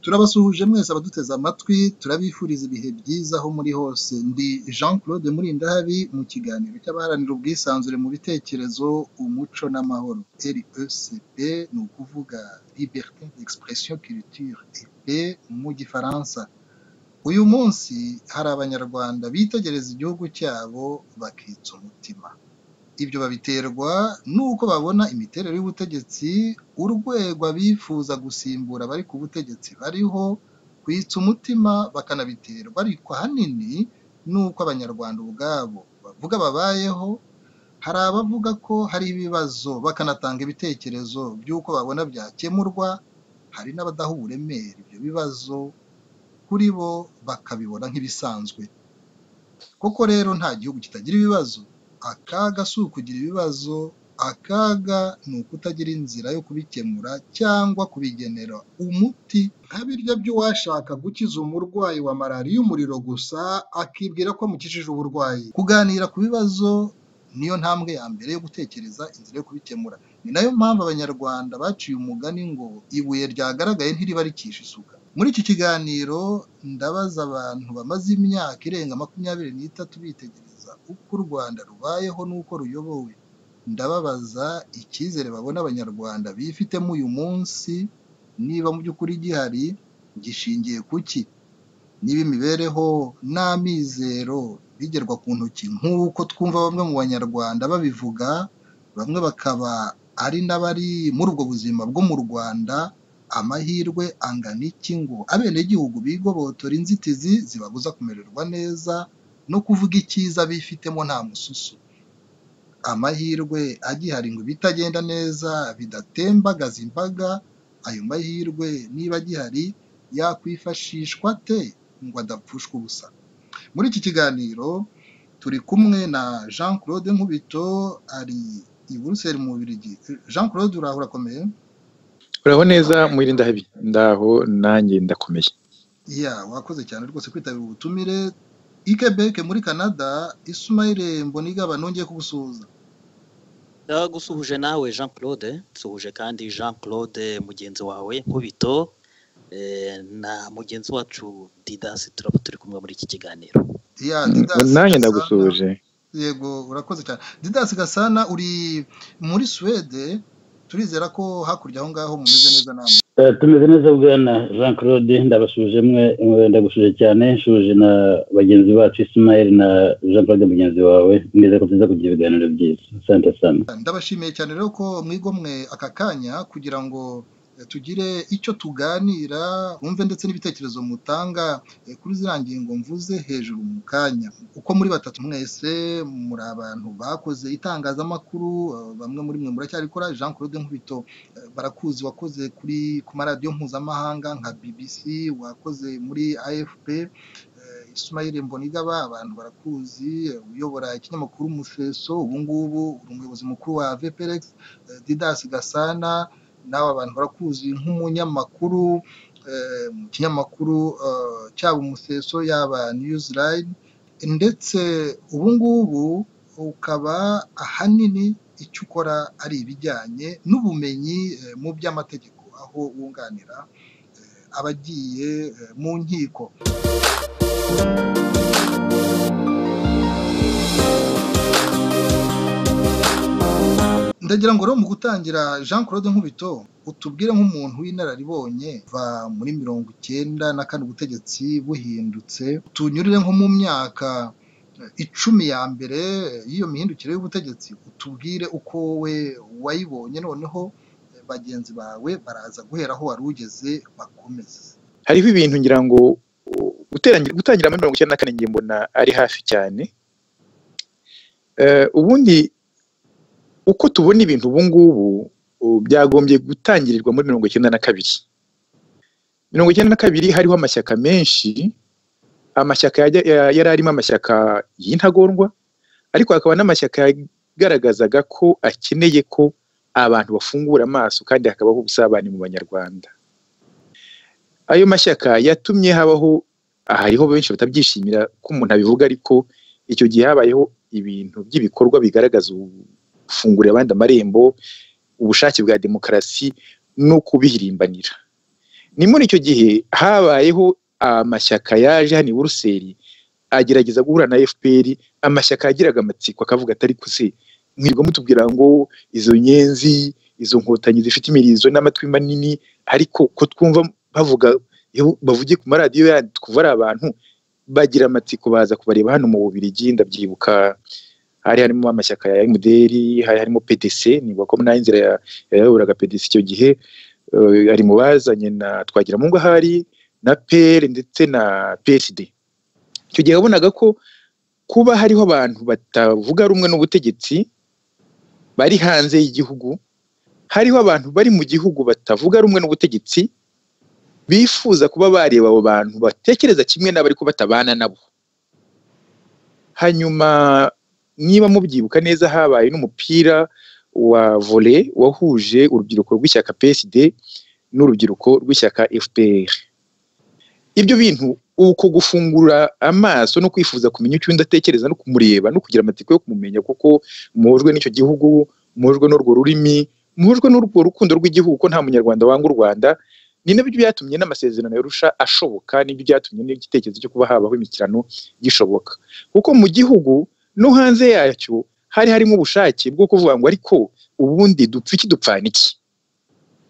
turabasuhuje mwese abaduteze amatwi, turabifuriza ibihe byiza aho muri hose. Ndi Jean-Claude Nkubito mu kiganiro cy'abaharanira ubwisanzure mu bitekerezo, umuco n'amahoro. RECP ni ukuvuga Liberté d'expression, culture et paix mu gifaransa. Uyu munsi hari abanyarwanda bitegereza igihugu cyabo bakitsa umutima. Ibyo babiterwa nuko babona imiterere y'ubutegetsi, urwego abifuza gusimbura bari ku butegetsi bariho, kwitsa umutima bakanabiterwa ariko ahanini nuko abanyarwanda ubwabo bavuga babayeho. Hari abavuga ko hari ibibazo bakanatanga ibitekerezo by'uko babona byakemurwa, hari n'abadaha uburemere ibyo bibazo kuri bo bakabibona nk'ibisanzwe. Koko rero nta gihugu kitagira ibibazo. Akaga si ukugira ibibazo, akaga ni ukutagira inzira yo kubikemura cyangwa kubigenera umuti, nka birya by'uwashaka gukiza umurwayi wa malariya umuriro gusa akibwira ko amukijije uburwayi. Kuganira ku bibazo niyo ntambwe ya mbere yo gutekereza inzira yo kubikemura. Ni nayo mpamvu abanyarwanda baciye umugani ngo ibuye ryagaragaye ntiriba rikisha isuka. Muri iki kiganiro ndabaza abantu bamaze imyaka irenga 23 bitegereza uko u Rwanda rubayeho n'uko ruyobowe. Ndababaza icyizere babona abanyarwanda bifitemo uyu munsi, niba mu by'ukuri gihari, gishingiye kuki, niba imibereho n'amizero bigerwa ku ntoki nk'uko twumva bamwe mu banyarwanda babivuga, bamwe bakaba ari n'abari muri ubwo buzima bwo mu Rwanda. Amahirwe angana iki ngo abenegihugu bigobotora inzitizi zibabuza kumererwa neza no kuvuga icyiza bifitemo nta mususu? Amahirwe agihari ngo bitagenda neza bidatembagaza imbaga, ayo mahirwe niba agihari yakwifashishwa te ngo adapfushwa ubusa? Muri iki kiganiro turi kumwe na Jean-Claude Nkubito, ari i Buruseli mu Bubiligi. Jean-Claude, uraho urakomeye? Uraho neza mwirinda habi? Ndaho nanjye ndakomeye. Wakoze cyane rwose kwitabira ubutumire. I Quebec muri Canada, Ismail Mbonigaba nongeye kugusuhuza. Ndagusuhuje nawe Jean-Claude, nsuhuje kandi Jean-Claude mugenzi wawe Nkubito, na mugenzi wacu Didas, turaba turi kumwe muri iki kiganiro. Didas, nanjye ndagusuhuje. Yego, urakoze cyane. Didas Gasana, uri muri Swede, turizera ko hakurya aho ngaho mumeze neza namwe. Tumeze neza bwana Jean-Claude, ndabasuje mwe, ndagusuje cyane, nshuje na bagenzi bacu Ismail na Jean-Claude mugenzi wawe, ngize ko tuza kugira ibiganiro byiza. Asante sana. Ndabashimiye cyane rero ko mwigomwe aka kanya kugira ngo tugire icyo tuganira, wumve ndetse n'ibitekerezo mutanga kuri ziriya ngingo mvuze hejuru mu kanya. Uko muri batatu mwese muri abantu bakoze itangazamakuru, bamwe muri mwe muracyarikora. Jean-Claude Nkubito barakuzi, wakoze ku maradiyo mpuzamahanga nka BBC, wakoze muri AFP. Ismail Mbonigaba abantu barakuzi, uyobora ikinyamakuru Umuseso, ubu ngubu uri umuyobozi mukuru wa VPRX. Didas Gasana nawe abantu barakuzi nk'umunyamakuru mu kinyamakuru cyaba Umuseso yaba Newsline, ndetse ubu ngubu ukaba ahanini icyo ukora ari ibijyanye n'ubumenyi mu by'amategeko, aho wunganira abagiye mu nkiko. Ndagira ngo rero mu gutangira, Jean-Claude Nkubito, utubwire nk'umuntu w'inararibonye va muri 94 ubutegetsi buhindutse, tunyurire nko mu myaka 10 ya mbere y'iyo mihindukire y'ubutegetsi, utubwire uko wowe wayibonye, noneho bagenzi bawe baraza guhera aho wari ugeze bakomeze. Hariho ibintu ngira ngo gutangira muri 94 ngiye mbona ari hafi cyane. Ubundi uko tubona ibintu ubu ngubu byagombye gutangirirwa muri 92. 92 hariho amashyaka menshi, amashyaka yari arimo amashyaka y'intagondwa, ariko hakaba n'amashyaka yagaragazaga ko akeneye ko abantu bafungura amaso kandi hakabaho ubusabane mu banyarwanda. Ayo mashyaka yatumye habaho, hariho benshi batabyishimira ko umuntu abivuga, ariko icyo gihe habayeho ibintu by'ibikorwa bigaragaza gufungurira abandi amarembo, ubushake bwa demokarasi no kubihirimbanira. ni muri icyo gihe habayeho amashyaka yaje hano i Buruseli agerageza guhura na FPR, amashyaka yagiraga amatsiko akavuga atari kuse mwirwa mutubwira ngo izo nyenzi izo nkotanyi zifite imirizo n'amatwi manini, ariko ko twumva bavuga bavugiye ku maradiyo yandi kuva ari abantu bagira amatsiko baza kubareba hano mu Bubiligi. Ndabyibuka hari harimo amashyaka ya MDR, hari harimo PDC, ni bako na inzira yayoboraga PDC icyo gihe, ari mu bazanye na Twagiramungu ahari na PL ndetse na PSD. Icyo gihe wabonaga ko kuba hariho abantu batavuga rumwe n'ubutegetsi bari hanze y'igihugu, hariho abantu bari mu gihugu batavuga rumwe n'ubutegetsi bifuza kuba bareba abo bantu batekereza kimwe n'abari ko batabana nabo. Hanyuma niba mubyibuka neza habaye n'umupira wa volley wahuje urubyiruko rw'ishyaka PSD n'urubyiruko rw'ishyaka FPR. Ibyo bintu uko gufungura amaso no kwifuza kumenya icyo ndatekereza no kumureba no kugira amatsiko yo kumumenya, kuko muhujwe n'icyo gihugu, muhujwe n'urwo rurimi, muhujwe n'urwo rukundo rw'igihugu, ko nta munyarwanda wanga u Rwanda. Ni nabyo byatumye n'amasezerano yarusha ashoboka, nibyo byatumye n'igitekerezo cyo kuba habaho imikirano gishoboka, kuko mu gihugu no hanze yacyo hari harimo ubushake bwo kuvuga ngo ariko ubundi dupfa iki dupfana iki.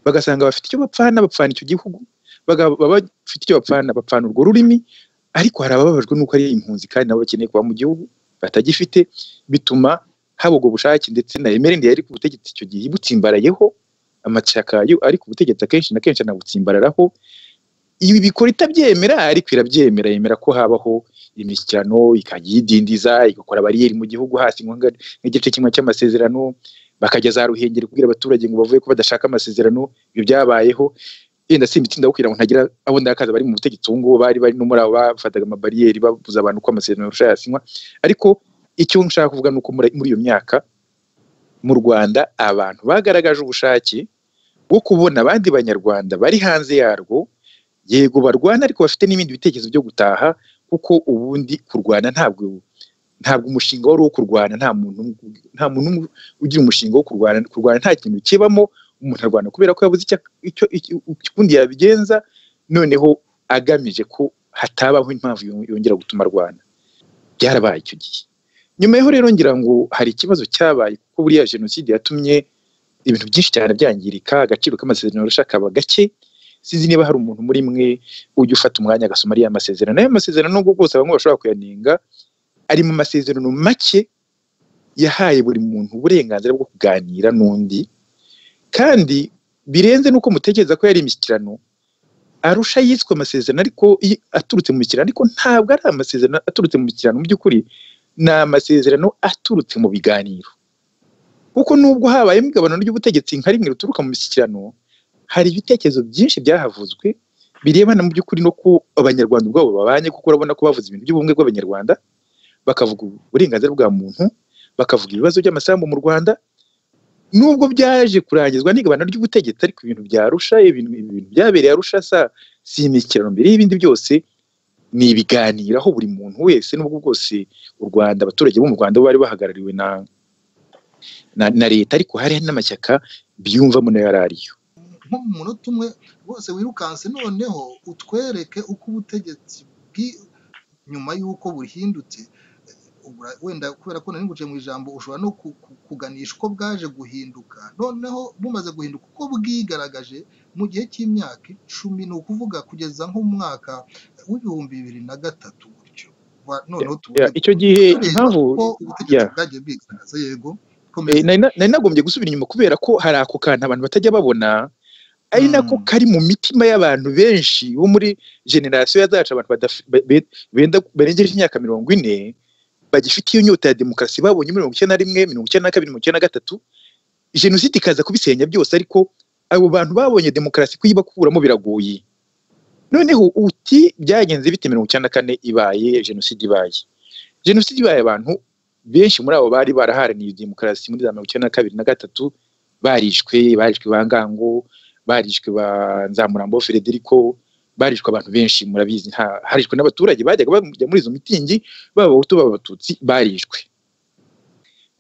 Bagasanga bafite icyo bapfana, bapfana icyo gihugu, baba bafite icyo bapfana urwo rurimi, ariko hari abababajwe nuko ari impunzi kandi nabo bakeneye kuba mu gihugu batagifite. Bituma haba ubwo bushake, ndetse na emerende yari ku butegetsi icyo gihe butsimbarayeho, amashyaka ari ku butegetsi akenshi na kenshi anabutsimbararaho. Ibi bikora itabyemera, ariko irabyemera, yemera ko habaho imishyikirano, ikayidindiza, igakora bariyeri mu gihugu hasi nk'igice kimwe cy'amasezerano, bakageza ruhengeri kubwira abaturage ngo bavuye ko badashaka amasezerano. Ibyo byabayeho, yenda simbitinda kugira ngo ntagira abo ndakaza bari mu butegetsi ngo bari no muri abo bafataga amabariyeri babuza abantu ko amasezerano yasinywa. Ariko icyo nshaka kuvuga nuko muri iyo myaka mu Rwanda abantu bagaragaje ubushake bwo kubona abandi banyarwanda bari hanze yarwo, yego barwana ariko bafite n'ibindi bitekerezo byo gutaha, kuko ubundi kurwana ntabwo umushinga wari wo kurwana. Nta muntu ugira umushinga wo kurwana nta kintu kibamo. Umuntu arwana kubera ko yabuze icyo ukundi yabigenza, noneho agamije ko hatabaho impamvu yongera gutuma arwana. Byarabaye icyo gihe. Nyuma yaho rero ngira ngo hari ikibazo cyabaye, kuko buriya jenoside yatumye ibintu byinshi cyane byangirika, agaciro k'amasezerano rushaka gake. Sinzi niba hari umuntu muri mwe ujya ufata umwanya agasoma ariya masezerano. Nayo masezerano nubwo bwose bamwe bashobora kuyanenga, ari mu masezerano make yahaye buri muntu uburenganzira bwo kuganira n'undi, kandi birenze nuko mutekereza ko yari imishyikirano. Arusha yiswe amasezerano ariko aturutse mu mishyikirano, ariko ntabwo ari amasezerano aturutse mu mishyikirano. Mu by'ukuri ni amasezerano aturutse mu biganiro, kuko nubwo habaye imigabano ry'ubutegetsi nka rimwe ruturuka mu mishyikirano, hari ibitekerezo byinshi byahavuzwe birebana mu by'ukuri no ko abanyarwanda ubwabo babanye, kuko urabona ko bavuze ibintu by'ubumwe bw'abanyarwanda, bakavuga uburenganzira bwa muntu, bakavuga ibibazo by'amasambu mu Rwanda. Nubwo byaje kurangizwa n'igabana ry'ubutegetsi, ariko ibintu byarusha, ibintu byabereye Arusha si imikirano mbere y'ibindi byose, ni ibiganiro aho buri muntu wese, nubwo bwose u Rwanda, abaturage bo mu Rwanda bari bahagarariwe na leta, ariko hari n'amashyaka biyumvamo nayo yarariyo. Nko mu munota umwe rwose wirukanse, noneho utwereke uko ubutegetsi nyuma y'uko buhindutse, wenda kubera ko nari nguciye mu ijambo ushobora no kuganisha uko bwaje guhinduka. Noneho bumaze guhinduka uko bwigaragaje mu gihe cy'imyaka 10, ni ukuvuga kugeza nko mu mwaka w'2003 gutyo. Noneho icyo gihe impamvu bwagiye bwigaragaza. Yego, nari nagombye gusubira inyuma kubera ko hari ako kantu abantu batajya babona, ari nako kari mu mitima y'abantu benshi bo muri generasiyo yazacu, abantu barengeje imyaka 40 bagifite iyo nyota ya demokarasi babonye muri 1991, 1992, 1993. Jenoside ikaza kubisenya byose, ariko abo bantu babonye demokarasi kuyibakuramo biragoye. Noneho uti byagenze bite 1994 ibaye jenoside ibaye abantu benshi muri abo bari baraharaniye demokarasi muri 1992 na 1993 barishwe bangango, barishwe ba Nzamurambo Federico, barishwe abantu benshi murabizi. Harishwe n'abaturage bajyaga bajya muri izo mitingi, b'abahutu b'abatutsi barishwe.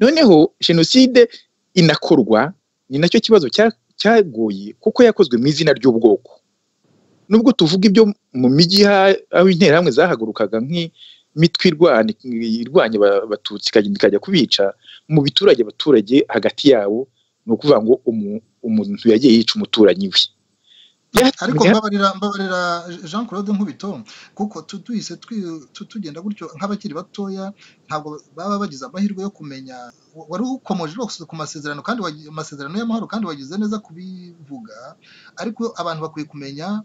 Noneho jenoside inakorwa, ni nacyo kibazo cyagoye, kuko yakozwe mu izina ry'ubwoko. nubwo tuvuga ibyo mu mijyi aho interahamwe zahagurukaga nk'imitwe irwanya abatutsi ikajya kubica mu biturage abaturage hagati yabo ni ukuvuga ngo umuntu yagiye yica umuturanyi we. Ariko mbabarira Jean-Claude Nkubito kuko tuhise tugenda gutyo nk'abakiri batoya ntabwo baba bagize amahirwe yo kumenya wari ukomoje rwose ku masezerano kandi amasezerano y'amahoro kandi wagize neza kubivuga, ariko abantu bakwiye kumenya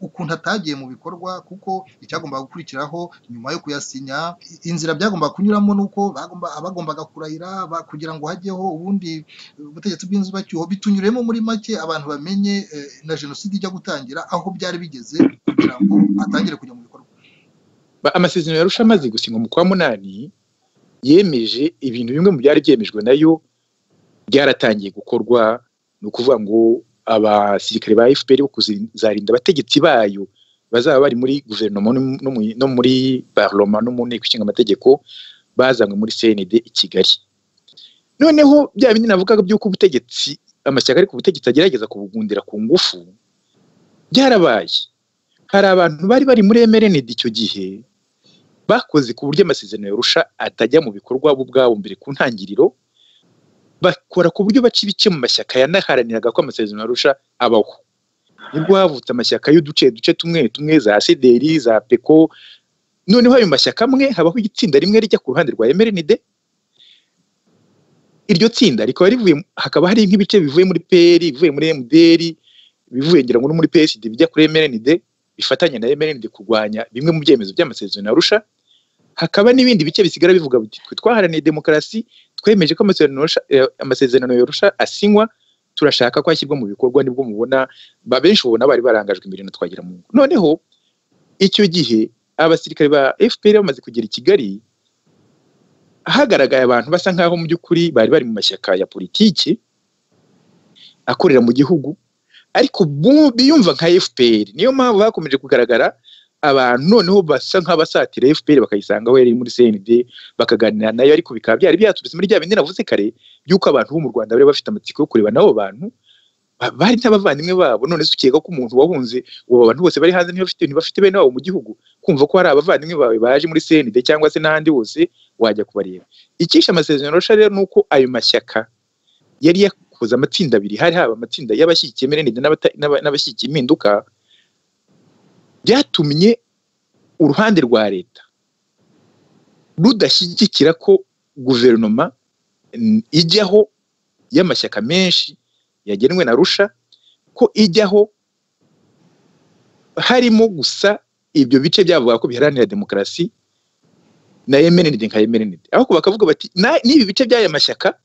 ukuntu atagiye mu bikorwa kuko icyagomba gukurikiraho nyuma yo kuyasinya inzira byagomba kunyuramo nuko abagombaga kurahira kugira ngo hajyeho ubundi ubutegetsi bw'inzibacyuho bitunyuremo muri make abantu bamenye na jenoside ijya gutangira aho byari bigeze kugira ngo atangire kujya mu bikorwa. Amasezerano yarusha amaze gusinywa mu kwa munani yemeje ibintu bimwe mu byari byemejwe nayo byaratangiye gukorwa, ni ukuvuga ngo abasirikare ba FPR bo kuzarinda abategetsi bayo bazaba bari muri guverinoma no muri parlement no mu nteko ishinga amategeko bazanywe muri CND i Kigali. Noneho bya bindi navugaga by'uko ubutegetsi amashyaka ari ku butegetsi agerageza kubugundira ku ngufu byarabaye. Hari abantu bari muri MRND icyo gihe bakoze ku buryo amasezerano yarusha atajya mu bikorwa bo ubwabo mbere ku ntangiriro, bakora ku buryo baca ibice mu mashyaka yanaharaniraga ko amasezerano yarusha abaho. Nibwo havutse amashyaka y'uduce tumwe za CDR za PECO. Noneho ayo mashyaka amwe habaho igitsinda rimwe rijya ku ruhande rwa MRND. Iryo tsinda rikaba rivuye hakaba hari nk'ibice bivuye muri PL, bivuye muri MDR, bivuye ngira ngo no muri PSD bijya kuri MRND bifatanya na MRND kurwanya bimwe mu byemezo by'amasezerano yarusha. Hakaba n'ibindi bice bisigara bivuga biti twaharaniye demokarasi, twemeje ko amasezerano yarusha asinywa, turashaka ko ashyirwa mu bikorwa. Nibwo mubona benshi ubona bari barangajwe imbere na twagira mu ngo. Noneho icyo gihe abasirikare ba FPR bamaze kugera i Kigali, hagaragaye abantu basa nkaho mu by'ukuri bari mu mashyaka ya politiki akorera mu gihugu ariko biyumva nka FPR. Niyo mpamvu hakomeje kugaragara abantu noneho basa nk'abasatira FPR bakayisanga aho yari muri CND bakaganira nayo, ariko bikaba byari byaturutse muri bya bindi navuze kare by'uko abantu bo mu Rwanda bari bafite amatsiko yo kureba nabo bantu bari n'abavandimwe babo. None ukeka ko umuntu wahunze uwo bantu bose bari hanze ntibafite bene wabo mu gihugu, kumva ko hari abavandimwe bawe baje muri CND cyangwa se n'ahandi hose wajya kubareba. Ikisha amasezerano yarusha rero nuko ayo mashyaka yari yakoze amatsinda abiri, hari haba amatsinda y'abashyigikiye MRND n'abashyigikiye impinduka, byatumye uruhande rwa leta rudashyigikira ko guverinoma ijyaho y'amashyaka menshi yagenwe na rusha, ko ijyaho harimo gusa ibyo bice byavuga ko biharanira demokarasi na MRND nka MRND, aho bakavuga bati n'ibi bice by'aya mashyaka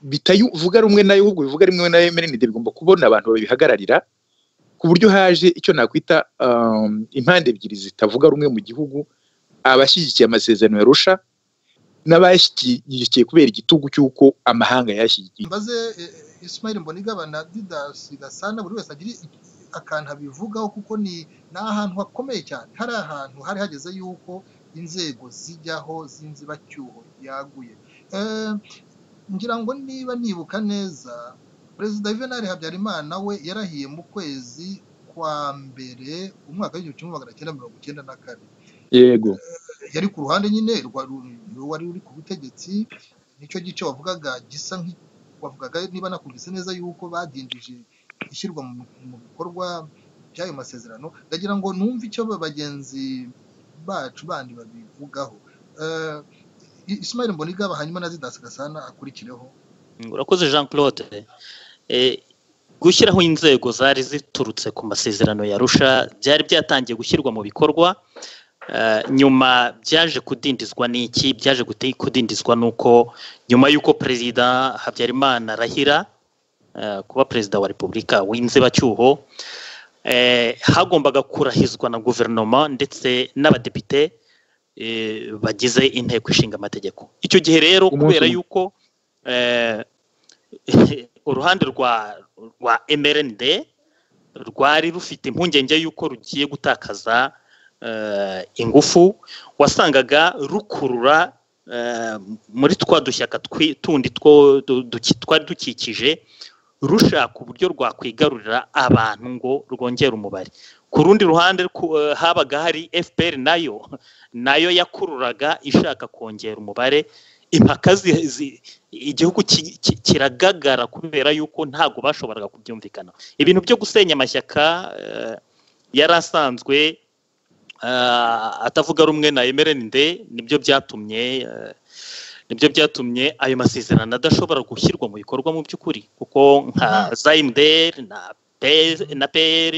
bitavuga rumwe nayo ahubwo bivuga rimwe na MRND bigomba kubona abantu babihagararira, ku buryo haje icyo nakwita impande ebyiri zitavuga rumwe mu gihugu, abashyigikiye amasezerano yarusha n'abashyigikiye kubera igitugu cy'uko amahanga yashyigikiye. Mbaze Ismail Mbonigaba na Didas Gasana buri wese agira akantu abivugaho kuko ni ahantu hakomeye cyane. Hari ahantu hari hageze yuko inzego zijyaho z'inzibacyuho yaguye. Ngira ngo niba nibuka neza Perezida Juvenal Habyarimana we yarahiye mu kwezi kwa mbere umwaka w'1994. Yego. Yari ku ruhande nyine wari uri ku butegetsi, nicyo gice wavugaga gisa wavugaga niba nakumvise neza yuko badindije ishyirwa mu bikorwa by'ayo masezerano. Ndagira ngo numve icyo bagenzi bacu bandi babivugaho. Ismail Mbonigaba hanyuma na Didas Gasana akurikireho. Urakoze Jean-Claude. Gushyiraho inzego zari ziturutse ku masezerano yarusha byari byatangiye gushyirwa mu bikorwa, nyuma byaje kudindizwa n'iki? Byaje kudindizwa nuko nyuma y'uko Perezida Habyarimana arahira kuba Perezida wa Repubulika w'inzibacyuho, hagombaga kurahizwa na guverinoma ndetse n'abadepite bagize inteko ishinga amategeko. Icyo gihe rero kubera yuko uruhande rwa MRND rwari rufite impungenge yuko rugiye gutakaza ingufu, wasangaga rukurura muri twa dushyaka tundi twari dukikije, rushaka uburyo rwakwigarurira abantu ngo rwongere umubare. Ku rundi ruhande habaga hari FPR nayo yakururaga ishaka kongera umubare. Impaka igihugu kiragagara kubera yuko ntago bashoboraga kubyumvikana. Ibintu byo gusenya amashyaka yarasanzwe atavuga rumwe na MRND nibyo byatumye ayo masezerano adashobora gushyirwa mu bikorwa mu by'ukuri, kuko nka ZMDR na PR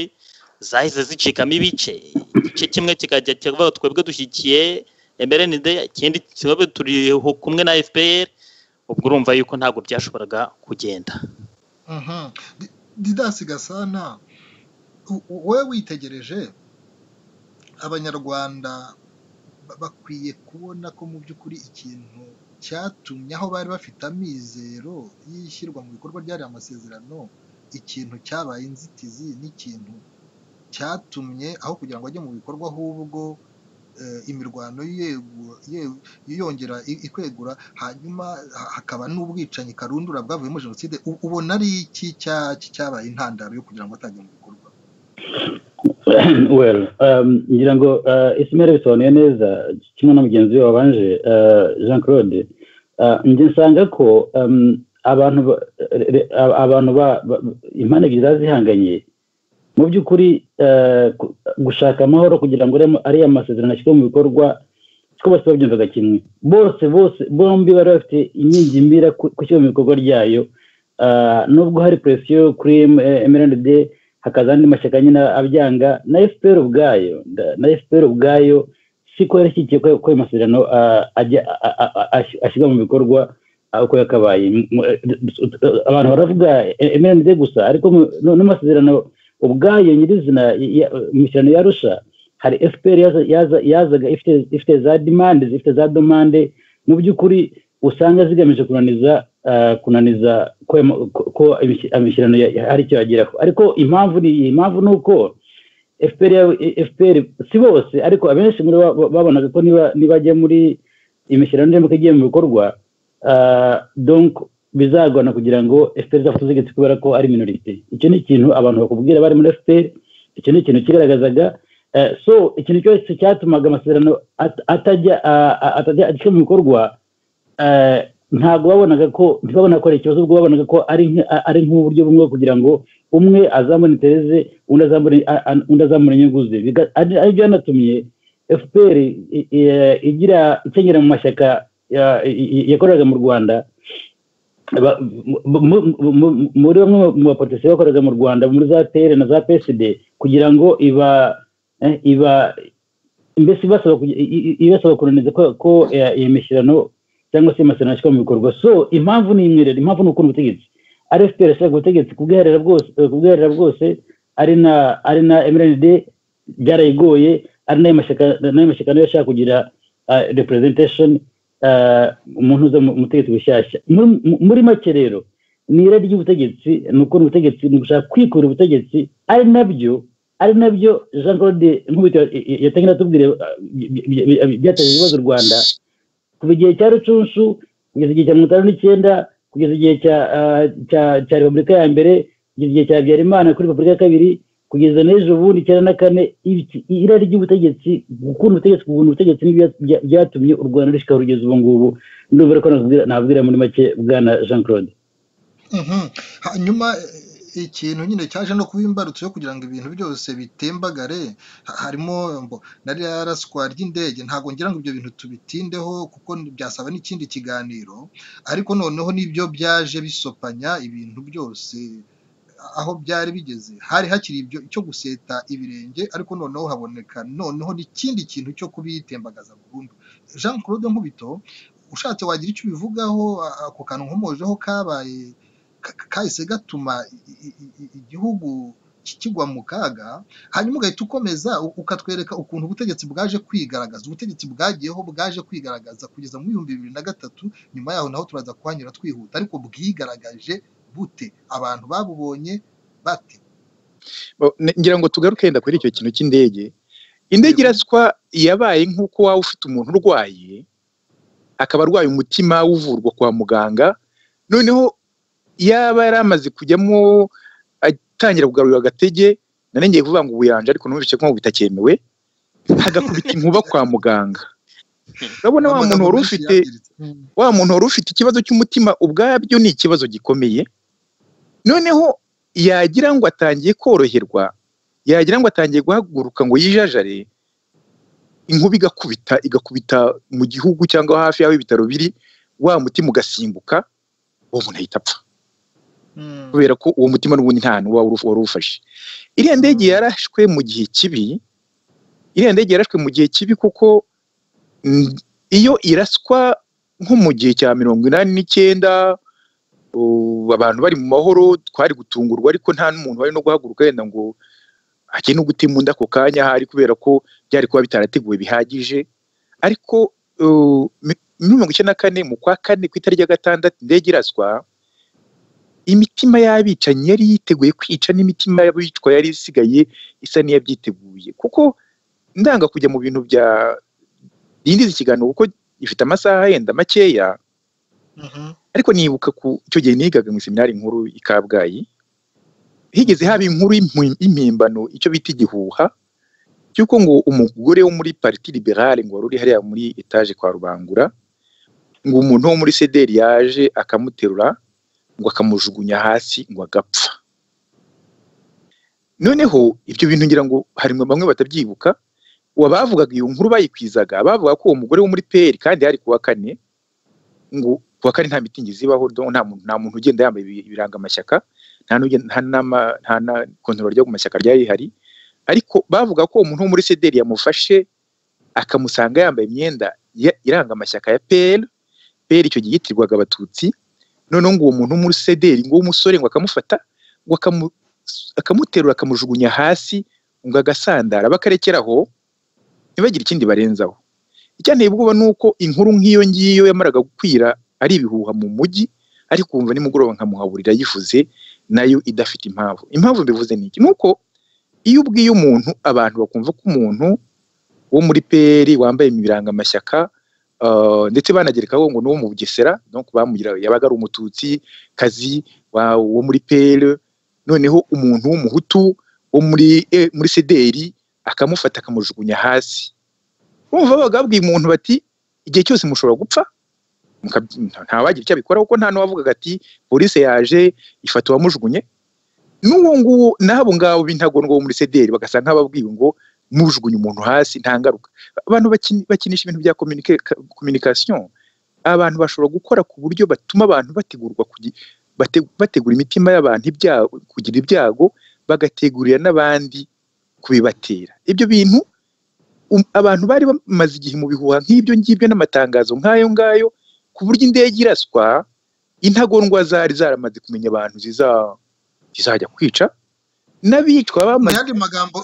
zahise zicikamo ibice kimwe kikajya kivuga twebwe dushyigikiye MRND, ikindi kibabe turi kumwe na FPR. Ubwo urumva yuko ntabwo byashoboraga kugenda. Didas Gasana, wowe witegereje abanyarwanda bakwiye kubona ko mu by'ukuri ikintu cyatumye aho bari bafite amizero y'ishyirwa mu bikorwa ryari amasezerano, ikintu cyabaye inzitizi n'ikintu cyatumye aho kugira ngo ajye mu bikorwa ahubwo imirwano yiyongera ikwegura, hanyuma hakaba n'ubwicanyi karundura bwavuyemo jenoside. Ubona ari iki cyabaye intandaro yo kugira ngo atajya mu bikorwa? ngira ngo Ismail bisobanuye neza kimwe na mugenzi we wabanje Jean-Claude. Njye nsanga ko abantu impande ebyiri zihanganye mu by'ukuri gushaka amahoro kugira ngo ari amasezerano ashyirwe mu bikorwa ko bose babyumvaga kimwe. Bombi bari bafite inkingi mbira gushyira mu bikorwa ryayo, nubwo hari presiyo kuri MRND hakaza andi mashyaka nyine abyanga, na FPR ubwayo siko yarashyigikiye ko ayo masezerano ashyirwa mu bikorwa uko yakabaye. Abantu baravuga MRND gusa, ariko n'amasezerano ubwayo nyirizina imishyirano yarusha hari FPR yazaga ifite za demande, zifite za demande mu by'ukuri usanga zigamije kunaniza ko imishyirano hari icyo yageraho. Ariko impamvu ni uko FPR si bose ariko abenshi muri babonaga ko nibajya muri imishyirano ndetse igiye mu bikorwa donc bizagona kugira ngo FPR zafite ubutegetsi kubera ko ari minorite. Icyo ni ikintu abantu bakubwira bari muri FPR, icyo ni ikintu kigaragazaga. So ikintu cyose cyatumaga amasezerano atajya mu bikorwa, ntabwo babonaga ko ari ikibazo, ubwo babonaga ko ari nk'uburyo bumwe kugira ngo umwe azamure interese undi azamure inyungu ze. Ari byo byanatumye FPR ikenyera mu mashyaka yakoreraga mu Rwanda, muri bamwe mu bapolitisiye bakoraga mu Rwanda muri za TR na za PSD, kugira ngo mbese ibasaba kunaniza ko iyo mishyirano cyangwa se amasezerano ashyirwa mu bikorwa. So impamvu ni imwe rero, impamvu ni ukuntu ubutegetsi ari FPR ashaka ubutegetsi kubwiherera bwose, ari na MRND byarayigoye, ari n'ayo mashyaka nayo ashaka kugira representation umuntu uza mu butegetsi bushyashya. Muri make rero ni irari ry'ubutegetsi, ni ukuntu ubutegetsi ni gushaka kwikura ubutegetsi, ari nabyo Jean-Claude Nkubito yatangira atubwira byateye ibibazo u Rwanda kuva igihe cya Rucunshu kugeza igihe cya 1959 kugeza igihe cya Repubulika ya mbere kugeza igihe cya Habyarimana kuri Repubulika ya kabiri kugeza n'ejo bundi 1994. Irari ry'ubutegetsi, gukunda ubutegetsi n'ibyo byatumye u Rwanda rushika rugeza ubu ngubu. Ndumva ko nabwira muri make bwana Jean-Claude. Hanyuma ikintu nyine cyaje no kuba imbarutso yo kugira ngo ibintu byose bitembagare, harimo nari yaraswa ry'indege. Ntago ngira ngo ibyo bintu tubitindeho kuko byasaba n'ikindi kiganiro, ariko noneho nibyo byaje bisopanya ibintu byose aho byari bigeze. Hari hakiri ibyo cyo guseta ibirenge, ariko noneho haboneka noneho n'ikindi kintu cyo kubitembagaza burundu. Jean-Claude Nkubito, ushatse wagira icyo ubivugaho ako kantu nkomojeho kabaye kahise gatuma igihugu kigwa mu kaga, hanyuma ugahita ukomeza ukatwereka ukuntu ubutegetsi bwaje kwigaragaza. Ubutegetsi bwaje kwigaragaza kugeza mu 2003, nyuma yaho naho turaza kwanyura twihuta, ariko bwigaragaje bute? Abantu babubonye bate? Ngira ngo tugaruke yenda kuri icyo kintu cy'indege. Indege iraswa yabaye nk'uko waba ufite umuntu urwaye, akaba arwaye umutima uvurwa kwa muganga, noneho yaba yaramaze kujyamo atangira kugarura agatege nanengeye kuvuga ngo ubuyanja ariko numvise ko bitakyemewe hagakubita inkuba kwa muganga. Urabona wa muntu wari ufite ikibazo cy'umutima ubwabyo ni ikibazo gikomeye. Noneho yagira ngo atangiye koroherwa, yagira ngo atangiye guhaguruka ngo yijajare, inkuba igakubita mu gihugu cyangwa hafi yaho ibitaro biri, wa mutima ugasimbuka, uwo muntu ahita apfa. Kubera ko uwo mutima n'ubundi nta hantu wari ufashe. Iriya ndege yarashwe mu gihe kibi, kuko iyo iraswa nko mu gihe cya 1989 abantu bari mu mahoro twari gutungurwa, ariko nta n'umuntu wari no guhaguruka yenda ngo ajye no gutima undi ako kanya hari, kubera ko byari kuba bitarateguwe bihagije. Ariko 1994 mu kwa 4 ku itariki ya 6 indege iraswa, imitima y'abicanyi yari yiteguye kwica n'imitima y'abicwa yari isigaye isa n'iyabyiteguye. Kuko ndanga kujya mu bintu bya dindiza ikiganiro kuko ifite amasaha yenda makeya, ariko nibuka ku icyo gihe nigaga mu seminari nkuru i Kabgayi, higeze haba inkuru y'impimbano icyo bita igihuha cyuko ngo umugore wo muri Parti Liberale ngo wari uri hariya muri etage kwa Rubangura, ngo umuntu wo muri CDR yaje akamuterura ngo akamujugunya hasi ngo agapfa. Noneho ibyo bintu ngira ngo harimo bamwe batabyibuka, wabavugaga iyo nkuru bayikwizaga bavuga ko uwo mugore wo muri PL kandi hari kuwa 4 ngo kuwa 4 nta mitingi zibaho, nta muntu ugenda yambaye ibiranga amashyaka, nta na kontrol ryo ku mashyaka ryari hari, ariko bavuga ko umuntu wo muri CDR yamufashe akamusanga yambaye imyenda iranga amashyaka ya PL icyo gihe yitirwaga abatutsi. Noneho ngo uwo muntu muri CDR ngo umusore ngo akamufata ngo akamuterura akamujugunya hasi ngo agasandara, bakarekeraho ntibagire ikindi barenzaho. Icyanteye ubwoba nuko inkuru nk'iyo ngiyo yamaraga gukwira ari ibihuha mu mujyi, ariko kumva nimugoroba nkamuhaburira yivuze nayo idafite impamvu mbivuze niki nuko iyo ubwiye umuntu abantu bakumva ko umuntu wo muri PL wambaye ibiranga amashyaka ndetse banagerekaho ngo no mu Bugesera donc bamugira yabaga ari umututsi kazi wo muri PL, noneho umuntu w'umuhutu wo muri CDR akamufata akamujugunya hasi. Urumva bagabwiye umuntu bati igihe cyose mushobora gupfa, nta wagira icyo abikora kuko nta n'uwavugaga ati police yaje ifata wamujugunye. N'uwo nguwo nabo ngabo b'intagondwa bo muri CDR bagasanga babwiwe ngo mujugunye umuntu hasi nta ngaruka. Abantu bakinisha ibintu bya communication, abantu bashobora gukora ku buryo batuma abantu bategura imitima y'abantu kugira ibyago, bagategurira n'abandi kubibatera. Ibyo bintu abantu bari bamaze igihe mu bihuha nk'ibyo ngibyo n'amatangazo nk'ayo ngayo, ku buryo indege iraswa intagondwa zari zaramaze kumenya abantu zizajya kwica n'abicwa bamaze. Yandi magambo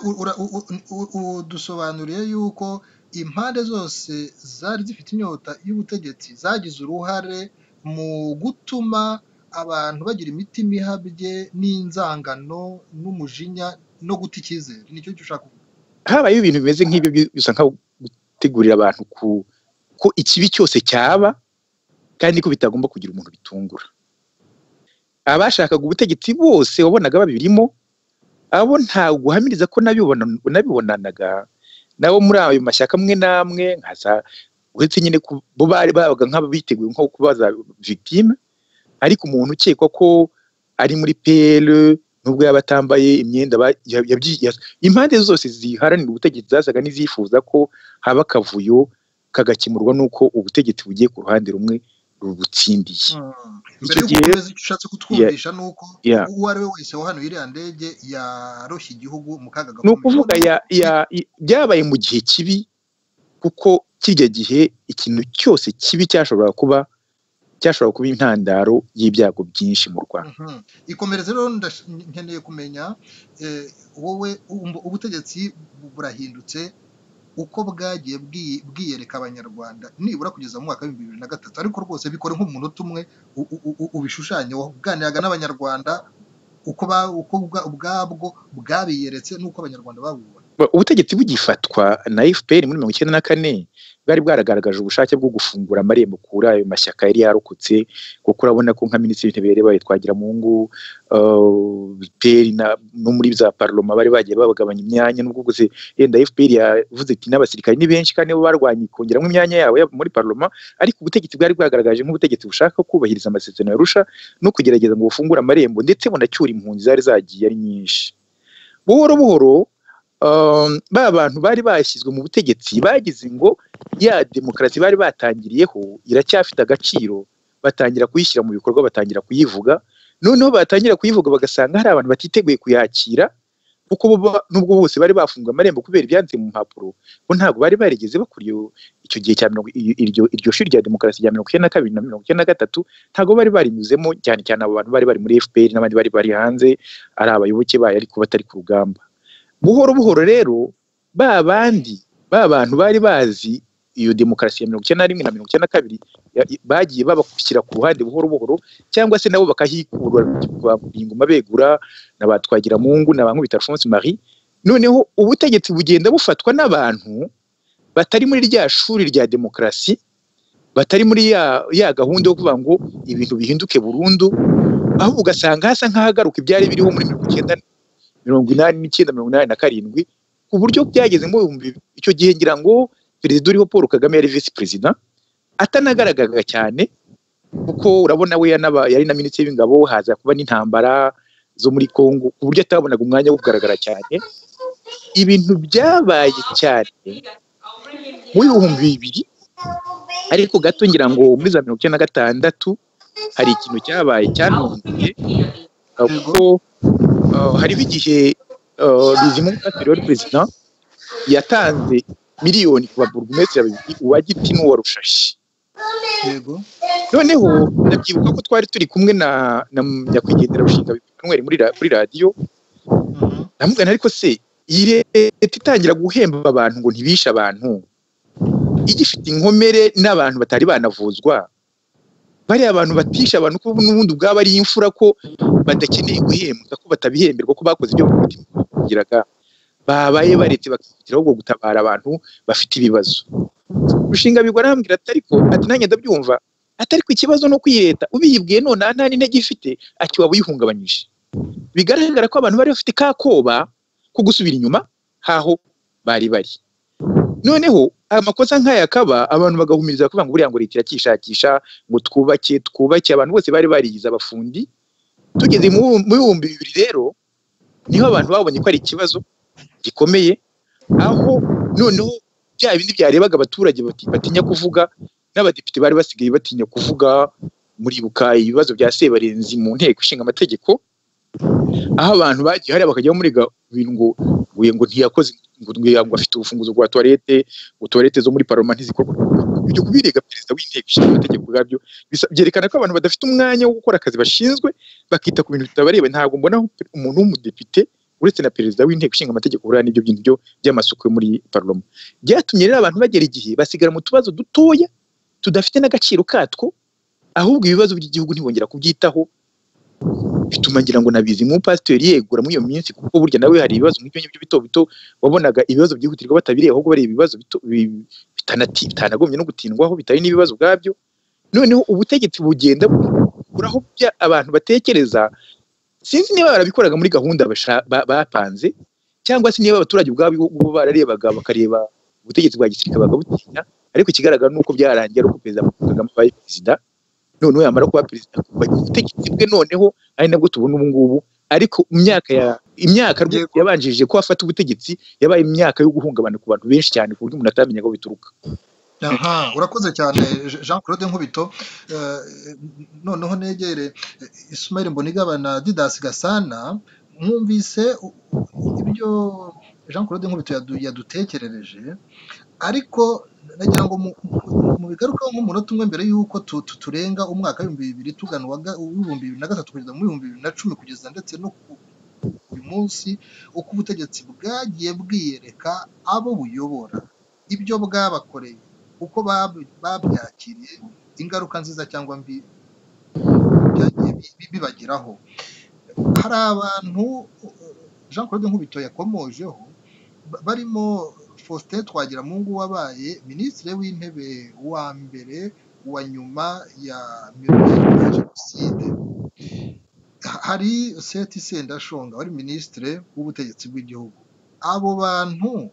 dusobanuriye yuko impande zose zari zifite inyota y'ubutegetsi zagize uruhare mu gutuma abantu bagira imitima ihabye n'inzangano n'umujinya no guta icyizere. Nicyo ushaka kuvuga? Habaye ibintu bimeze nk'ibyo bisa nkaho gutegurira abantu ko ikibi cyose cyaba kandi ko bitagomba kugira umuntu bitungura. Abashakaga ubutegetsi bose wabonaga babirimo, abo nta guhamiriza ko nabibonanaga nabo muri ayo mashyaka amwe namwe nkaza, uretse nyine bo bari babaga nk'abiteguye nko kubaza victime, ariko umuntu ukekwa ko ari muri PL nubwo yabatambaye imyenda impande zose ziharanira ubutegetsi zasaga n'izifuza ko haba akavuyo kagakemurwa nuko ubutegetsi bugiye ku ruhande rumwe rubutsindiye. Mbere y'uko ushatse kutwumvisha nuko uwo ari we wese wo hano iriya ndege yaroshye igihugu mu kaga gakomeye. Nukuvuga byabaye mu gihe kibi, kuko kirya gihe ikintu cyose kibi cyashobora kuba intandaro y'ibyago byinshi mu Rwanda. Ikomereze rero nkeneye kumenya wowe ubutegetsi burahindutse uko bwagiye bwiyereka abanyarwanda nibura kugeza mu mwaka wa 2003, ariko rwose bikore nk'umunota umwe ubishushanye waganiraga n'abanyarwanda uko ubwabwo bwabiyeretse n'uko abanyarwanda babubona. ubutegetsi bugifatwa na FPR muri 1994 bwari bwaragaragaje ubushake bwo gufungura amarembo kuri ayo mashyaka yari yarokotse, kuko urabona ko nka minisitiri w'intebe bari twagira mungu PPR no muri za parlement bari bagiye babagabanya imyanya, nubwo guze yenda FPR yavuze ati n'abasirikare ni benshi kandi bo barwanye kongeramo imyanya yabo muri parlement, ariko ubutegetsi bwari bwagaragaje nk'ubutegetsi bushaka kubahiriza amasezerano yarusha no kugerageza ngo bufungure amarembo, ndetse bunacyura impunzi zari zagiye ari nyinshi. Buhoro buhoro ba bantu bari bashyizwe mu butegetsi bagize ngo ya demokarasi bari batangiriyeho iracyafite agaciro, batangira kuyishyira mu bikorwa, batangira kuyivuga. Noneho batangira kuyivuga bagasanga hari abantu batiteguye kuyakira, kuko nubwo bose bari bafunga amarembo kubera ibyanditse mu mpapuro, bo ntabwo bari barigeze bakuriye icyo gihe cya iryo shuri rya demokarasi rya 1992 na 1993, ntabwo bari barinyuzemo, cyane cyane abo bantu bari bari muri FPR n'abandi bari hanze ari abayoboke bayo ariko batari ku rugamba. Buhoro buhoro rero ba bantu bari bazi iyo demokarasi ya 1991 na 1992 bagiye babakwishyira ku ruhande buhoro buhoro, cyangwa se nabo bakahikura ingoma begura n'abatwagira mungu n'abankubita Alphonse Marie. Noneho ubutegetsi bugenda bufatwa n'abantu batari muri rya shuri rya demokarasi, batari muri ya gahunda yo kuvuga ngo ibintu bihinduke burundu, aho ugasanga hasa nk'ahagaruka ibyari biriho muri 1989-1987, ku buryo byageze mu icyo gihe ngira ngo Perezida uriho Paul Kagame yari vice president, atanagaragaga cyane kuko urabona we yari na minisitiri w'ingabo, haza kuba n'intambara zo muri Kongo, ku buryo atabonaga umwanya wo kugaragara cyane. Ibintu byabaye cyane mu 2000, ariko gato ngira ngo muri za 1996 hari ikintu cyabaye cyanunguye, kuko hari igihe Bizimungu wari president yatanze miliyoni ku baburugumesitiri babiri, uwa Giti n'uwa Rushashi. Yego. Noneho ndabyibuka ko twari turi kumwe na nyakwigendera ushinga kuri radio, namugana ariko se iyi leta itangira guhemba abantu ngo ntibisha abantu, igifite inkomere n'abantu batari banavuzwa, bari abantu batisha abantu ko n'ubundi bwaba ari imfura, ko badakeneye guhembwa, ko batabihemberwa, ko bakoze ibyo bagiraga, babaye baretse bakitiraho ubwo gutabara abantu bafite ibibazo. Rushinga bigwa arambwira ati ariko ati nanjye ndabyumva, atari ku ikibazo no kwireta ubiyibwiye none nta n'intege ifite, ati waba uyihungabanyije. Bigaragara ko abantu bari bafite kakoba ko gusubira inyuma haho bari. Noneho amakosa nk'aya akaba, abantu bagahumiriza kuvuga ngo buriya ngo leta irakishakisha ngo twubake abantu bose bari barigize abafundi. Tugeze mu 2000 rero niho abantu babonye ko ari ikibazo gikomeye, aho noneho bya bindi byarebaga abaturage batinya kuvuga, n'abadepite bari basigaye batinya kuvuga. Muribuka ibibazo bya Sebarenzi mu nteko ishinga amategeko, aho abantu bagiye hari bakajya muri ibintu ngo ntiyakoze, ngo afite ubufunguzo bwa toilette zo muri parlement ntizikorwa. Ibyo kubirega perezida w'inteko ishinga amategeko bwabyo byerekana ko abantu badafite umwanya wo gukora akazi bashinzwe, bakita ku bintu bitabareba. Ntabwo mbona umuntu w'umudepite uretse na perezida w'inteko ishinga amategeko burana n'ibyo bintu by'amasuku muri parlement. Byatumye rero abantu bagera igihe basigara mu tubazo dutoya tudafite n'agaciro katwo, ahubwo ibibazo by'igihugu ntibongera kubyitaho. Bituma ngira ngo nabizi mu pasiteri yegura muri iyo minsi, kuko burya nawe hari ibibazo nk'ibyo bito wabonaga ibibazo byihutirwa batabireba, ahubwo bari ibibazo bitanagombye no gutindwaho, bitari n'ibibazo bwabyo. Noneho ubutegetsi bugenda buraho abantu batekereza. Sinzi niba barabikoraga muri gahunda bapanze, cyangwa se niba abaturage ubwabo bararebaga bakareba ubutegetsi bwa gisirikare bagabutinya. Ariko ikigaragara nuko byarangiye ari uko Perezida Kagame abaye perezida, noneho yamara kuba perezida ubutegetsi bwe noneho ari nabwo tubona ubu ngubu. Ariko imyaka yabanjirije ko afata ubutegetsi yabaye imyaka yo guhungabana ku bantu benshi cyane, ku buryo umuntu atamenya aho bituruka. Urakoze cyane Jean-Claude Nkubito. Noneho negere Ismail Mbonigaba na Didas Gasana, mwumvise ibyo Jean-Claude Nkubito yadutekerereje, ariko nagira ngo mu bigarukaho nk'umunota umwe mbere y'uko turenga umwaka w'2000 tugana 2003 kugeza mu 2010 kugeza ndetse no uyu munsi, uko ubutegetsi bwagiye bwiyereka abo buyobora, ibyo bwabakoreye, uko babyakiriye, ingaruka nziza cyangwa mbi byagiye bibageraho. Hari abantu Jean-Claude Nkubito yakomojeho barimo Faustin Twagiramungu wabaye minisitiri w'intebe wa mbere wa nyuma ya mirongo ya jenoside, hari Seth Sendashonga wari minisitiri w'ubutegetsi bw'igihugu. Abo bantu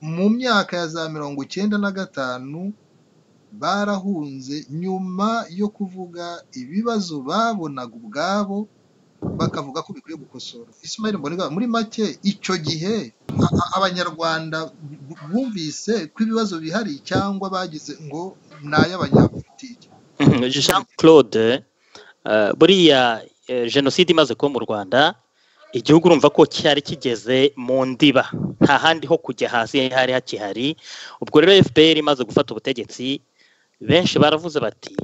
mu myaka ya za 1995 barahunze nyuma yo kuvuga ibibazo babonaga ubwabo bakavuga ko bikwiye gukosora. Ismail Mbonigaba, muri make icyo gihe abanyarwanda bumvise ko ibibazo bihari cyangwa bagize ngo ni ay'abanyapolitiki? Jean-Claude, buriya jenoside imaze kuba mu Rwanda, igihugu urumva ko cyari kigeze mu ndiba, nta handi ho kujya hasi hari hakihari. Ubwo rero FPR imaze gufata ubutegetsi, benshi baravuze bati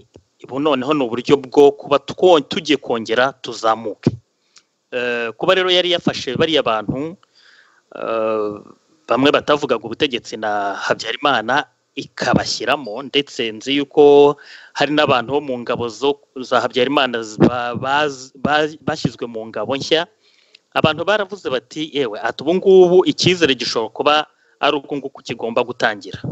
ubu noneho ni uburyo bwo kuba tugiye kongera tuzamuke. Kuba rero yari yafashe bariya bantu bamwe batavugaga ubutegetsi na Habyarimana ikabashyiramo, ndetse nzi yuko hari n'abantu bo mu ngabo za Habyarimana bashyizwe mu ngabo nshya. Abantu baravuze bati yewe ati ubu ngubu icyizere gishobora kuba ari uko nguko kigomba gutangira.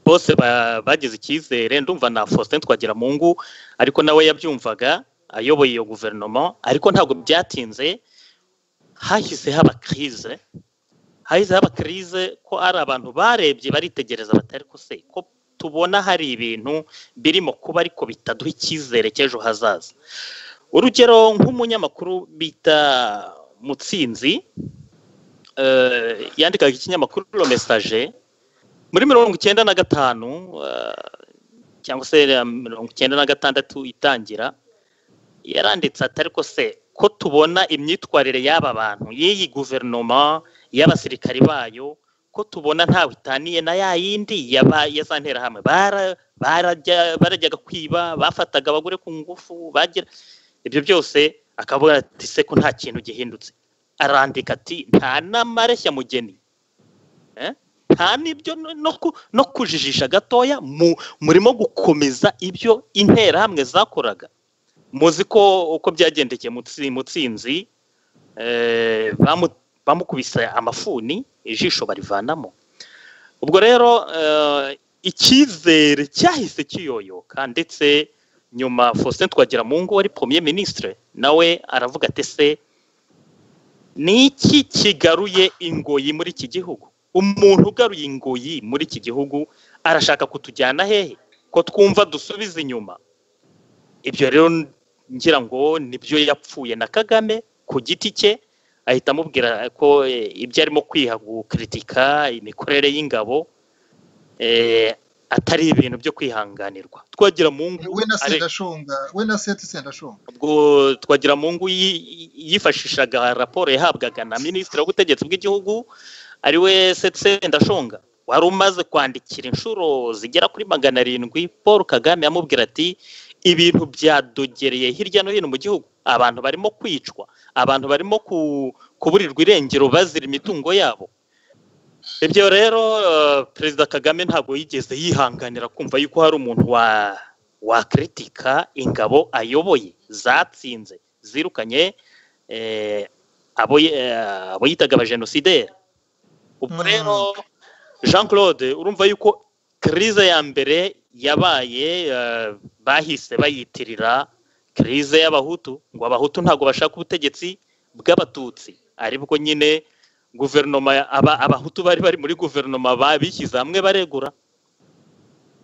Bose bagize icyizere, ndumva na Faustin Twagiramungu ariko nawe yabyumvaga ayoboye iyo guverinoma, ariko ntabwo byatinze hahise haba crise ko ari abantu barebye baritegereza batari ko se ko tubona hari ibintu birimo kuba ariko bitaduha icyizere cy'ejo hazaza. Urugero nk'umunyamakuru bita Mutsinzi yandikaga ikinyamakuru Le Message muri 1995 cyangwa se 1996 itangira, yaranditse atari ko se ko tubona imyitwarire y'aba bantu y'iyi guverinoma y'abasirikari bayo ko tubona ntawe itaniye na ya yindi yazantera hamwe barajyaga kwiba, bafataga abagore ku ngufu, bagira ibyo byose. Akavuga ati se ko nta kintu gihindutse. Arandika ati nta n'amareshya mugeni, nta n'ibyo no kujijisha gatoya murimo gukomeza ibyo interahamwe zakoraga. Muzi ko uko byagendekeye Mutsinzi, bamukubise amafuni, ijisho barivanamo. Ubwo rero icyizere cyahise kiyoyoka, ndetse nyuma Faustin Twagiramungu wari premier ministre nawe aravuga ati se niki kigaruye ingoyi muri iki gihugu? Umuntu ugaruye ingoyi muri iki gihugu arashaka kutujyana hehe ko twumva dusubiza inyuma? Ibyo rero ngira ngo nibyo yapfuye na Kagame ku giti cye, ahita amubwira ko ibyo arimo kwiha gukritika imikorere y'ingabo atari ibintu byo kwihanganirwa. Twagiramungu we na Seth Sendashonga, ubwo Twagiramungu yifashishaga raporo yahabwaga na minisitiri w'ubutegetsi bw'igihugu ari we Seth Sendashonga, wari umaze kwandikira inshuro zigera kuri 700 Paul Kagame, amubwira ati ibintu byadogereye hirya no hino mu gihugu, abantu barimo kwicwa, abantu barimo kuburirwa irengero bazira imitungo yabo. Ibyo rero Perezida Kagame ntabwo yigeze yihanganira kumva yuko hari umuntu wa kritika ingabo ayoboye zatsinze zirukanye abo yitaga abajenosideri. Ubwo rero Jean-Claude, urumva yuko crise ya mbere yabaye bahise bayitirira crise y'abahutu, ngo abahutu ntabwo bashaka ubutegetsi bw'abatutsi, aribwo nyine guverinoma abahutu bari muri guverinoma babishyize hamwe baregura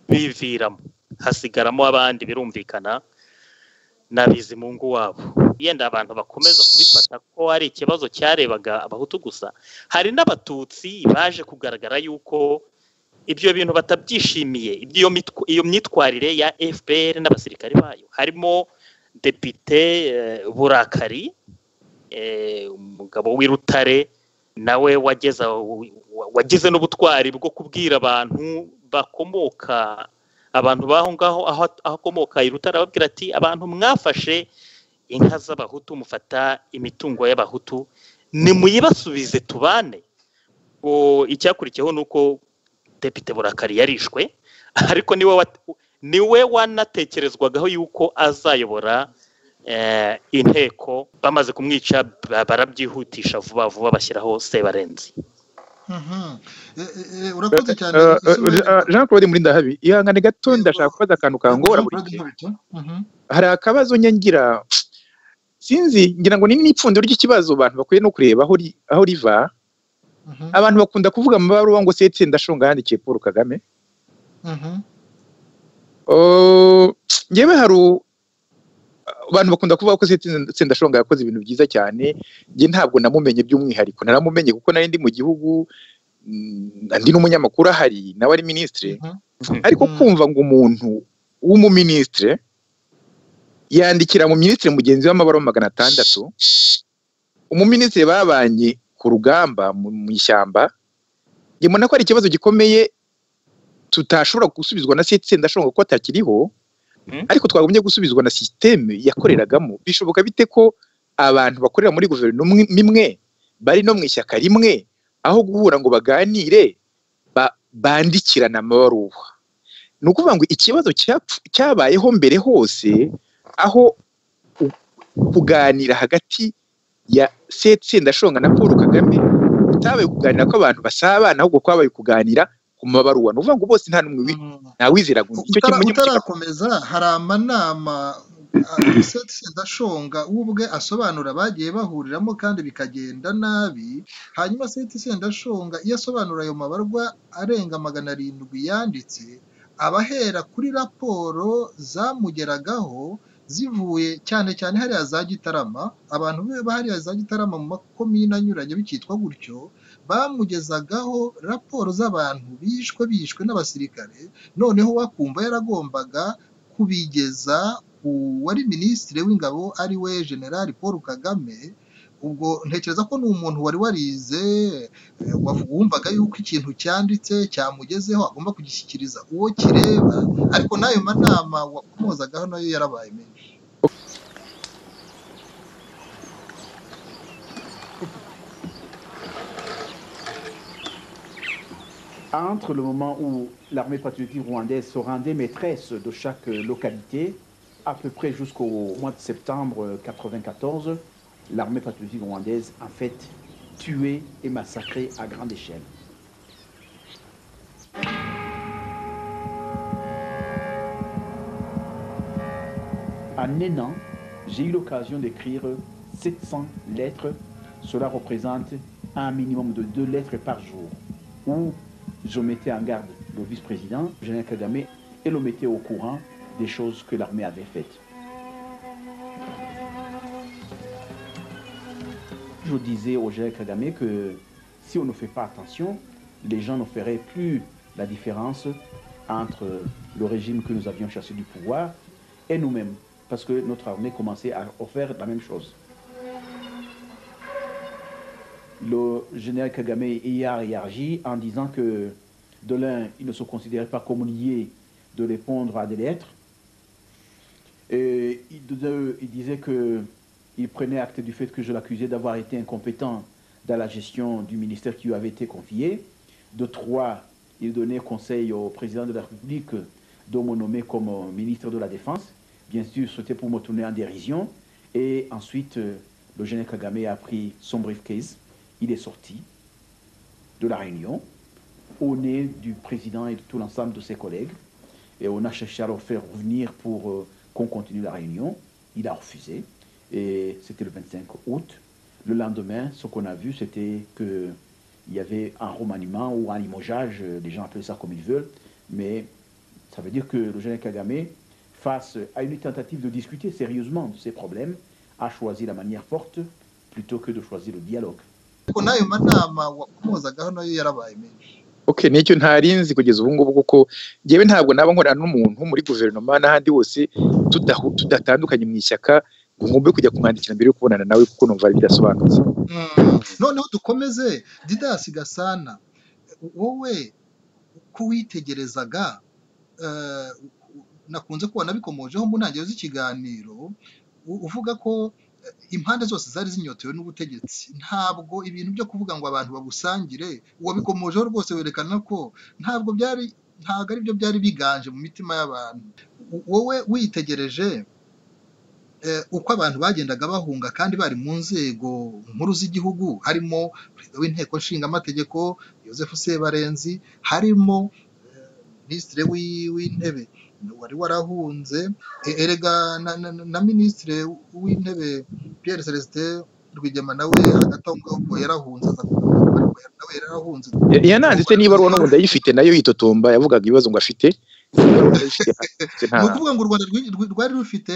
biviramo, hasigaramo abandi birumvikana n'abizimungu wabo. Yenda abantu bakomeza kubifata ko ari ikibazo cyarebaga abahutu gusa, hari n'abatutsi baje kugaragara yuko ibyo bintu batabyishimiye, iyo myitwarire ya FPR n'abasirikari bayo. Harimo Depite Burakari, umugabo w'Irutare, nawe wagize n'ubutwari bwo kubwira abantu bakomoka, abantu baho ngaho aho akomoka Irutare, ababwira ati abantu mwafashe inka z'abahutu, mufata imitungo y'abahutu, nimuyibasubize tubane. Icyakurikiyeho nuko Depite Burakari yarishwe, ariko niwe wanatekerezwagaho yuko azayobora inteko. Bamaze kumwica barabyihutisha vuba vuba bashyiraho Sebarenzi. urakoze cyane Jean-Claude muri ndahabi ihangane gato ndashaka kubaza akantu kangora buri gihe hari akabazo ngira sinzi ngira ngo ni n'ipfundo ry'ikibazo abantu bakwiye no kureba aho riva abantu bakunda kuvuga amabaruwa ngo Seth Sendashonga yandikiye Paul Kagame ngewe hari abantu bakunda kuvuga ko Seth Sendashonga yakoze ibintu byiza cyane nge ntabwo namumenye by'umwihariko naramumenye kuko nari ndi mu gihugu ndi n'umunyamakuru ahari nawe ari ministre ariko kumva ngo umuntu w'umuministre yandikira mu ministre mugenzi w'amabaruwa 600 umuministre babanye ku rugamba mu ishyamba nge mbona ko ari ikibazo gikomeye tutashobora gusubizwa na Seth Sendashonga ko atakiriho ariko twagumye gusubizwa na systeme yakoreragamo bishoboka bite ko abantu bakorera muri guverinoma imwe bari no mu ishyaka rimwe aho guhura ngo baganire bandikirana amabaruwa nukuvuga ngo ikibazo cyabayeho mbere hose aho kuganira hagati ya Seth Sendashonga na Paul Kagame utabaye kuganira ko abantu basabana ahubwo kwabaye kuganira ku mabaruwa nuvuga ngo bose nta numwe ntawizeraga icyo kimenye utarakomeza hari amanama Seth Sendashonga ubwe asobanura bagiye bahuriramo kandi bikagenda nabi hanyuma Seth Sendashonga iyo asobanura ayo mabarwa arenga 700 yanditse abahera kuri raporo zamugeragaho zivuye cyane cyane hariya za Gitarama abantu be bahariya za Gitarama mu makomine anyuranye bikitwa gutyo bamugezagaho raporo z'abantu bishwe n'abasirikare noneho wakumva yaragombaga kubigeza wari ministre w'ingabo ari we General Paul Kagame ubwo ntekereza ko n'umuntu wari warize wumvaga yuko ikintu cyanditse cyamugezeho agomba kugishyikiriza uwo kireba ariko nayo manama wakomozagaho nayo yarabaye menshi. Entre le moment où l'armée patriotique rwandaise se rendait maîtresse de chaque localité, à peu près jusqu'au mois de septembre 1994, l'armée patriotique rwandaise en fait tuée et massacrée à grande échelle. En un an, j'ai eu l'occasion d'écrire 700 lettres. Cela représente un minimum de 2 lettres par jour, où je mettais en garde le vice-président, Jean-Claude Kagame, et le mettais au courant des choses que l'armée avait faites. Je disais au Jean-Claude Kagame que si on ne fait pas attention, les gens ne feraient plus la différence entre le régime que nous avions chassé du pouvoir et nous-mêmes, parce que notre armée commençait à faire la même chose. Le général Kagame y a réagi en disant que de l'un, il ne se considérait pas comme lié de répondre à des lettres. Et de deux, il disait qu'il prenait acte du fait que je l'accusais d'avoir été incompétent dans la gestion du ministère qui lui avait été confié. De trois, il donnait conseil au président de la République de me nommer comme ministre de la Défense. Bien sûr, c'était pour me tourner en dérision. Et ensuite, le général Kagame a pris son briefcase. Il est sorti de la réunion au nez du président et de tout l'ensemble de ses collègues. Et on a cherché à le faire revenir pour qu'on continue la réunion. Il a refusé. Et c'était le 25 août. Le lendemain, ce qu'on a vu, c'était qu'il y avait un remaniement ou un limogeage, les gens appellent ça comme ils veulent, mais ça veut dire que le général Kagame, face à une tentative de discuter sérieusement de ces problèmes, a choisi la manière forte plutôt que de choisir le dialogue. Okay, nicyo ntarinzi kugeza ubu ngubu kuko ngewe ntabwo naba nkorana n'umuntu muri guverinoma n'ahandi hose tudatandukanye mu ishyaka ngombe kujya kumwandikira mbere yo kubonana nawe kuko numva ari bidasobanutse. Noneho dukomeze Didas Gasana, wowe kuwitegerezaga nakunze kubona bikomojeho mu ntangiriro z'ikiganiro uvuga ko impande zose zari zinyotewe n'ubutegetsi, ntabwo ibintu byo kuvuga ngo abantu babusangire wabikomojeho rwose werekana ko ntabwo ari byo byari biganje mu mitima y'abantu. Wowe witegereje uko abantu bagendaga bahunga kandi bari mu nzego nkuru z'igihugu harimo perezida w'inteko nshinga amategeko Joseph Sebarenzi, harimo minisitiri w'intebe wari warahunze, erega na minisitiri w'intebe Pierre Celestin Rwigema nawe hagati aho ngaho yarahunze, nawe yarahunze. yananditse niba ari n'ubundi ayifite nayo yitotomba, yavugaga ibibazo ngo afite. Ni ukuvuga ngo u Rwanda rwari rufite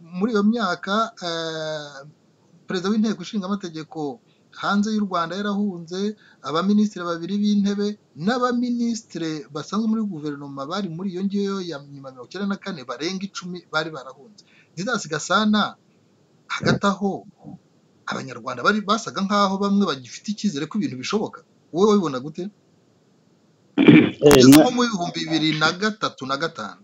muri iyo myaka perezida w'inteko ishinga amategeko hanze y'u Rwanda yarahunze, abaminisitiri 2 b'intebe n'abaminisitiri basanzwe muri guverinoma bari muri iyo ngiyo ya nyuma 94 barenga 10 bari barahunze. Didas Gasana, hagati aho abanyarwanda bari basaga nkaho bamwe bagifite icyizere ko ibintu bishoboka. Wowe wabibona gute? Kugeza mu 2003 na 5.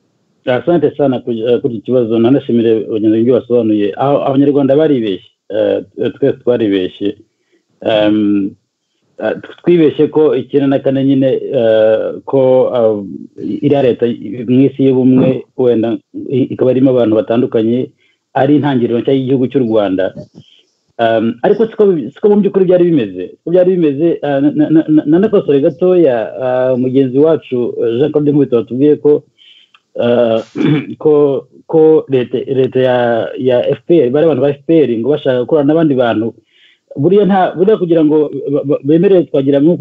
Asante sana kuri kibazo, nanashimire bagenzi basobanuye. Abanyarwanda baribeshye, twese twaribeshye. Twibeshye ko 94 nyine ko iriya leta mu isi y'ubumwe wenda ikaba arimo abantu batandukanye ari intangiriro nshya y'igihugu cy'u Rwanda. Ariko siko mu by'ukuri byari bimeze. Nanakosore gatoya, mugenzi wacu Jean-Claude Nkubito watubwiye ko leta ya FPR bari abantu ba FPR ngo bashaka gukorana n'abandi bantu. Buriya kugira ngo bemerere twagira nko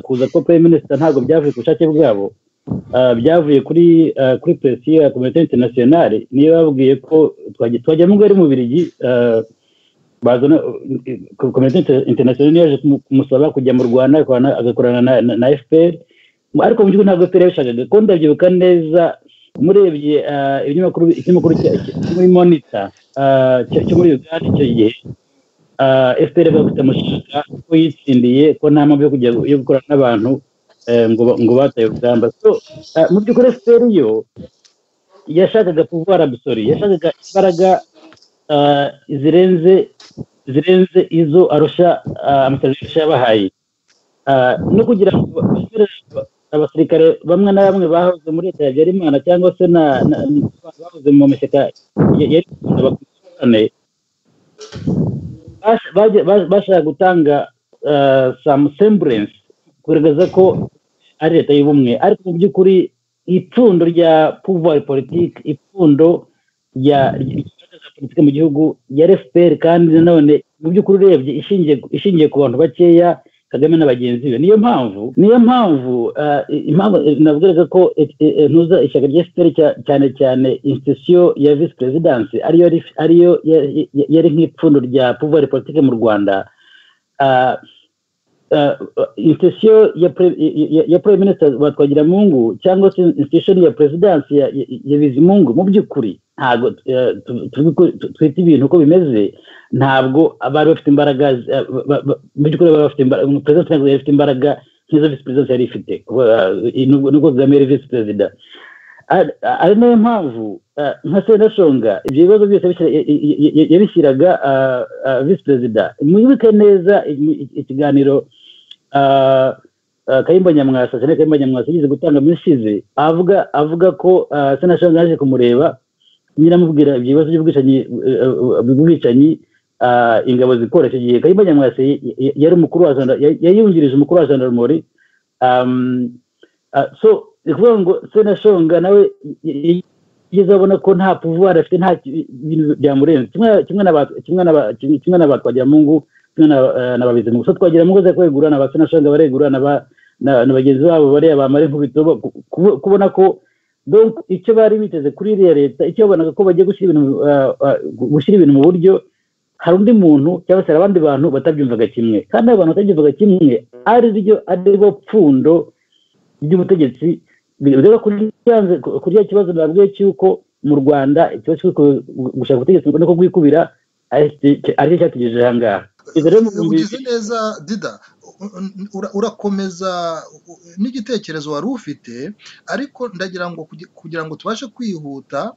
kuza ko Prime Minister ntabwo byavuye ku bushake bwabo, byavuye kuri presiyo ya Communauté Internationale. Niyo babwiye ko twajya mu Bubiligi, bazana Communauté Internationale yaje kumusaba kujya mu Rwanda agakorana na FPR, ariko mu by'ukuri ntabwo FPR yabishakaga. Ko ndabyibuka neza, murebye ikinyamakuru muri Monitor cyo muri Uganda icyo gihe, FPR bafite amashyaka ko yitsindiye, ko nta mpamvu yo gukorana n'abantu ngo bataye urugamba. So mu by'ukuri FPR yo yashakaga pouvoir absolu, yashakaga imbaraga zirenze izo Arusha amasezerano yabahaye, no kugira ngo abasirikare bamwe na bamwe bahoze muri leta ya Habyarimana cyangwa se bahoze mu mashyaka yari bakurikirane, bashaka gutanga some semblance kugaragaza ko ari leta y'ubumwe. Ariko mu by'ukuri ipfundo rya pouvoir politique, ipfundo rya politike mu gihugu ya FPR, kandi nanone mu by'ukuri urebye ishingiye ku bantu bakeya, Kagame na bagenzi be. Niyo mpamvu navuga ko ntuza ishyaka rya FPR cyane institution ya vice presidence ariyo yari nk'ipfundo rya pouvoir politique mu Rwanda. Institution ya Prime Minister Twagiramungu cyangwa se institution ya presidence ya Bizimungu, mu by'ukuri ntabwo twita ibintu uko bimeze. Ntabwo abari bafite imbaraga, mu by'ukuri bari bafite imbaraga. President ntabwo yari afite imbaraga nk'izo vice president yari ifite, nubwo Kagame yari vice president. Ari nayo mpamvu nka Sendashonga ibyo bibazo byose yabishyiraga vice president. Mwibuke neza ikiganiro Kayumba Nyamwasa yize gutanga minsize, avuga ko Sendashonga yaje kumureba nyiramubwira ibyo bibazo by'ubwicanyi ingabo zikora. Icyo gihe Kayumba Nyamwasa yari umukuru wa yayungirije umukuru wa gendarmerie. So ikuvuga ngo Sendashonga nawe yigeze abona ko nta pouvoir afite, nta bintu byamurenze, kimwe na Twagiramungu, kimwe na Babizimungu. So Twagiramungu ze kwegura na Sendashonga baregura na bagenzi babo bari abamare Nkubito, kubona ko donc icyo bari biteze kuri iriya leta, icyo babonaga ko bagiye gushyira ibintu mu buryo, hari undi muntu cyangwa se abandi bantu batabyumvaga kimwe, kandi abantu batabyumvaga kimwe ari bo pfundo ry'ubutegetsi. Bivuga kuri kibazo nabwiye cy'uko mu Rwanda ikibazo cyo gushaka ubutegetsi no kubwikubira ari cyategereje aha ngaha. Ugize neza Dida, urakomeza n'igitekerezo wari ufite, ariko ndagira ngo kugira ngo tubashe kwihuta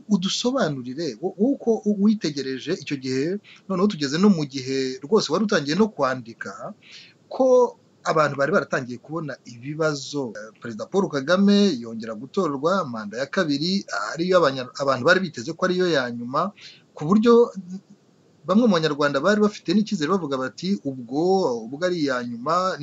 udusobanurire uko witegereje icyo gihe. Noneho tugeze no mu gihe rwose wari utangiye no kwandika ko abantu bari baratangiye kubona ibibazo. Perezida Paul Kagame yongera gutorwa manda ya kabiri, ariyo abantu bari biteze ko ariyo ya nyuma, ku buryo bamwe mu Banyarwanda bari bafite n'icyizere bavuga bati ubwo ari iya nyuma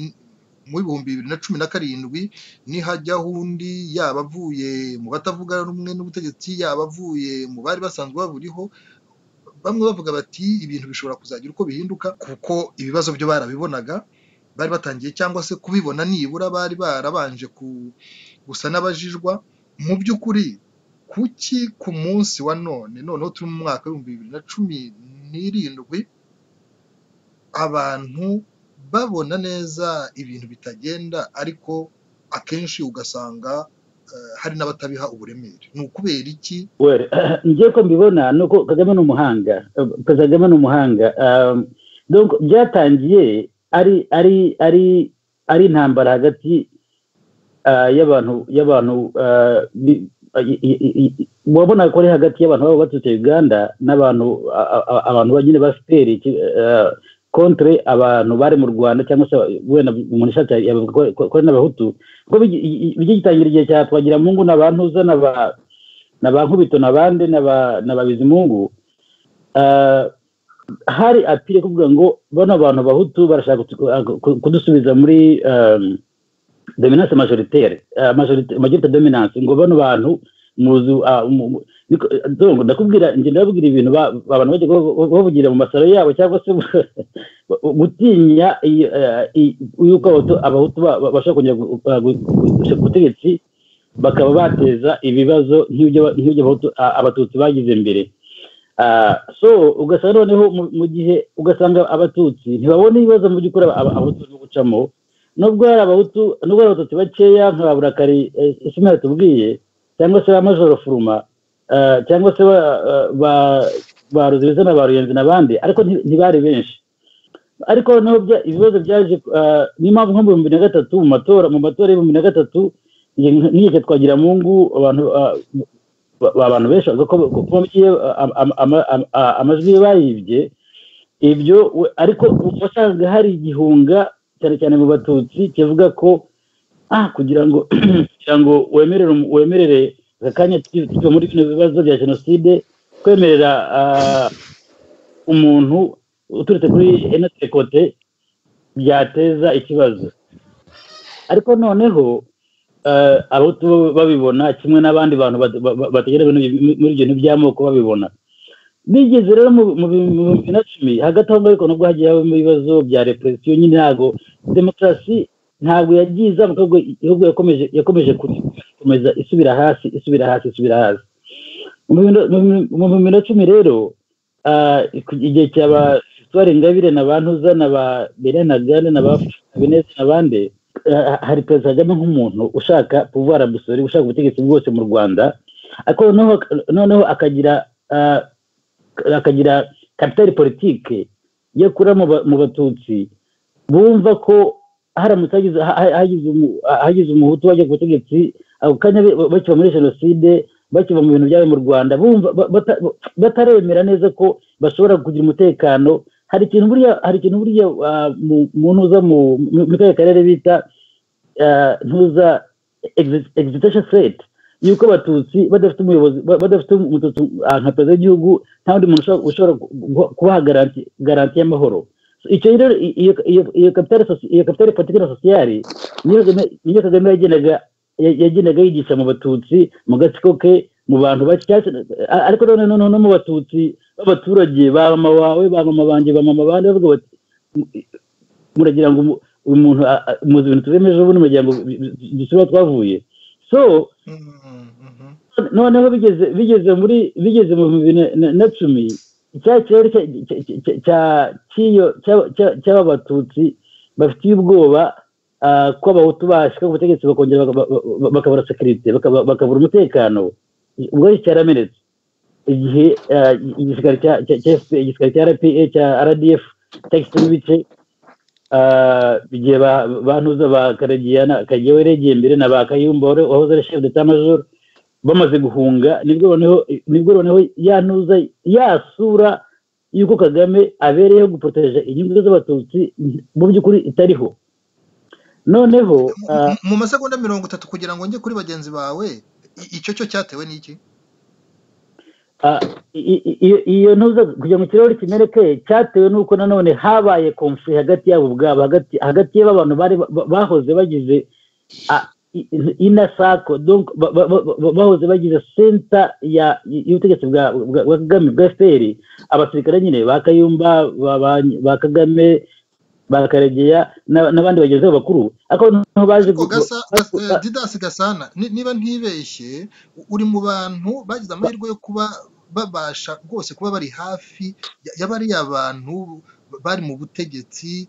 mu 2017 nihajyaho undi yaba avuye mu batavuga rumwe n'ubutegetsi yaba avuye mu bari basanzwe baburiho, bamwe bavuga bati ibintu bishobora kuzagira uko bihinduka kuko ibibazo byo barabibonaga, bari batangiye cyangwa se kubibona nibura bari barabanje gusa n'abajijwa. Mu by'ukuri kuki ku munsi wa noneho turi mu mwaka wa 2017 abantu babona neza ibintu bitagenda, ariko akenshi ugasanga hari n'abatabiha uburemere? Ni ukubera iki? Ngiye ko mbibona nuko Kagame n'umuhanga, Kagame n'umuhanga. Donc byatangiye ari intambara hagati y'abantu wabona ko ari hagati y'abantu baba baturutse Uganda n'abantu abantu bagine ba FPR contre abantu bari mu Rwanda, cyangwa se wenda umuntu shaka ko n'abahutu ko bigitangira igihe cya twagira Mungu n'abantu za Nkubito n'abande n'ababizimungu. Hari apire kuvuga ngo bano abantu bahutu barashaka kudusubiza muri dominance majoritaire, majorité dominance, ngo bano bantu muzu ndakubwira nje ndabwira ibintu abantu bajye bavugira mu masaro yabo, cyangwa se gutinya yuko abahutu bashaka kongera gutegetsi bakaba bateza ibibazo nk'ibyo abatutsi bagize mbere. So ugasanga noneho mu gihe ugasanga abatutsi ntibabona ibibazo mu by'ukuri abahutu no gucamo, nubwo hari abatutsi bakeya nka Burakari Ismail tubwiye, cyangwa se Majoro Furuma, cyangwa se ba Ruzibiza na ba Ruyenzi n'abandi, ariko ntibari benshi. Ariko noneho ibibazo byaje n'impamvu nko mu 2003 mu matora ya 2003 n'igihe twagira Mungu abantu benshi ko amajwi bayibye ibyo, ariko wasanga hari igihunga cyane cyane mu batutsi kivuga ko kugira ngo wemerere akanya tuva muri bino bibazo bya jenoside, kwemerera umuntu uturutse kuri NT kote byateza ikibazo. Ariko noneho abahutu babibona kimwe n'abandi bantu bategera muri ibyo by'amoko babibona. Bigeze rero mu 2010 hagati aho ariko nubwo hagiye habamo ibibazo bya repression, nyine ntago demokarasi ntabwo yagiza mu gihugu yakomeje kumeza isubira hasi. Mu 2010 rero igihe cyaba Victoire Ingabire n'abantu zana ba Berenagane n'abafineze n'abandi, hari Perezida Kagame nk'umuntu ushaka pouvoir absolu, ushaka ubutegetsi bwose mu Rwanda, ariko noneho akagira capital politique yo kura mu batutsi bumva ko haramutse hagize umuhutu wajya ku butegetsi ako kanya bakiva muri jenoside, bakiva mu bintu byawe mu Rwanda, bumva bataremera neza ko bashobora kugira umutekano. Hari ikintu buriya mu ntuza mu karere bita ntuza excitation threat, yuko abatutsi badafite umuyobozi, badafite umututsi nka perezida w'igihugu, nta wundi muntu ushobora kubaha garanti y'amahoro. Icyo rero iyo capital politique sociale niyo Kagame yagendaga yigisha mu batutsi, mu gatsiko ke, mu bantu bake, ariko no mu batutsi b'abaturage, ba mama wawe, ba mama banjye, ba mama bandi, bavuga bati muragira ngo umuntu muzi ibintu tuzemeje ubundi muragira ngo dusubira twavuye. So noneho bigeze mu 2010 cy'aba batutsi bafitiye ubwoba ko abahutu bashika ku butegetsi bakongera bakabura security, bakabura umutekano. Ubwo cyaramenetse igihe igisirikare cya RPA cya RDF texte n'ibice bigiye bantuza bakaragiana kagiye regeye mbere na bakayumbore wahoze ari chef d'état major bamaze guhunga, nibwo noneho yantuza yasura yuko Kagame abereyeho guproteje inyungu z'abatutsi mu by'ukuri itariho. Noneho mu masegonda 30 kugira ngo njye kuri bagenzi bawe, icyo cyatewe n'iki? iyo ntuza kugira ngo ikirahuri kimeneke cyatewe n'uko nanone habaye konfuri hagati yabo ubwabo hagati y'abantu bahoze bagize inasako bahoze bagize senta y'ubutegetsi bwa Kagame bwa FPR, abasirikare nyine ba Kayumba ba Kagame ba Karegeya n'abandi bagezeho bakuru ako baje Didas Gasana niba ntibeshye uri mu bantu bagize amahirwe yo kuba babasha rwose kuba bari hafi y'abari abantu bari mu butegetsi.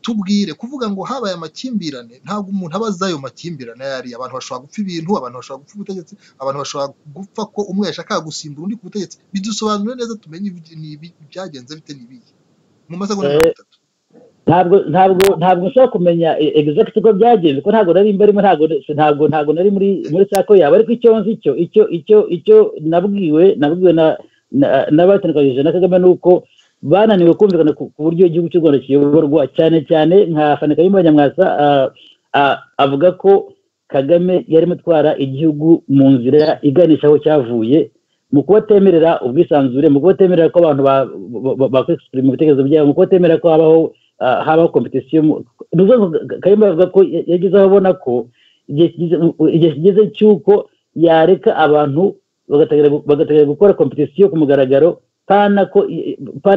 Tubwire kuvuga ngo habaye amakimbirane ntabwo umuntu abaza ayo makimbirane yari abantu bashobora gupfa ibintu, abantu bashobora gupfa ubutegetsi, abantu bashobora gupfa ko umwe yashaka gusimbura undi ku butegetsi. Bidusobanurire neza tumenye byagenze bite nibiye mu masegonda 30. ntabwo nshobora kumenya exact uko byagenze ko ntabwo nari mbarimo ntabwo nari muri sako yabo, ariko icyo nzi icyo nabwiwe n'abatangaje na Kagame nuko bananiwe kumvikana ku buryo igihugu cy'u Rwanda kiyoborwa, cyane nka Fane Kayumba Nyamwasa avuga ko Kagame yarimo atwara igihugu mu nzira iganisha aho cyavuye, mu kubatemerera ubwisanzure, mu kubatemerera ko abantu bakwexprime ibitekerezo byabo, mu kubatemerera ko habaho competition. Kayumba avuga ko yagize abona ko igihe kigeze cy'uko yareka abantu bagatangira gukora competition ku mugaragaro, pana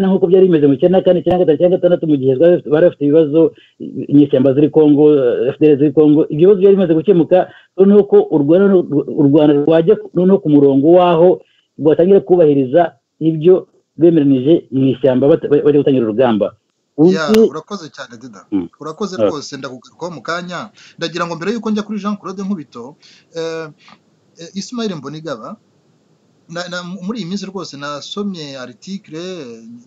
nk'uko byari bimeze mu 94, 95, 96 mu gihe bari bafite ibibazo, inyeshyamba ziri Kongo, FDL ziri Kongo, ibyo bibazo byari bimaze gukemuka, noneho ko u Rwanda rwajya noneho ku murongo waho rwatangira kubahiriza ibyo bemeranije mu ishyamba bari gutangira urugamba. Urakoze cyane Dida, urakoze rwose. Ndakugarukaho mu kanya. Ndagira ngo mbere yuko njya kuri Jean-Claude Nkubito, Ismail Mbonigaba, muri iyi minsi rwose nasomye article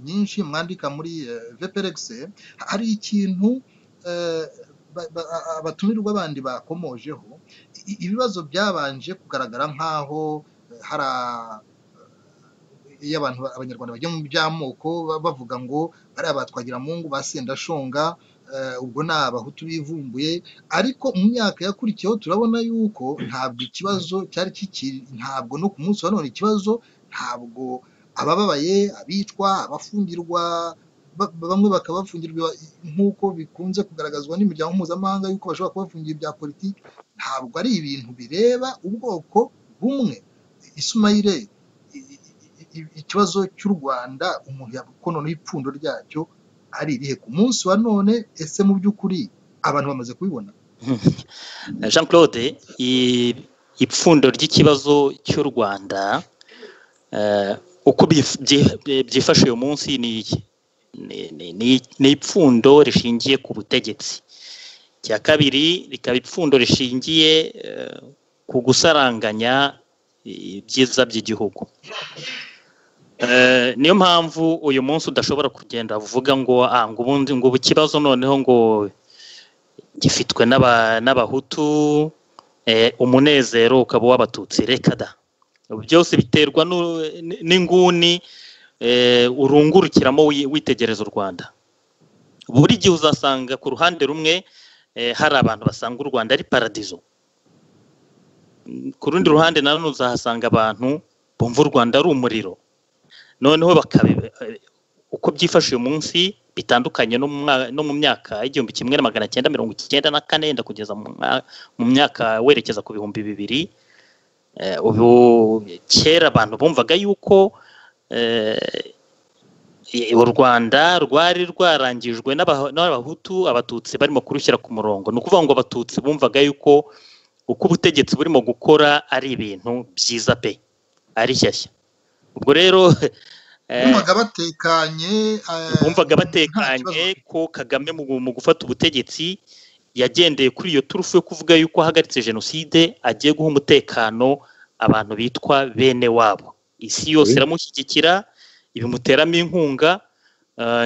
nyinshi mwandika muri VPRX. Hari ikintu abatumirwa bandi bakomojeho, ibibazo byabanje kugaragara nk'aho hari iyo abanyarwanda bajya mu by'amoko bavuga ngo bari abatwagira mungu ba Sendashonga, ubwo ni abahutu bivumbuye. Ariko mu myaka yakurikiyeho turabona yuko ntabwo ikibazo cyari kikiri, ntabwo no ku munsi wa none ikibazo ntabwo abababaye, abicwa, abafungirwa, bamwe bakabafungirwa nk'uko bikunze kugaragazwa n'imiryango mpuzamahanga yuko bashobora kubafungira ibya politiki, ntabwo ari ibintu bireba ubwoko bumwe. Ismail, ikibazo cy'u Rwanda umuntu yavuga noneho ipfundo ryacyo ari irihe ku munsi wa none? Ese mu by'ukuri abantu bamaze kubibona? Jean-Claude, ipfundo ry'ikibazo cy'u Rwanda uko byifashe uyu munsi ni ipfundo rishingiye ku butegetsi. Cya kabiri rikaba ipfundo rishingiye ku gusaranganya ibyiza by'igihugu. Niyo mpamvu uyu munsi udashobora kugenda uvuga ngo ubundi ngo ikibazo noneho ngo gifitwe n'abahutu, umunezero ukaba w'abatutsi. Reka da, byose biterwa n'inguni urungurukiramo witegereza u Rwanda. Buri gihe uzasanga ku ruhande rumwe hari abantu basanga u Rwanda ari paradizo, ku rundi ruhande nanone uzahasanga abantu bumva u Rwanda ari umuriro. Noneho uko byifashe uyu munsi bitandukanye no mu myaka 1994 kugeza mu myaka werekeza ku 2000. Ubu kera abantu bumvaga yuko u Rwanda rwari rwarangijwe n'abahutu, abatutsi barimo kurushyira ku murongo. Ni ukuvuga ngo abatutsi bumvaga yuko uko ubutegetsi burimo gukora ari ibintu byiza pe, ari shyashya. Ubwo rero bumvaga batekanye ko Kagame mu gufata ubutegetsi yagendeye kuri iyo turufu yo kuvuga yuko ahagaritse jenoside, agiye guha umutekano abantu bitwa bene wabo. Isi yose iramushyigikira, ibimuteramo inkunga.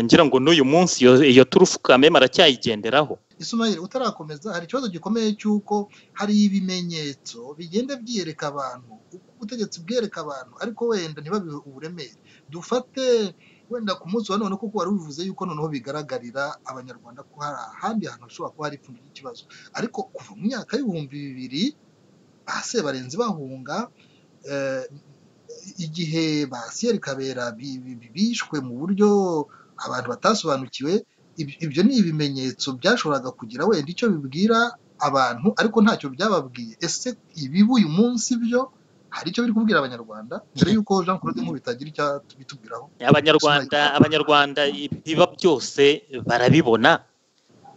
Ngira ngo n'uyu munsi iyo turufu Kagame aracyayigenderaho. Ismail, utarakomeza, hari ikibazo gikomeye cy'uko hari ibimenyetso bigenda byereka abantu, ubutegetsi bwereka abantu, ariko wenda ntibabihe uburemere. Dufate wenda ku munsi wa none kuko wari ubivuze yuko noneho bigaragarira abanyarwanda ko hari ahandi hantu hashobora kuba hari ipfundo ry'ikibazo. Ariko kuva mu myaka y'ibihumbi 2000 barenze bahunga, igihe ba Siyeri Kabera bishwe mu buryo abantu batasobanukiwe, ibyo ni ibimenyetso byashoboraga kugira wenda icyo bibwira abantu ariko ntacyo byababwiye. Ese ibiba uyu munsi byo hari icyo biri kubwira abanyarwanda mbere y'uko Jean-Claude Nkubito agira icyo bitubwiraho? Abanyarwanda biba byose barabibona,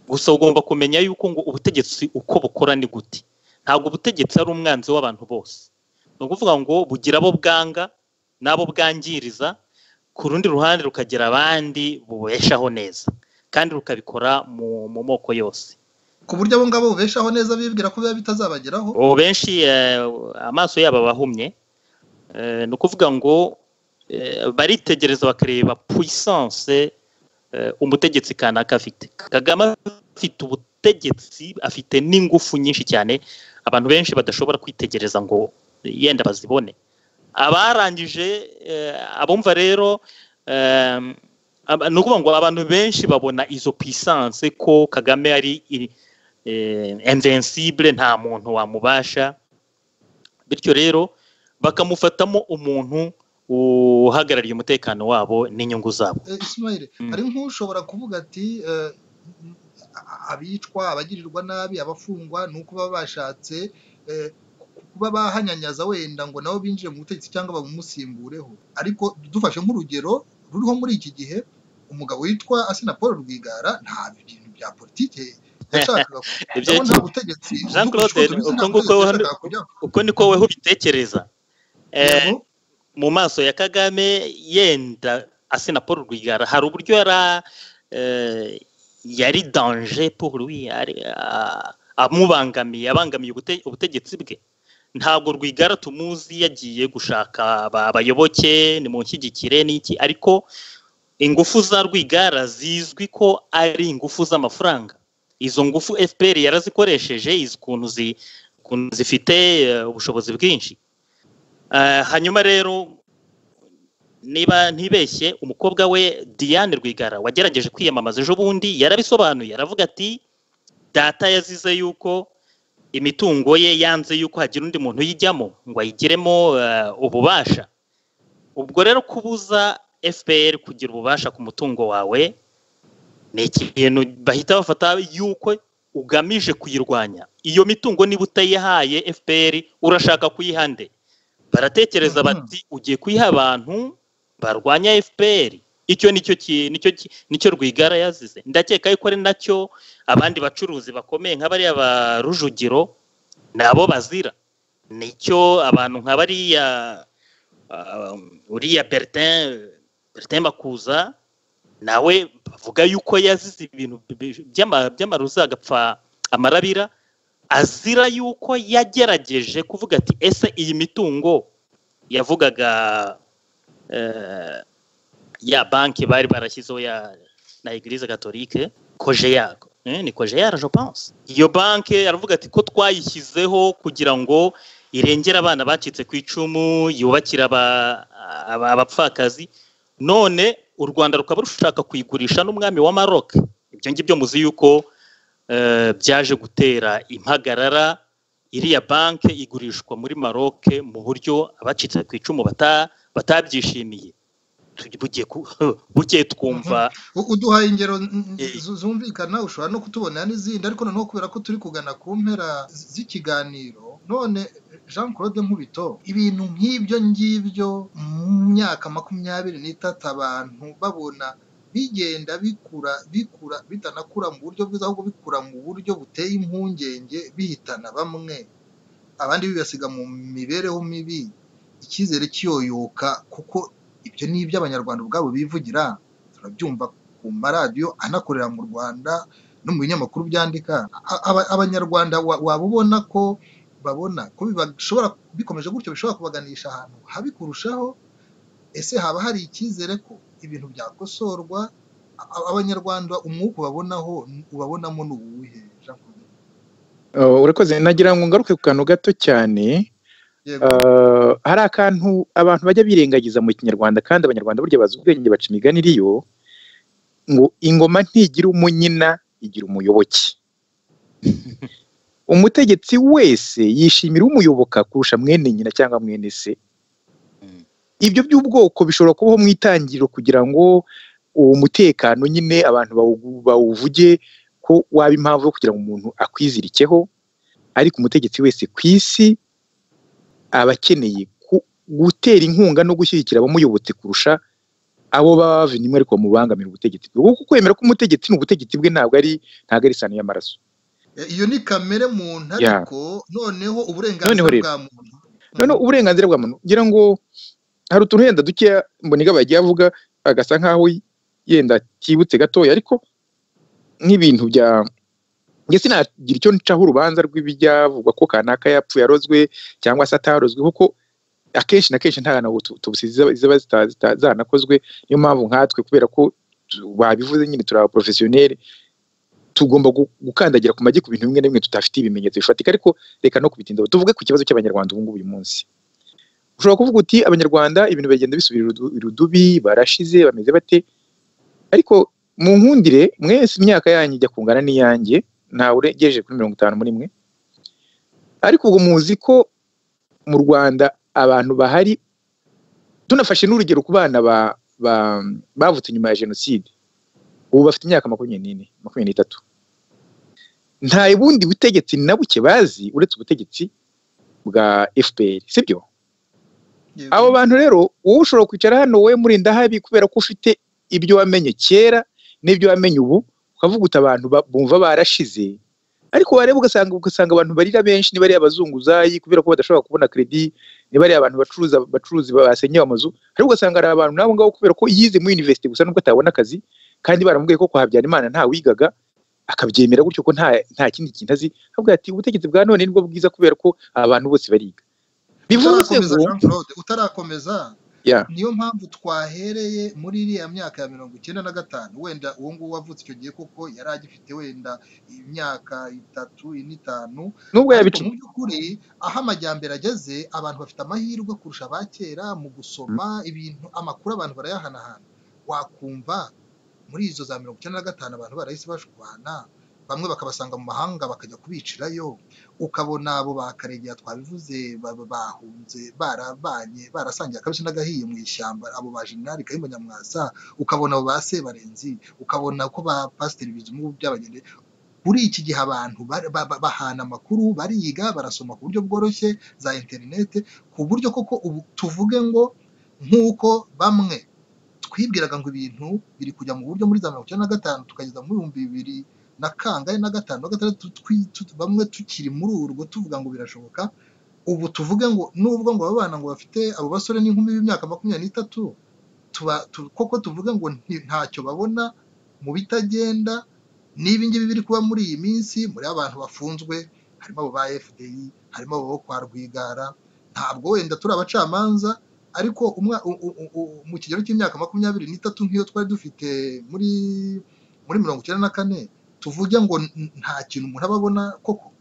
gusa ugomba kumenya yuko ngo ubutegetsi uko bukora ni gute. Ntabwo ubutegetsi ari umwanzi w'abantu bose, ni ukuvuga ngo bugira abo bwanga n'abo bwangiriza, ku rundi ruhande rukagira abandi bubeshaho neza kandi rukabikora mu moko yose, ku buryo abo ngabo bubeshaho neza bibwira ko biba bitazabageraho. benshi amaso yabo abahumye, ni ukuvuga ngo baritegereza bakareba puissance umutegetsi kanaka afite. Kagame afite ubutegetsi, afite n'ingufu nyinshi cyane abantu benshi badashobora kwitegereza ngo yenda bazibone. Abarangije abumva rero ni ukuvuga ngo abantu benshi babona izo puissance ko Kagame ari invincible, nta muntu wamubasha, bityo rero bakamufatamo umuntu uhagarariye umutekano wabo n'inyungu zabo. Ismail, hari nk'ushobora kuvuga ati abicwa, abagirirwa nabi, abafungwa ni uko baba bashatse kuba bahanyanyaza wenda ngo nabo binjire mu butegetsi cyangwa bamusimbureho. Ariko dufashe nk'urugero ruriho muri iki gihe, umugabo witwa Asina Paul Rwigara nta bintu bya politike yashakaga kugira, nta butegetsi. Jean-Claude, uko niko weho ubitekereza. Mu maso ya Kagame yenda Asina Paul Rwigara hari uburyo yari danger pour lui, abangamiye ubutegetsi bwe. Ntabwo Rwigara tumuzi yagiye gushaka abayoboke ni mu nshyigikire n'iki, ariko ingufu za Rwigara zizwi ko ari ingufu z'amafaranga. Izo ngufu FPR yarazikoresheje, izi kuntu zifite ubushobozi bwinshi. Hanyuma rero niba ntibeshye, umukobwa we Diane Rwigara wagerageje kwiyamamaza ejo bundi yarabisobanuye, aravuga ati data yazize yuko imitungo ye yanze yuko hagira undi muntu yijyamo ngo ayigiremo ububasha. Ubwo rero kubuza FPR kugira ububasha ku mutungo wawe ni ikintu bahita bafata yuko ugamije kuyirwanya. Iyo mitungo niba utayihaye FPR urashaka kuyihande, baratekereza bati ugiye kuyiha abantu barwanya FPR. Icyo nicyo Rwigara yazize. Ndakeka yuko ari nacyo abandi bacuruzi bakomeye nk'abariya ba Rujugiro nabo bazira. Nicyo abantu nk'abariya uriya Bertin Makuza nawe bavuga yuko yazize ibintu by'amaruza agapfa amarabira, azira yuko yagerageje kuvuga ati ese iyi mitungo yavugaga ya banki bari barashyizeho na Eglise Catholique Cogear, ni Cogear je pense. Iyo banki aravuga ati ko twayishyizeho kugira ngo irengera abana bacitse ku icumu, yubakira abapfakazi, none u Rwanda rukaba rushaka kuyigurisha n'umwami wa Maroc. Ibyo ngibyo muzi yuko byaje gutera impagarara. Iriya banki igurishwa muri Maroc mu buryo abacitse ku icumu batabyishimiye. Bugiye twumva uduhaye ingero zumvikana, ushobora no kutubona n'izindi, ariko noneho kubera ko turi kugana ku mpera z'ikiganiro, none Jean-Claude Nkubito, ibintu nk'ibyo ngibyo mu myaka 23 abantu babona bigenda bikura bitanakura mu buryo bwiza, ahubwo bikura mu buryo buteye impungenge, bihitana bamwe, abandi bibasiga mu mibereho mibi, icyizere kiyoyoka, kuko ibyo ni iby'abanyarwanda ubwabo bivugira, turabyumva ku maradiyo anakorera mu Rwanda no mu binyamakuru byandika. Abanyarwanda wabubona ko babona ko bikomeje gutyo bishobora kubaganisha ahantu habi kurushaho. Ese haba hari icyizere ko ibintu byakosorwa? Abanyarwanda umwuka ubabonamo n'ubuhe? Urakoze. Nagira ngo ngaruke ku kantu gato cyane. Hari akantu abantu bajya birengagiza mu Kinyarwanda, kandi abanyarwanda burya bazi ubwenge, baca imigani iriyo ngo ingoma ntigira umunyina, igira umuyoboke. Umutegetsi wese yishimira umuyoboka kurusha mwene nyina cyangwa mwene se. ibyo by'ubwoko bishobora kubaho mu itangiriro kugira ngo uwo mutekano nyine abantu bawuvuge ko waba impamvu yo kugira ngo umuntu akwizirikeho, ariko umutegetsi wese ku isi aba akeneye gutera inkunga no gushyigikira abamuyobotse kurusha abo baba bavindimwe ariko bamubangamira ubutegetsi bwe, kuko kwemera ko umutegetsi n'ubutegetsi bwe ntabwo ari isano y'amaraso. Iyo ni kamere muntu, ariko noneho uburenganzira bwa muntu, uburenganzira bwa muntu ngira ngo hari utuntu yenda duke Mbonigaba yagiye avuga agasa nkaho yenda kibutse gatoya, ariko nk'ibintu bya nge sinagira icyo ncaho urubanza rw'ibijyavugwa ko kanaka yapfuye arozwe cyangwa se atarozwe, kuko akenshi na kenshi nta hantu tubusizi ziba zanakozwe. Niyo mpamvu nkatwe kubera ko babivuze nyine turi abaprofesiyoneri tugomba gukandagira ku magi ku bintu bimwe na bimwe tutafite ibimenyetso bifatika. Ariko reka no kubitinda tuvuge ku kibazo cy'abanyarwanda ubu ngubu uyu munsi. Ushobora kuvuga uti abanyarwanda ibintu bagenda bisubira irudubi, barashize, bameze bate, ariko mu nkundire mwese imyaka yanyu ijya kungana n'iyanjye, ntawe uregeje kuri 50 muri mwe, ariko ubwo muzi ko mu Rwanda abantu bahari, tunafashe n'urugero ku bana bavutse nyuma ya jenoside, ubu bafite imyaka 24, 23, nta bundi butegetsi na buke bazi uretse ubutegetsi bwa FPR, sibyo? Abo bantu rero wowe ushobora kwicara hano wowe Murindahabi kubera ko ufite ibyo wamenye kera n'ibyo wamenye ubu, ukavuga uti abantu bumva barashize, ariko wareba ugasanga abantu barira benshi niba ari abazunguzayi kubera ko badashobora kubona credit, niba ari abantu bacuruzi basenyewe amazu, ariko ugasanga ari abantu nabo ngabo kubera ko yize mu university gusa nubwo atabona akazi, kandi baramubwiye ko kwa Habyarimana nta wigaga akabyemera gutyo ko nta kindi kintu azi, avuga ati ubutegetsi bwa none nibwo bwiza kubera ko abantu bose bariga. Bivuze ngo Jean-Claude utarakomeza, niyo mpamvu twahereye muri iriya myaka ya 95, wenda uwo nguwo wavutse icyo gihe koko yari agifite wenda imyaka 3-5, nubwo yabicu mu by'ukuri aho amajyambere ageze abantu bafite amahirwe kurusha abakera mu gusoma ibintu, amakuru abantu barayahanahana. Wakumva muri izo za 95 abantu barahise bashwana, bamwe bakabasanga mu mahanga bakajya kubicirayo, ukabona abo bakaregera twabivuze bahunze barabanye barasangiye akabisi n'agahiye mu ishyamba, abo ba Jenerali Kayumba Nyamwasa, ukabona abo ba Sebarenzi, ukabona ko ba Pasiteri Bizimungu byabagendeye. Kuri iki gihe abantu bahana amakuru, bariga, barasoma ku buryo bworoshye za interinete, ku buryo koko ubu tuvuge ngo nk'uko bamwe twibwiraga ngo ibintu biri kujya mu buryo muri za 95 tukageza mu 2000 na kangahe na 5 na 6 bamwe tukiri muri urwo tuvuga ngo birashoboka. Ubu tuvuge ngo nubwo ngo abana ngo bafite abo basore n'inkumi b'imyaka 23 koko tuvuge ngo ntacyo babona mu bitagenda. Niba ngibi biri kuba muri iyi minsi, muri abantu bafunzwe harimo abo ba FDI, harimo abo kwa Rwigara, ntabwo wenda turi abacamanza, ariko mu kigero cy'imyaka 23 nk'iyo twari dufite muri 94, tuvuge ngo nta kintu umuntu ababona koko.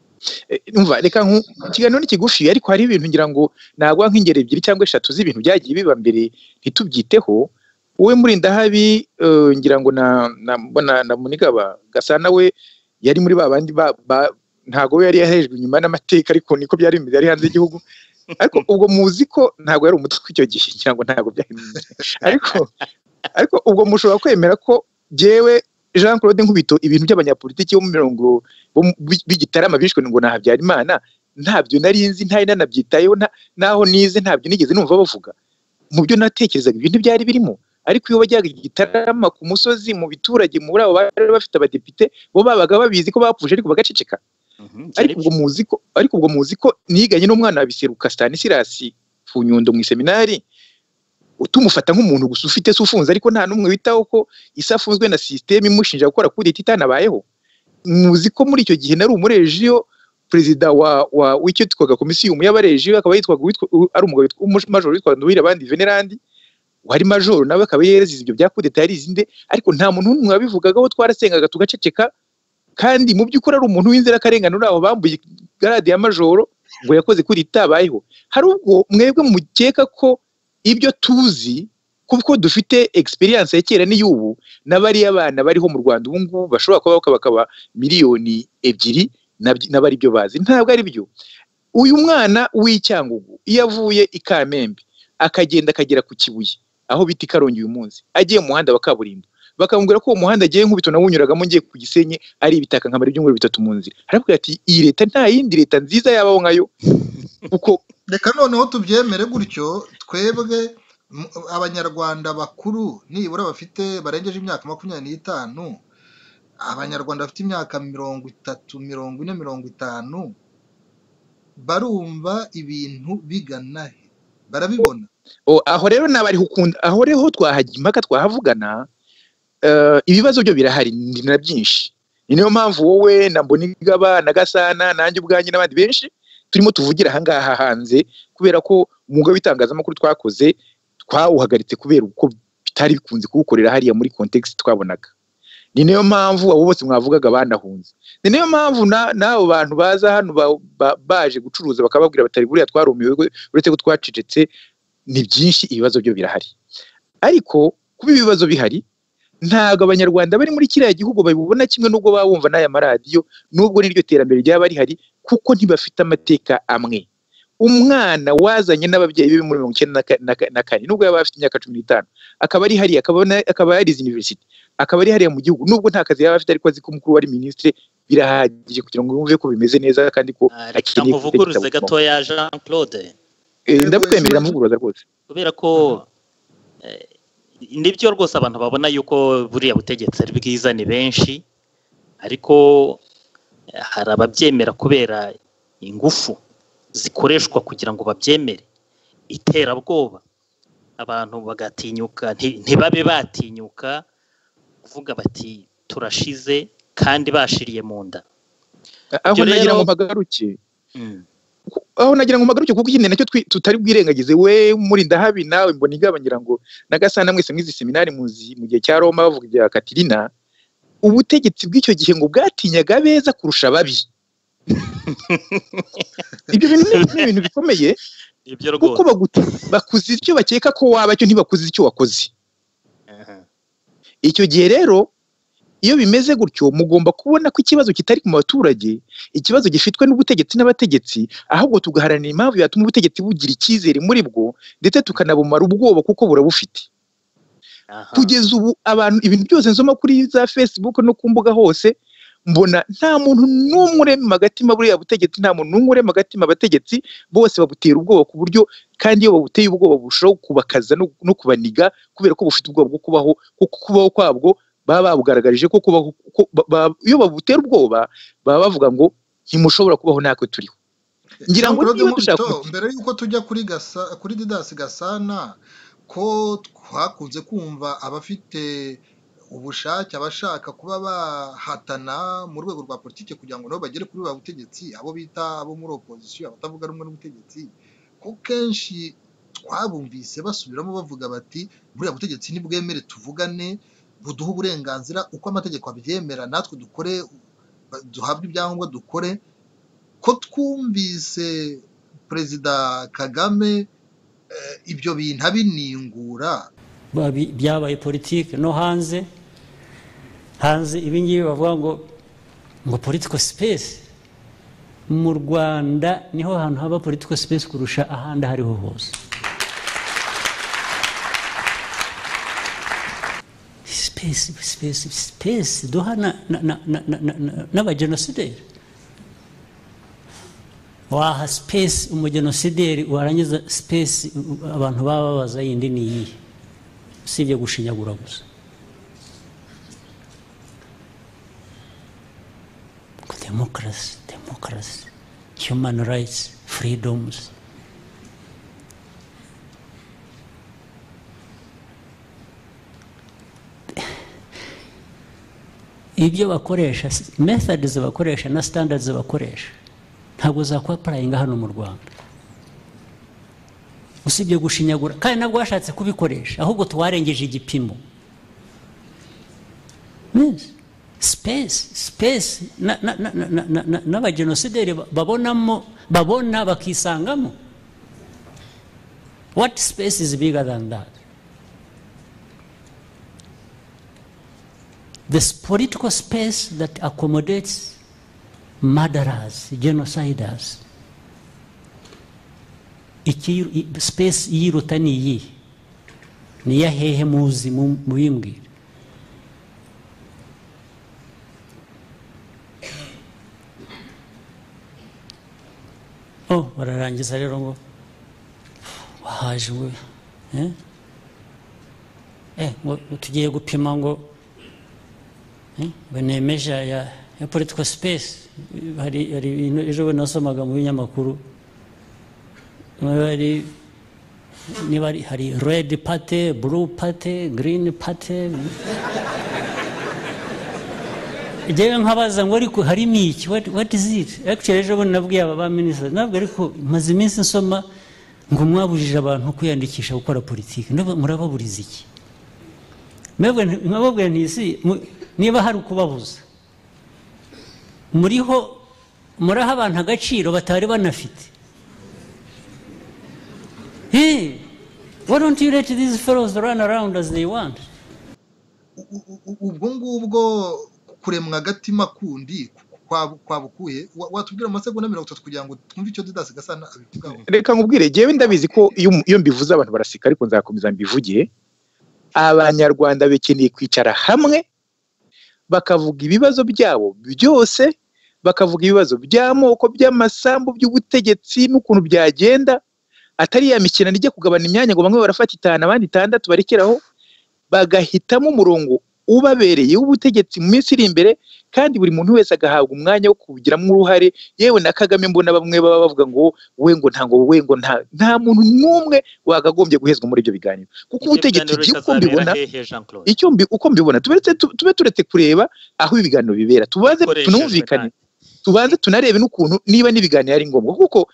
Umva reka ikiganiro ni kigufi, ariko hari ibintu ngira ngo nagwa nk'ingero 2 cyangwa 3 z'ibintu byagiye biba mbere ntitubyiteho. Wowe Murindahabi ngira ngo na Mbonigaba Gasana we yari muri babandi ntago we yari yahejwe inyuma n'amateka, ariko niko byari bimeze, yari hanze y'igihugu. Ariko ubwo muzi ko ntago yari umutwe icyo gihe, ngira ngo ntago byari ariko ubwo mushobora kwemera ko jewe Jean-Claude Nkubito ibintu by'abanyapolitiki bo mu mirongo b'igitarama bishwe ngo na Habyarimana ntabyo nari nzi, ntari nanabyitayeho, naho nize ntabyo nigeze numva bavuga. Mu byo natekerezaga ibintu byari birimo, ariko iyo bajyaga igitarama ku musozi mu biturage muri abo bari bafite abadepite bo babaga babizi ko bapfuje ariko bagaceceka. Ariko ubwo muzi ko niganye n'umwana wa Biseruka Stanislas Funyundo mu seminari, utumufata nk'umuntu gusa ufite se ufunze, ariko nta numwe witaho ko isafunzwe na system imushinja gukora kuri itanabayeho. Muzi ko muri icyo gihe nari umurejiyo, perezida w'icyo twaga komisiyo y'abarejiyo akaba yitwaga ari umugabo witwa major witwa Nduhira abandi Venerandi, wari major nawe akaba yerezize ibyo bya kudeta yarizinde, ariko nta muntu n'umwe wabivugagaho, twarasengaga tugaceceka. Kandi mu by'ukuri ari umuntu w'inzira karengana uraho bambuye garade ya major ngo yakoze kuri itabayeho. Hari ubwo mwebwe mukeka ko ibyo tuzi kuko dufite experience ya kera n'iyubu, n'abari abana bariho mu Rwanda ubu ngubu bashobora kuba bakaba miliyoni 2 n'abari byo bazi, ntabwo ari byo. Uyu mwana w'Icyangugu iyo avuye i Kamembe akagenda akagera ku Kibuye aho biti Karongi uyu munsi agiye mu muhanda wa kaburimbo bakamubwira ko uwo muhanda agiye Nkubito nawunyuragamo ngiye ku Gisenyi ari ibitaka nkamara ibyumweru 3 mu nzira aravuga ati iyi leta nta yindi leta nziza yabaho nkayo uko reka noneho tubyemere gutyo twebwe abanyarwanda bakuru nibura bafite barengeje imyaka 25 abanyarwanda bafite imyaka 30 40 50 barumva ibintu bigana barabibona aho rero nabari hukunda aho rero twahajya impaka twahavugana ibibazo byo birahari na byinshi niyo mpamvu wowe na Mbonigaba na Gasana nanjye ubwanjye n'abandi benshi turimo tuvugira ahangaha hanze kubera ko umwuga w'itangazamakuru twakoze twawuhagaritse kubera uko bitari bikunze kuwukorera hariya muri context twabonaga ni niyo mpamvu abo bose mwavugaga banahunze ni niyo mpamvu nabo bantu baza hano baje gucuruza bakababwira batari buriya twarumiwe uretse ko twacecetse ni byinshi ibibazo byo birahari ariko kuba ibibazo bihari ntago abanyarwanda bari muri kiriya gihugu babibona kimwe nubwo babumva n'aya maradiyo nubwo n'iryo terambere ryaba rihari kuko ntibafite amateka amwe umwana wazanye n'ababyeyi be muri 1994 nubwo yaba afite imyaka 15 akaba ari hari akaba yarize university akaba ari hariya mu gihugu nubwo nta kazi yaba afite ariko azi ko mukuru wari ministre birahagije kugira ngo yumve ko bimeze neza kandi ko akiri kuvuguruza gato ya Jean-Claude ndabukwemerera muvuguruza rwose kubera ko nibyo rwose abantu babona yuko buriya butegetsi ari bwiza ni benshi ariko hari ababyemera kubera ingufu zikoreshwa kugira ngo babyemere iterabwoba abantu bagatinyuka ntibabe batinyuka kuvuga bati turashize kandi bashiriye mu nda aho nagira ngo mpagaruke kuko ikindi nacyo tutari bwirengagize we muri ndahabi nawe Mbonigaba ngira ngo na Gasana mwese mwizi seminari muzi mu gihe cya Roma bavuga ibya Katirina ubutegetsi bw'icyo gihe ngo bwatinyaga beza kurusha babi ibyo bintu bikomeye kuko bakuzi icyo bakeka ko waba cyo ntibakuzi icyo wakoze icyo gihe rero iyo bimeze gutyo mugomba kubona ko ikibazo kitari ku baturage ikibazo gifitwe n'ubutegetsi n'abategetsi ahubwo tugaharanira impamvu yatuma ubutegetsi bugira icyizere muri bwo ndetse tukanabumara ubwoba kuko burabufite kugeza ubu abantu ibintu byose nsoma kuri za Facebook no ku mbuga hose mbona nta muntu n'umwe urema agatima buriya butegetsi nta muntu n'umwe urema agatima abategetsi bose babutera ubwoba ku buryo kandi iyo babuteye ubwoba bushaho kubakaza no kubaniga kubera ko bufite ubwoba bwo kubaho kuko kubaho kwabwo baba babugaragarije ko iyo babutera ubwoba baba bavuga ngo ntimushobora kubaho natwe turiho ngira ngo niba dushaka mbere yuko tujya kuri Didas Gasana ko twakunze kumva abafite ubushake abashaka kuba bahatana mu rwego rwa politike kugira ngo nabo bagere kuri ba butegetsi abo bita abo muri opposition abatavuga rumwe n'ubutegetsi ko kenshi twabumvise basubiramo bavuga bati buriya butegetsi nibwemere tuvugane buduha uburenganzira uko amategeko abyemera natwe dukore duhabwe ibyangombwa dukore ko twumvise Perezida Kagame ibyo bintu abiningura byabaye politike no hanze ibingibi bavuga ngo political space mu Rwanda niho hantu haba political space kurusha ahandi hariho hose space duha n'abagenosideri waha space umugenosideri warangiza space abantu baba babaza yindi ni iyihe usibye gushinyagura gusa democracy human rights freedoms ibyo bakoresha methods bakoresha na standards bakoresha ntabwo zakwaparayinga hano mu Rwanda usibye gushinyagura kandi nabwo washatse kubikoresha ahubwo tuwarengeje igipimo space n'abagenosideri babona bakisangamo what space is bigger than that this political space that accommodates murderers, genociders space yiruta ni iyi ni ya hehe muzi mubimbwira bararangiza rero ngo wahaje we ngo tugiye gupima ngo benemeje ya political space hari ejo nasomaga mu binyamakuru hari red party, blue party, green party. Jewe nkabaza ngo ariko harimo iki, what is it? Actually ejo nabwiye aba minister nabwo ariko maze iminsi nsoma ngo mwabujije abantu kwiyandikisha gukora politiki, murababuriza iki? Mwebwe nkababwiye ntisi niba hari ukubabuza muraha abantu agaciro batari banafite. Hey, why don't you let these fellows run around as they want? Ubwo ngubwo kuremwa agatima kundi kwabukuye watubwira amasegonda 30 kugira ngo twumve icyo Didas Gasana abivugaho. Reka nkubwire jewe ndabizi ko iyo mbivuze abantu barasika ariko nzakomeza mbivugiye. Abanyarwanda bekeneye kwicara hamwe bakavuga ibibazo byabo byose, bakavuga ibibazo by'amoko, by'amasambu, by'ubutegetsi n'ukuntu byagenda. Atari ya mikina nijye kugabana imyanya ngo bamwe barafata 5 abandi 6 barekeraho, bagahitamo umurongo ubabereye w'ubutegetsi mu minsi iri imbere, kandi buri muntu wese agahabwa umwanya wo kubigiramo uruhare. Yewe na Kagame mbona bamwe baba bavuga ngo we ngo nta muntu n'umwe wagagombye guhezwa muri ibyo biganiro, kuko ubutegetsi uko mbibona uko mbibona tube turetse kureba aho ibiganiro bibera, tubaze tunumvikane, tubanze tunarebe n'ukuntu niba n'ibiganiro ari ngombwa, kuko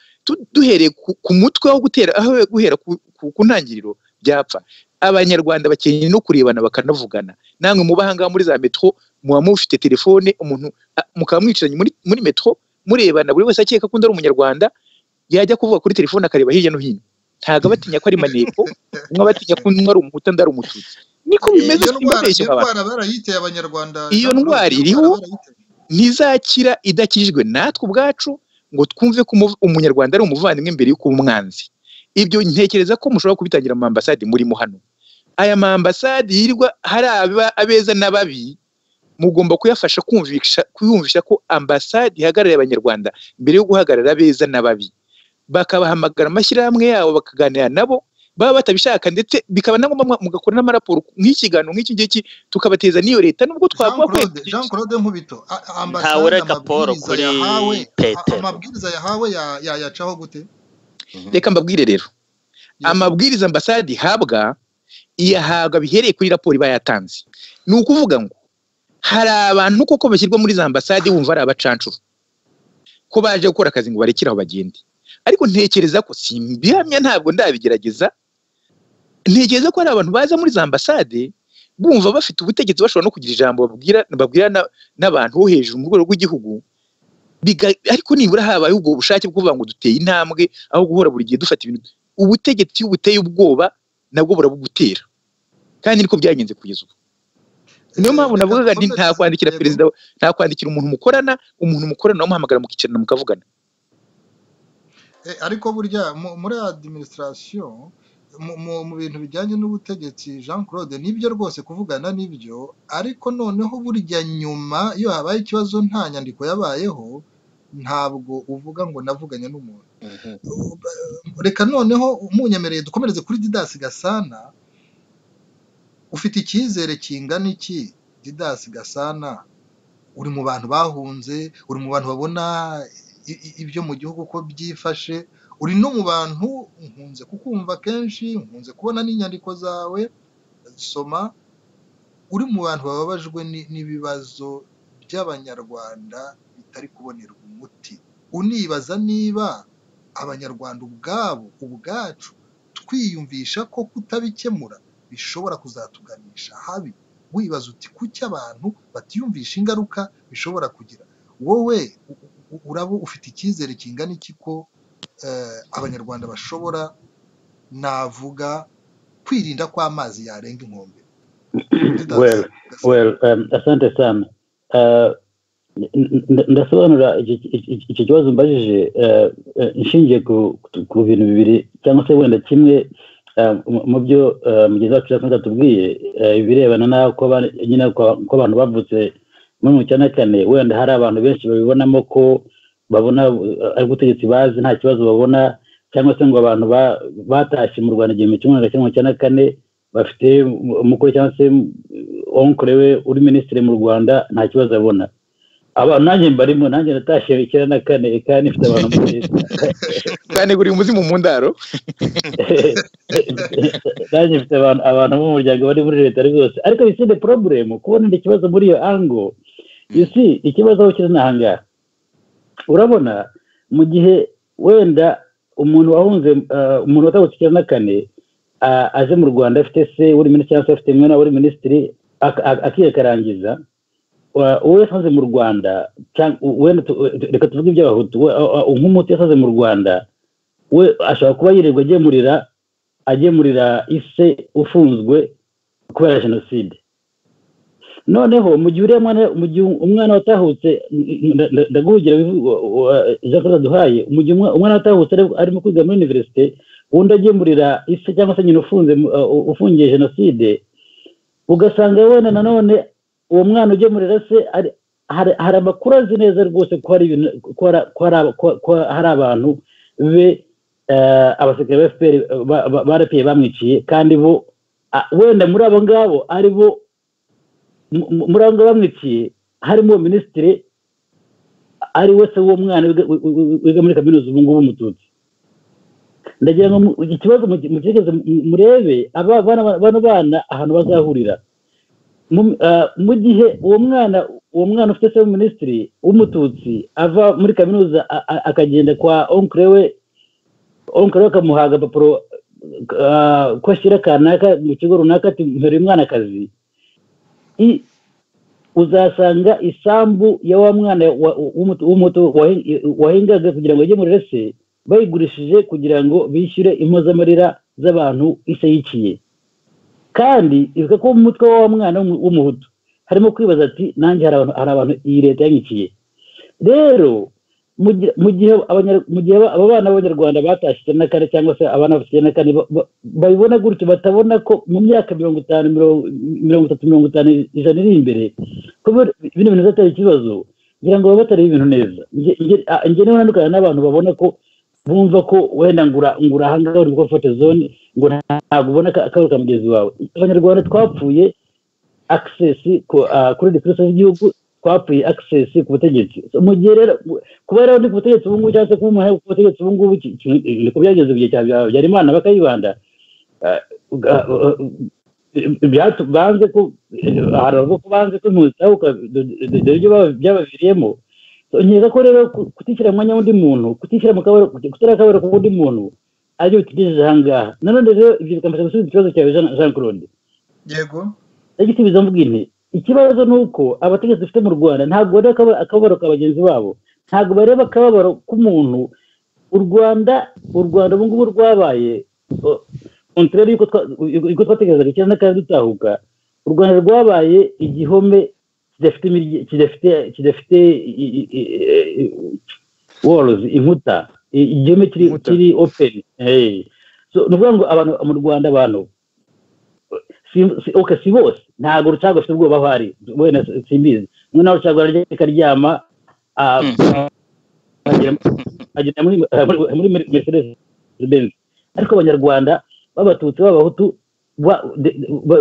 duhereye ku mutwe wo gutera aho guhera ku ntangiriro byapfa. Abanyarwanda bakeneye no kurebana bakanavugana. Namwe mubahanga muri za metro muba mufite telefone, umuntu mukamwicaranye muri metro murebana, buri wese akeka ko ndari umunyarwanda yajya kuvuga kuri telefone akareba hirya no hino, ntaga batinya ko ari maneko, mwabatinya ko ari umuhuta ndari umututsi. Niko bimeze ibabeshye abanyarwanda. Iyo ndwara iriho ntizakira idakijwe natwe ubwacu ngo twumve ko umunyarwanda ari umuvandimwe mbere y'uko umwanzi. Ibyo ntekereza ko mushobora kubitangira mu ambasade muri hano. Aya ma ambasade yirirwa hari abeza n'ababi, mugomba kuyafasha kuyumvisha ko ambasade ihagarariye abanyarwanda mbere yo guhagarara abeza n'ababi. Bakabahamagara amashyirahamwe yabo bakaganira nabo, baba batabishaka, ndetse bikaba nangomba mugakora n'amaraporo nk'ikiganiro nk'iki ngiki tukabateza n'iyo leta. Nubwo twavuga ko Jean-Claude Nkubito ambasade amabwiriza yahawe yacaho gute? Reka mbabwire rero, amabwiriza ambasade ihabwa iyahabwa bihereye kuri raporo iba yatanze. Ni ukuvuga ngo hari abantu koko bashyirwa muri za ambasade wumva ari abacancuro ko baje gukora akazi ngo barekire aho bagende, ariko ntekereza ko simbihamya, ntabwo ndabigerageza. Ntekereza ko hari abantu baza muri za ambasade bumva bafite ubutegetsi, bashobora no kugira ijambo babwira n'abantu bo hejuru mu rwego rw'igihugu, ariko nibura habaye ubwo bushake bwo kuvuga ngo duteye intambwe aho guhora buri gihe dufata ibintu. Ubutegetsi buteye ubwoba nabwo burabugutera, kandi niko byagenze kugeza ubu. Niyo mpamvu navugaga nti nta kwandikira perezida, nta kwandikira umuntu mukorana wamuhamagara mukicarana mukavugana. Ariko burya muri administration mu bintu bijyanye n'ubutegetsi Jean-Claude nibyo rwose kuvugana nibyo, ariko noneho burya nyuma iyo habaye ikibazo nta nyandiko yabayeho ntabwo uvuga ngo navuganye n'umuntu. Reka noneho umunyemereye dukomereze kuri Didas Gasana. Ufite icyizere kingana iki Didas Gasana? Uri mu bantu bahunze, uri mu bantu babona ibyo mu gihugu ko byifashe, uri no mu bantu nkunze kukumva kenshi, nkunze kubona n'inyandiko zawe soma, uri mu bantu bababajwe n'ibibazo by'abanyarwanda bitari kubonerwa umuti. Unibaza niba abanyarwanda ubwacu twiyumvisha ko kutabikemura bishobora kuzatuganisha habi. Wibaza uti kuki abantu batiyumvisha ingaruka bishobora kugira. Wowe urabo ufite icyizere kingana iki ko abanyarwanda bashobora navuga kwirinda ko amazi yarenga inkombe? Well, asante sana. ndasobanura icyo kibazo mbajije inshingiye ku bintu bibiri cyangwa se wenda kimwe mu byo mugenzi wacu yakunze tubwiye ibirebana n'uko nyine ko abantu bavutse muri 1994 wenda hari abantu benshi babibonamo ko babona ari ubutegetsi bazi nta kibazo babona cyangwa se ngo abantu batashye mu Rwanda igihe 1994 bafite umukuru cyangwa se onkore we uri minisitiri mu Rwanda nta kibazo abona. Aba nanjye mbarimo nanjye natashye 1994 kandi nifite abantu muri kandi guri umuzimu mu ndaro nanjye mfite abantu mu muryango bari muri leta rwose ariko bise the problem kubona ndi kibazo muri iyo angle you see ikibazo aho kiri nahanga urabona mu gihe wenda umuntu wahunze umuntu watahutse 1994 aje mu Rwanda afite se uri minisitiri cyangwa se afite mwana uri minisitiri akiyekarangiza uwe yasaze mu Rwanda wenda reka tuvuge iby'abahutu nk'umuti yasaze mu Rwanda we ashobora kuba yirirwa agemurira ise ufunzwe kubera jenoside. Noneho mu gihe umwana watahutse ndaguhugira Jean-Claude duhaye mu gihe umwana watahutse arimo kwiga muri universite undi agemurira ise cyangwa se nyine ufungiye jenoside ugasanga wenda nanone uwo mwana ugemurira se hari amakuru azi neza rwose ko hari abantu be abasirikare ba FPR barapiye bamwiciye kandi bo wenda muri abo ngabo ari bo muri abo bamwiciye harimo minisitiri ari wese uwo mwana wiga muri kaminuza ubu ngubu umututsi. Ndagira ngo ikibazo mukigeze murebe bano bana ahantu bazahurira mu gihe uwo mwana ufite se w'umuminisitiri w'umututsi ava muri kaminuza akagenda kwa onkre we akamuhaga papuro ko ashyira kanaka mu kigo runaka ati mpera umwana akazi uzasanga isambu ya wa mwana w'umutu wahingaga kugira ngo ajye muri rese bayigurishije kugira ngo bishyure impozamarira z'abantu ise yiciye kandi ivuga ko mu mutwe wa mwana w'umuhutu harimo kwibaza ati nanjye hari abantu iyi leta yanyiciye. Rero mu gihe abo bana b'Abanyarwanda batashye na kare cyangwa se abana bafite na kane babibona gutyo batabona ko mu myaka 50 ijana iri imbere kubera ibintu bizatari ikibazo ngira ngo batari ibintu neza. Nge niho nandukana n'abantu babona ko bumva ko wenda ngura hanga uri ko photo zone ngo ntabwo ubona akaruka mugezi wawe. Abanyarwanda twapfuye access kuri defense y'igihugu twapfuye access ku butegetsi mu gihe rero kuba rero ndi ku butegetsi ubu ngubu cyangwa se kuba umuntu ku butegetsi ubu ngubu niko byageze igihe cyari Imana bakayibanda banze ko harabo banze ko mutahuka ibyo byabaviriyemo. Nkeka ko rero kutishyira mwanya wundi muntu kutishyira mu kabaro kutarakabara ku wundi muntu ari utigejeje ahangaha. Nanone rero ibyo bikamfasha gusubiza ikibazo cyawe Jean-Claude. Yego ndagisubiza mvuga nti ikibazo nuko abategetsi dufite mu Rwanda ntabwo bareba akababaro ka bagenzi babo ntabwo bareba akababaro k'umuntu. U Rwanda ubu ngubu rwabaye contraire yuko twategerezaga cyane kandi dutahuka. U Rwanda rwabaye igihome kidafite walls inkuta igihome kiri open. So nuvuga ngo abantu mu Rwanda abantu si bose ntabwo rucago afite ubwoba bahari wenda simbizi mwana rucago karyama agenda muri Mercedes Benz ariko Abanyarwanda b'Abatutsi b'Abahutu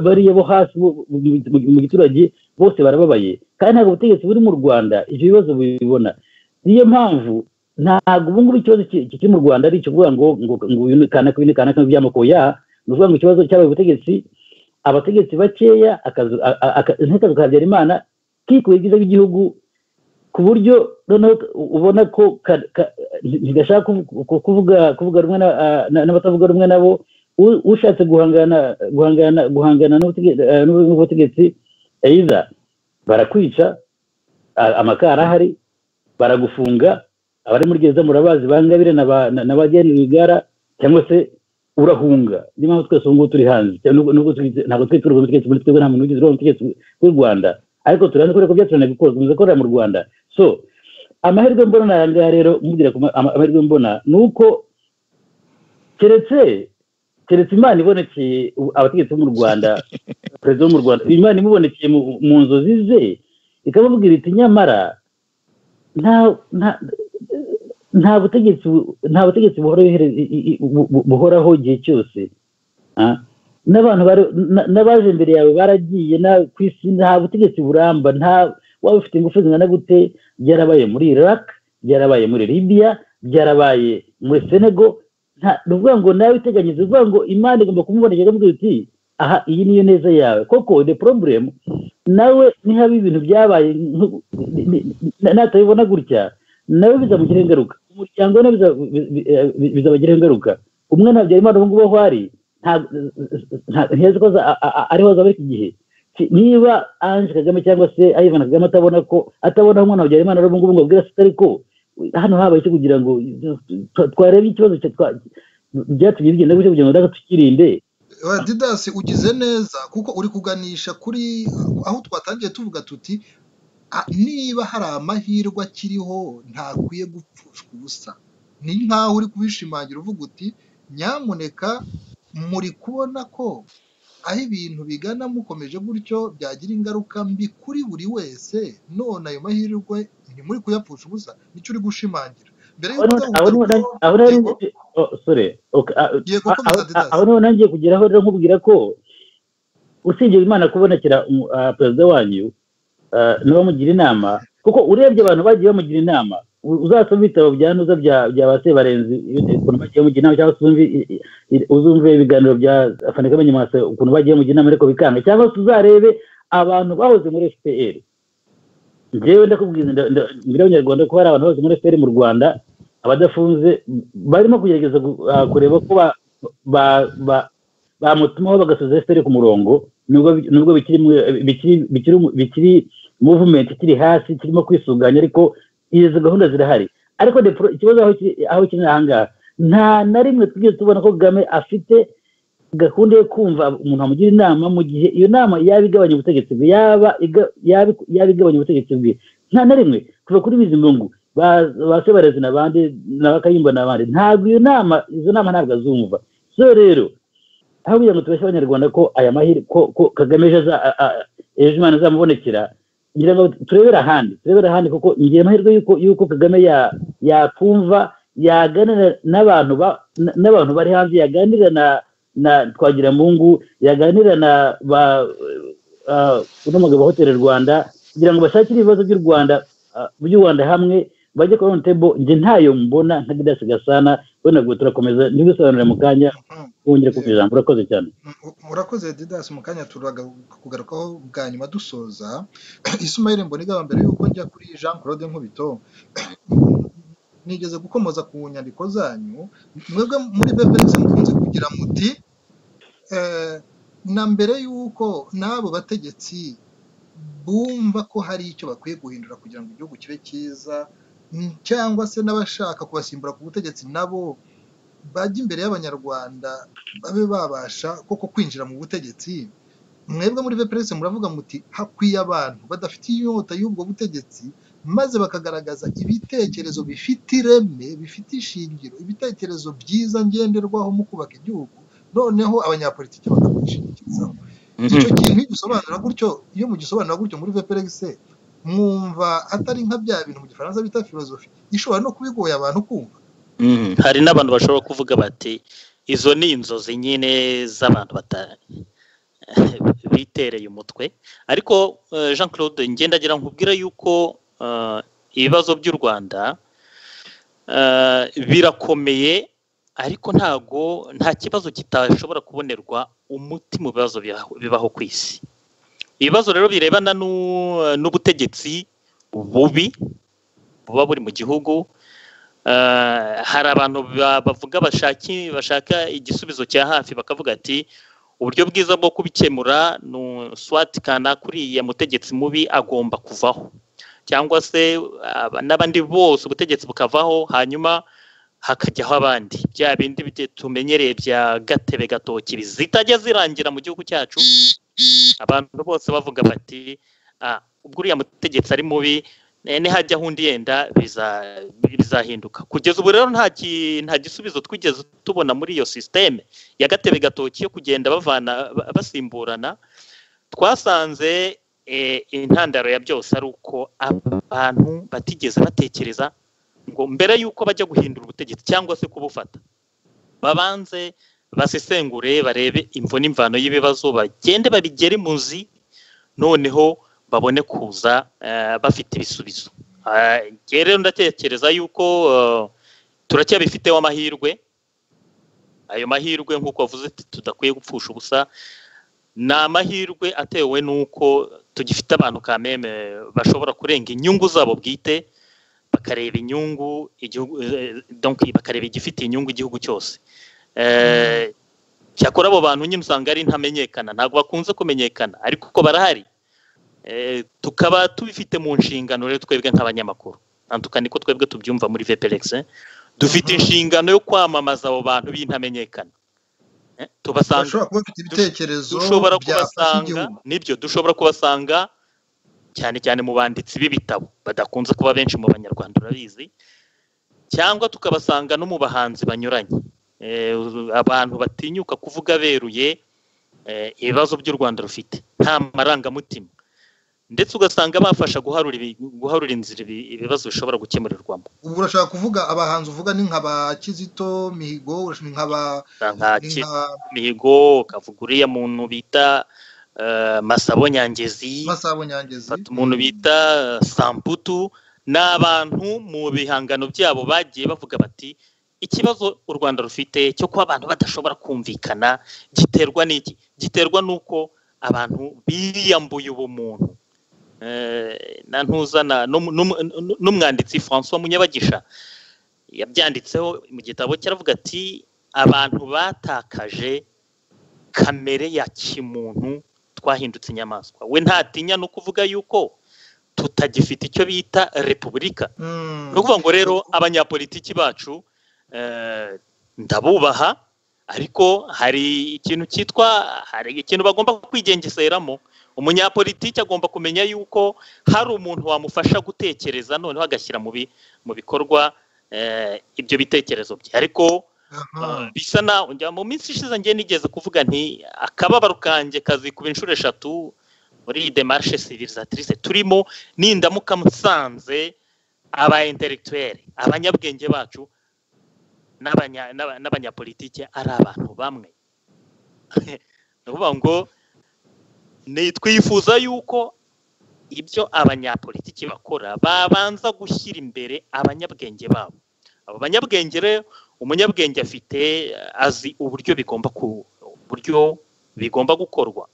bariye bo hasi mu giturage bose barababaye kandi ntabwo ubutegetsi buri mu Rwanda ibyo bibazo bibona. Niyo mpamvu ntabwo ubu ngubu ikibazo kiri mu Rwanda ari icyo kuvuga ngo kanaka by'amoko ya nuvuga ngo ikibazo cyabaye ubutegetsi abategetsi bakeya akazu ka Habyarimana kikwigiza igihugu ku buryo noneho ubona ko ntigashaka kuvuga rumwe n'abatavuga rumwe nabo ushatse guhangana n'ubutegetsi either barakwica amakara ahari baragufunga abari muri gereza murabazi bangabire n'abageni Rwigara cyangwa se urahunga. Niyo mpamvu twese ubu ngubu turi hanze nubwo ntabwo turi ubutegetsi muri twebwe nta muntu ugize ubutegetsi bw'u Rwanda ariko turane ko byaturane gukorwa gukorera mu Rwanda. so amahirwe mbona narangaye rero mubwira ko amahirwe mbona nuko keretse Imana ibonekeye abategetsi bo mu Rwanda perezida wo mu Rwanda Imana imubonekeye mu nzozi ze ikamubwira iti nyamara nta butegetsi buhoraho igihe cyose n'abantu n'abaje imbere yawe baragiye ku isi nta butegetsi buramba waba ufite ingufu zingana gute byarabaye muri Iraq byarabaye muri Libya byarabaye muri Senegal nuvuga ngo nawe iteganyize uvuga ngo Imana igomba kumubonekera ikamubwira iti aha iyi niyo neza yawe koko the problem nawe niba ibintu byabaye natabibona gutya nawe bizamugiraho ingaruka umuryango we bizabagiraho ingaruka umwana wabyara Imana ubu ngubu aho ari ntiheze ko ariho azaba iki gihe niba Ange Kagame cyangwa se Ivan Kagame atabona aho umwana wabyara Imana ubu ngubu ngo abwira se ariko hano habaye cyo kugira ngo twarebe ikibazo byatumye bigenda gutya kugira ngo tukirinde. Didas ugize neza kuko uri kuganisha kuri aho twatangiye tuvuga tuti niba hari amahirwe akiriho ntakwiye gupfushwa ubusa ni nkaho uri kubishimangira uvuga uti nyamuneka muri kubona ko aho ibintu bigana mukomeje gutyo byagira ingaruka mbi kuri buri wese none ayo mahirwe ni muri kuyapfusha ubusa nicyo uri gushimangira mbere aho nangiye kugeraho rero nkubwira ko usibye Imana kubonekera perezida wanyu n'abamugira inama kuko urebye abantu bagiye bamugira inama uzasoma ibitabo bya nuza bya base barenzi ukuntu bagiye bamugira inama cyangwa uzumve ibiganiro bya Afande Kagame Nyamwasa ukuntu bagiye bamugira inama ariko bikanga cyangwa tuzarebe abantu bahoze muri FPR njyewe ndakubwiza mbere y'Abanyarwanda ko hari abantu bahoze muri FPR mu Rwanda abadafunze barimo kugerageza kureba ko bamutumaho bagasubiza FPR ku murongo nubwo bikiri movement ikiri hasi kirimo kwisuganya ariko izo gahunda zirahari ariko ikibazo aho kiri ahangaha nta na rimwe twigeze tubona ko Kagame afite gahunda yo kumva umuntu amugira inama mu gihe iyo nama yaba igabanya ubutegetsi bwe yaba igabanya ubutegetsi bwe nta na rimwe kuva kuri Bizimungu basebarezi n'abandi n'abakayimba n'abandi ntabwo izo nama ntabwo azumva so rero aho kugira ngo tubashe Abanyarwanda ko aya mahirwe ko Kagame ejo Imana azamubonekera ngira ngo turebera ahandi kuko ngiye amahirwe yuko Kagame yakumva yaganira n'abantu bari hanze yaganira na Twagiramungu yaganira na n'umugabo wa Hotel Rwanda kugira ngo bashakire ibibazo by'u Rwanda hamwe bajye kuri table nje ntayo mbona nka Didas Gasana wenda ngo turakomeza nibisobanurira mu kanya wongere kubijambo urakoze cyane urakoze Didas mu kanya kugarukaho bwa nyuma dusoza Ismail Mbonigaba mbere yuko njya kuri Jean-Claude Nkubito nigeze gukomoza ku nyandiko zanyu mwebwe muri BPX mukunze kugira muti na mbere yuko nabo bategetsi bumva ko hari icyo bakwiye guhindura kugira ngo igihugu kibe cyiza cyangwa se n'abashaka kubasimbura ku butegetsi nabo bajya imbere y'Abanyarwanda babe babasha koko kwinjira mu butegetsi mwebwe muri BPX muravuga muti hakwiye abantu badafite inyota y'ubwo butegetsi maze bakagaragaza ibitekerezo bifite ireme bifite ishingiro ibitekerezo byiza ngenderwaho mu kubaka igihugu noneho abanyapolitiki bakabishingikirizaho icyo kintu gisobanura gutyo iyo mugisobanura gutyo muri BPX mwumva atari nka bya bintu mu gifaransa bita filozofi gishobora no kubigoya abantu kumva hari n'abantu bashobora kuvuga bati izo ni inzozi nyine z'abantu bitereye umutwe ariko Jean-Claude ngendagira nkubwira yuko ibibazo by'u Rwanda birakomeye ariko nta kibazo kitashobora kubonerwa umuti mu bibazo bibaho ku isi ibibazo rero birebana n'ubutegetsi bubi buba buri mu gihugu hari abantu bavuga bashaka igisubizo cya hafi bakavuga ati uburyo bwiza bwo kubikemura swati kana kuriya mutegetsi mubi agomba kuvaho cyangwa se n'abandi bose ubutegetsi bukavaho hanyuma hakajyaho abandi bya bindi tumenyereye bya gatebe gatoki zitajya zirangira mu gihugu cyacu abantu bose bavuga bati ubwo uriya mutegetsi ari mubi hajya hundi yenda bizahinduka. Kugeza ubu rero nta gisubizo twigeze tubona muri iyo systeme ya gatebe gatoki yo kugenda basimburana. Twasanze intandaro ya byose ari uko abantu batigeze batekereza ngo mbere yuko bajya guhindura ubutegetsi cyangwa se kubufata babanze basesengure barebe imvo n'imvano y'ibibazo, bagende babigere muzi, noneho babone kuza bafite ibisubizo. Rero ndatekereza yuko turacyabifiteho amahirwe. Ayo mahirwe nk'uko wavuze tudakwiye gupfusha ubusa, ni amahirwe atewe n'uko tugifite abantu kameme bashobora kurenga inyungu zabo bwite, bakareba inyungu igihugu, donc bakareba igifitiye inyungu igihugu cyose. Cyakora abo bantu nyine usanga ari ntamenyekana, ntabwo bakunze kumenyekana, ariko uko barahari. Tukaba tubifite mu nshingano rero twebwe nk'abanyamakuru, nandukanye ko twebwe tubyumva muri VPLX, dufite inshingano yo kwamamaza abo bantu b'intamenyekana. Tubasanga ibitekerezo dushobora kubasanga, nibyo dushobora kubasanga cyane cyane mu banditsi b'ibitabo badakunze kuba benshi mu banyarwanda urabizi, cyangwa tukabasanga no mu bahanzi banyuranye, abantu batinyuka kuvuga beruye ibibazo by'u Rwanda rufite nta marangamutima, ndetse ugasanga bafasha guharura inzira ibibazo bishobora gukemurirwamo. Ubu urashaka kuvuga abahanzi uvuga ni nk'aba Kizito Mihigo, nk'aba Mihigo, kavuga uriya muntu bita Masabo Nyangezi, umuntu bita Samputu, n'abantu mu bihangano byabo bagiye bavuga bati ikibazo u Rwanda rufite cyo kuba abantu badashobora kumvikana giterwa n'iki? Giterwa nuko abantu biyambuye ubumuntu. Ntuzana n'umwanditsi François Munyabagisha yabyanditseho mu gitabo cyaravuga ati abantu batakaje kamere ya kimuntu, twahindutse inyamaswa. We ntatinya no kuvuga yuko tutagifite icyo bita repubulika. No kuvuga ngo rero abanyapolitiki bacu ndabubaha, ariko hari ikintu bagomba kwigengeseramo. Umunyapolitiki agomba kumenya yuko hari umuntu wamufasha gutekereza noneho agashyira mu bikorwa ibyo bitekerezo bye. Ariko bisa na mu minsi ishize ngiye nigeze kuvuga nti akababaro kanjye kazikuba inshuro 3 muri démarche civilisatrice turimo, nindamuka musanze aba intellectuel, abanyabwenge bacu n'abanyapolitiki ari abantu bamwe. Nukuvuga ngo twifuza yuko ibyo abanyapolitiki bakora babanza gushyira imbere abanyabwenge babo. Abo banyabwenge rero, umunyabwenge afite azi uburyo bigomba gukorwa.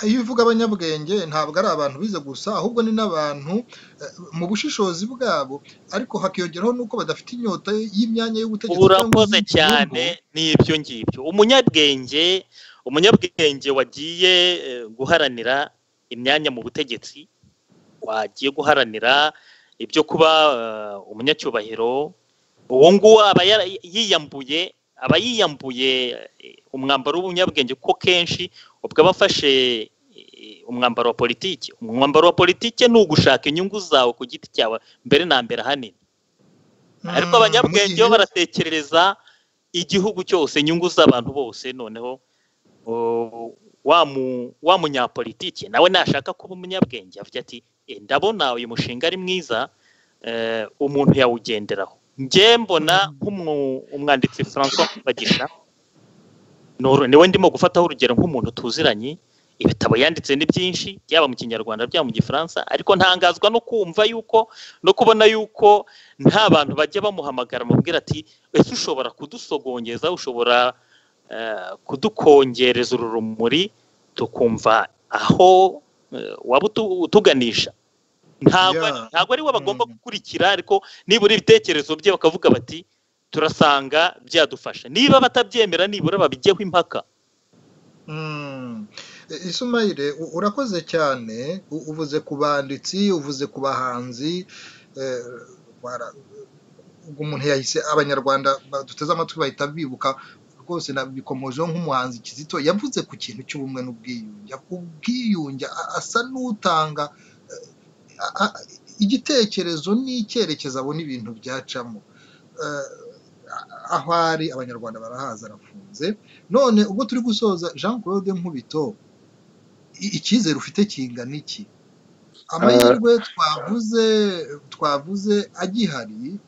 Iyo uvuga abanyabwenge ntabwo ari abantu bize gusa, ahubwo ni n'abantu mu bushishozi bwabo, ariko hakiyongeraho nuko badafite inyota y'imyanya y'ubutegetsi. Urakoze cyane, n'ibyo ngibyo. Umunyabwenge wagiye guharanira imyanya mu butegetsi, wagiye guharanira ibyo kuba umunyacyubahiro, uwo nguwo aba yiyambuye umwambaro w'ubunyabwenge, kuko kenshi ubwo abafashe umwambaro wa politiki. Umwambaro wa politiki ni ugushaka inyungu zawe ku giti cyawe mbere na mbere hanini, ariko abanyabwenge bo baratekerereza igihugu cyose, inyungu z'abantu bose. Noneho wa munyapolitiki nawe nashaka kuba umunyabwenge avuga ati ndabona uyu mushinga ari mwiza, umuntu yawugenderaho. Nge mbona nk'umwanditsi François Bagisha niwe ndimo gufataho urugero nk'umuntu tuziranye. Ibitabo yanditse ni byinshi, byaba mu Kinyarwanda byaba mu Gifaransa, ariko ntangazwa no kumva yuko no kubona yuko nta bantu bajya bamuhamagara mubwira ati ese ushobora kudusogongeza, ushobora kudukongereza urumuri tukumva aho waba utuganisha. Ntabwo ari we bagomba gukurikira, ariko nibura ibitekerezo bye bakavuga bati turasanga byadufasha. Niba batabyemera nibura babijyeho impaka. Isumayire, urakoze cyane. Uvuze ku banditsi, uvuze ku bahanzi, umuntu yahise abanyarwanda duteze amatwi bahita bibuka rwose. Nabikomojeho nk'umuhanzi Kizito yavuze ku kintu cy'ubumwe n'ubwiyunge. Ubwiyunge asa n'utanga igitekerezo n'icyerekezo abona ibintu byacamo. Aho ari abanyarwanda barahaza arafunze. None ubwo turi gusoza, Jean-Claude Nkubito, icyizere ufite kingana iki? Amahirwe twavuze agihari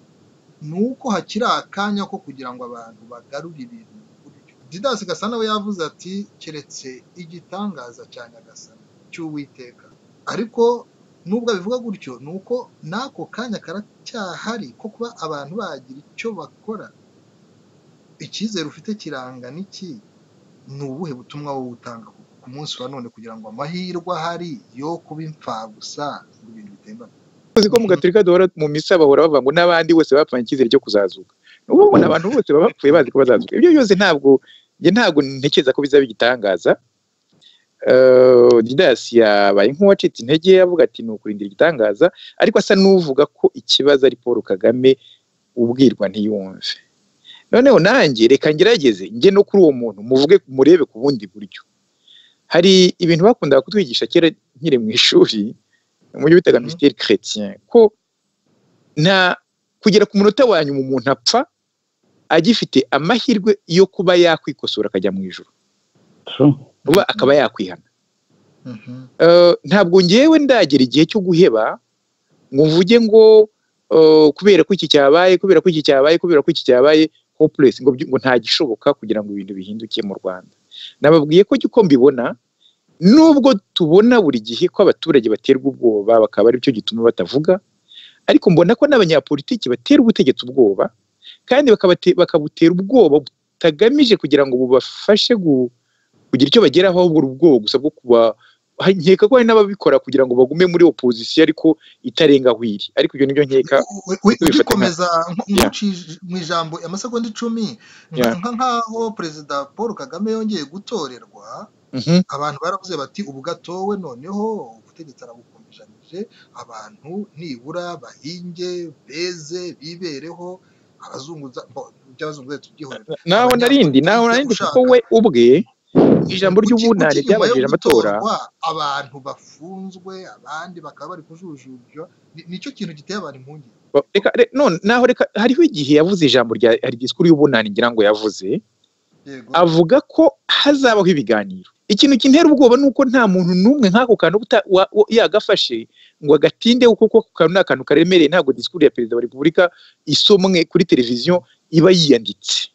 ni uko hakiri akanya ko kugira ngo abantu bagarure ibintu. Didas Gasana we yavuze ati keretse igitangaza cya Nyagasani cy'Uwiteka. Ariko nubwo bivuga gutyo ni uko n'ako kanya karacyahari ko kuba abantu bagira icyo bakora. Icyizere ufite kirangana iki? Ni ubuhe butumwa wowe utanga ku munsi wa none kugira ngo amahirwe ahari yo kuba imfabusa ngo ibintu bitembane? Uzi ko mu Gatolika duhora mu misa bahora bavuga ngo n'abandi bose bapfanye icyizere cyo kuzazuka. N'ubwo mbona abantu bose bapfuye bazi ko bazazuka. Ibyo byose ntabwo ntekereza ko bizaba igitangaza. Didas yabaye nk'uwacitse intege avuga ati ni ukurindira igitangaza, ariko asa n'uvuga ko ikibazo ari Paul Kagame ubwirwa ntiyumve. Noneho nanjye reka ngerageze njye no kuri uwo muntu murebe ku bundi buryo. Hari ibintu bakundaga kutwigisha kera nkiri mu ishuri mu byo bitaga mystère chrétien, ko kugera ku munota wa nyuma umuntu apfa agifite amahirwe yo kuba yakwikosora akajya mu ijuru, uba akaba yakwihana. Ntabwo ngewe ndagera igihe cyo guheba ngo mvuge ngo kubera ko iki cyabaye hopeless ngo nta gishoboka kugira ngo ibintu bihinduke mu Rwanda. Nababwiye ko giko mbibona, nubwo tubona buri gihe ko abaturage baterwa ubwoba bakaba ari cyo gituma batavuga, ariko mbona ko n'abanyapolitiki batera ubutegetsi ubwoba, kandi bakabutera ubwoba butagamije kugira ngo bubafashe kugira icyo bageraho, ahubwo ubwoba gusa bwo kuba nkeka ko hari n'ababikora kugira ngo bagume muri opposition ariko itarenga hwiri. Ariko ibyo nibyo nkeka bikomeza mu ijambo amasegonda 10 nkaho Perezida Paul Kagame yongeye gutorerwa. Abantu baravuze bati ubu gatowe noneho ubutegetsi arabukomejanije, abantu nibura bahinge beze bibereho, abazunguza by'abazunguza tubyihorera. Naho narindi kuko we ubwe ijambo ry'ubunani ryabajije amatora, abantu bafunzwe abandi bakaba bari kujujubyo. Nicyo kintu giteye abantu impungenge. Reka hariho igihe yavuze ijambo hari disikuru y'ubunani ngira ngo yavuze, avuga ko hazabaho ibiganiro. Ikintu kintera ubwoba nuko nta muntu numwe nk'ako kantu yagafashe ngo agatinde, kuko kantu n'akantu karemereye. Ntabwo disikuru ya Perezida wa Repubulika isomwe kuri televiziyo iba yiyanditse.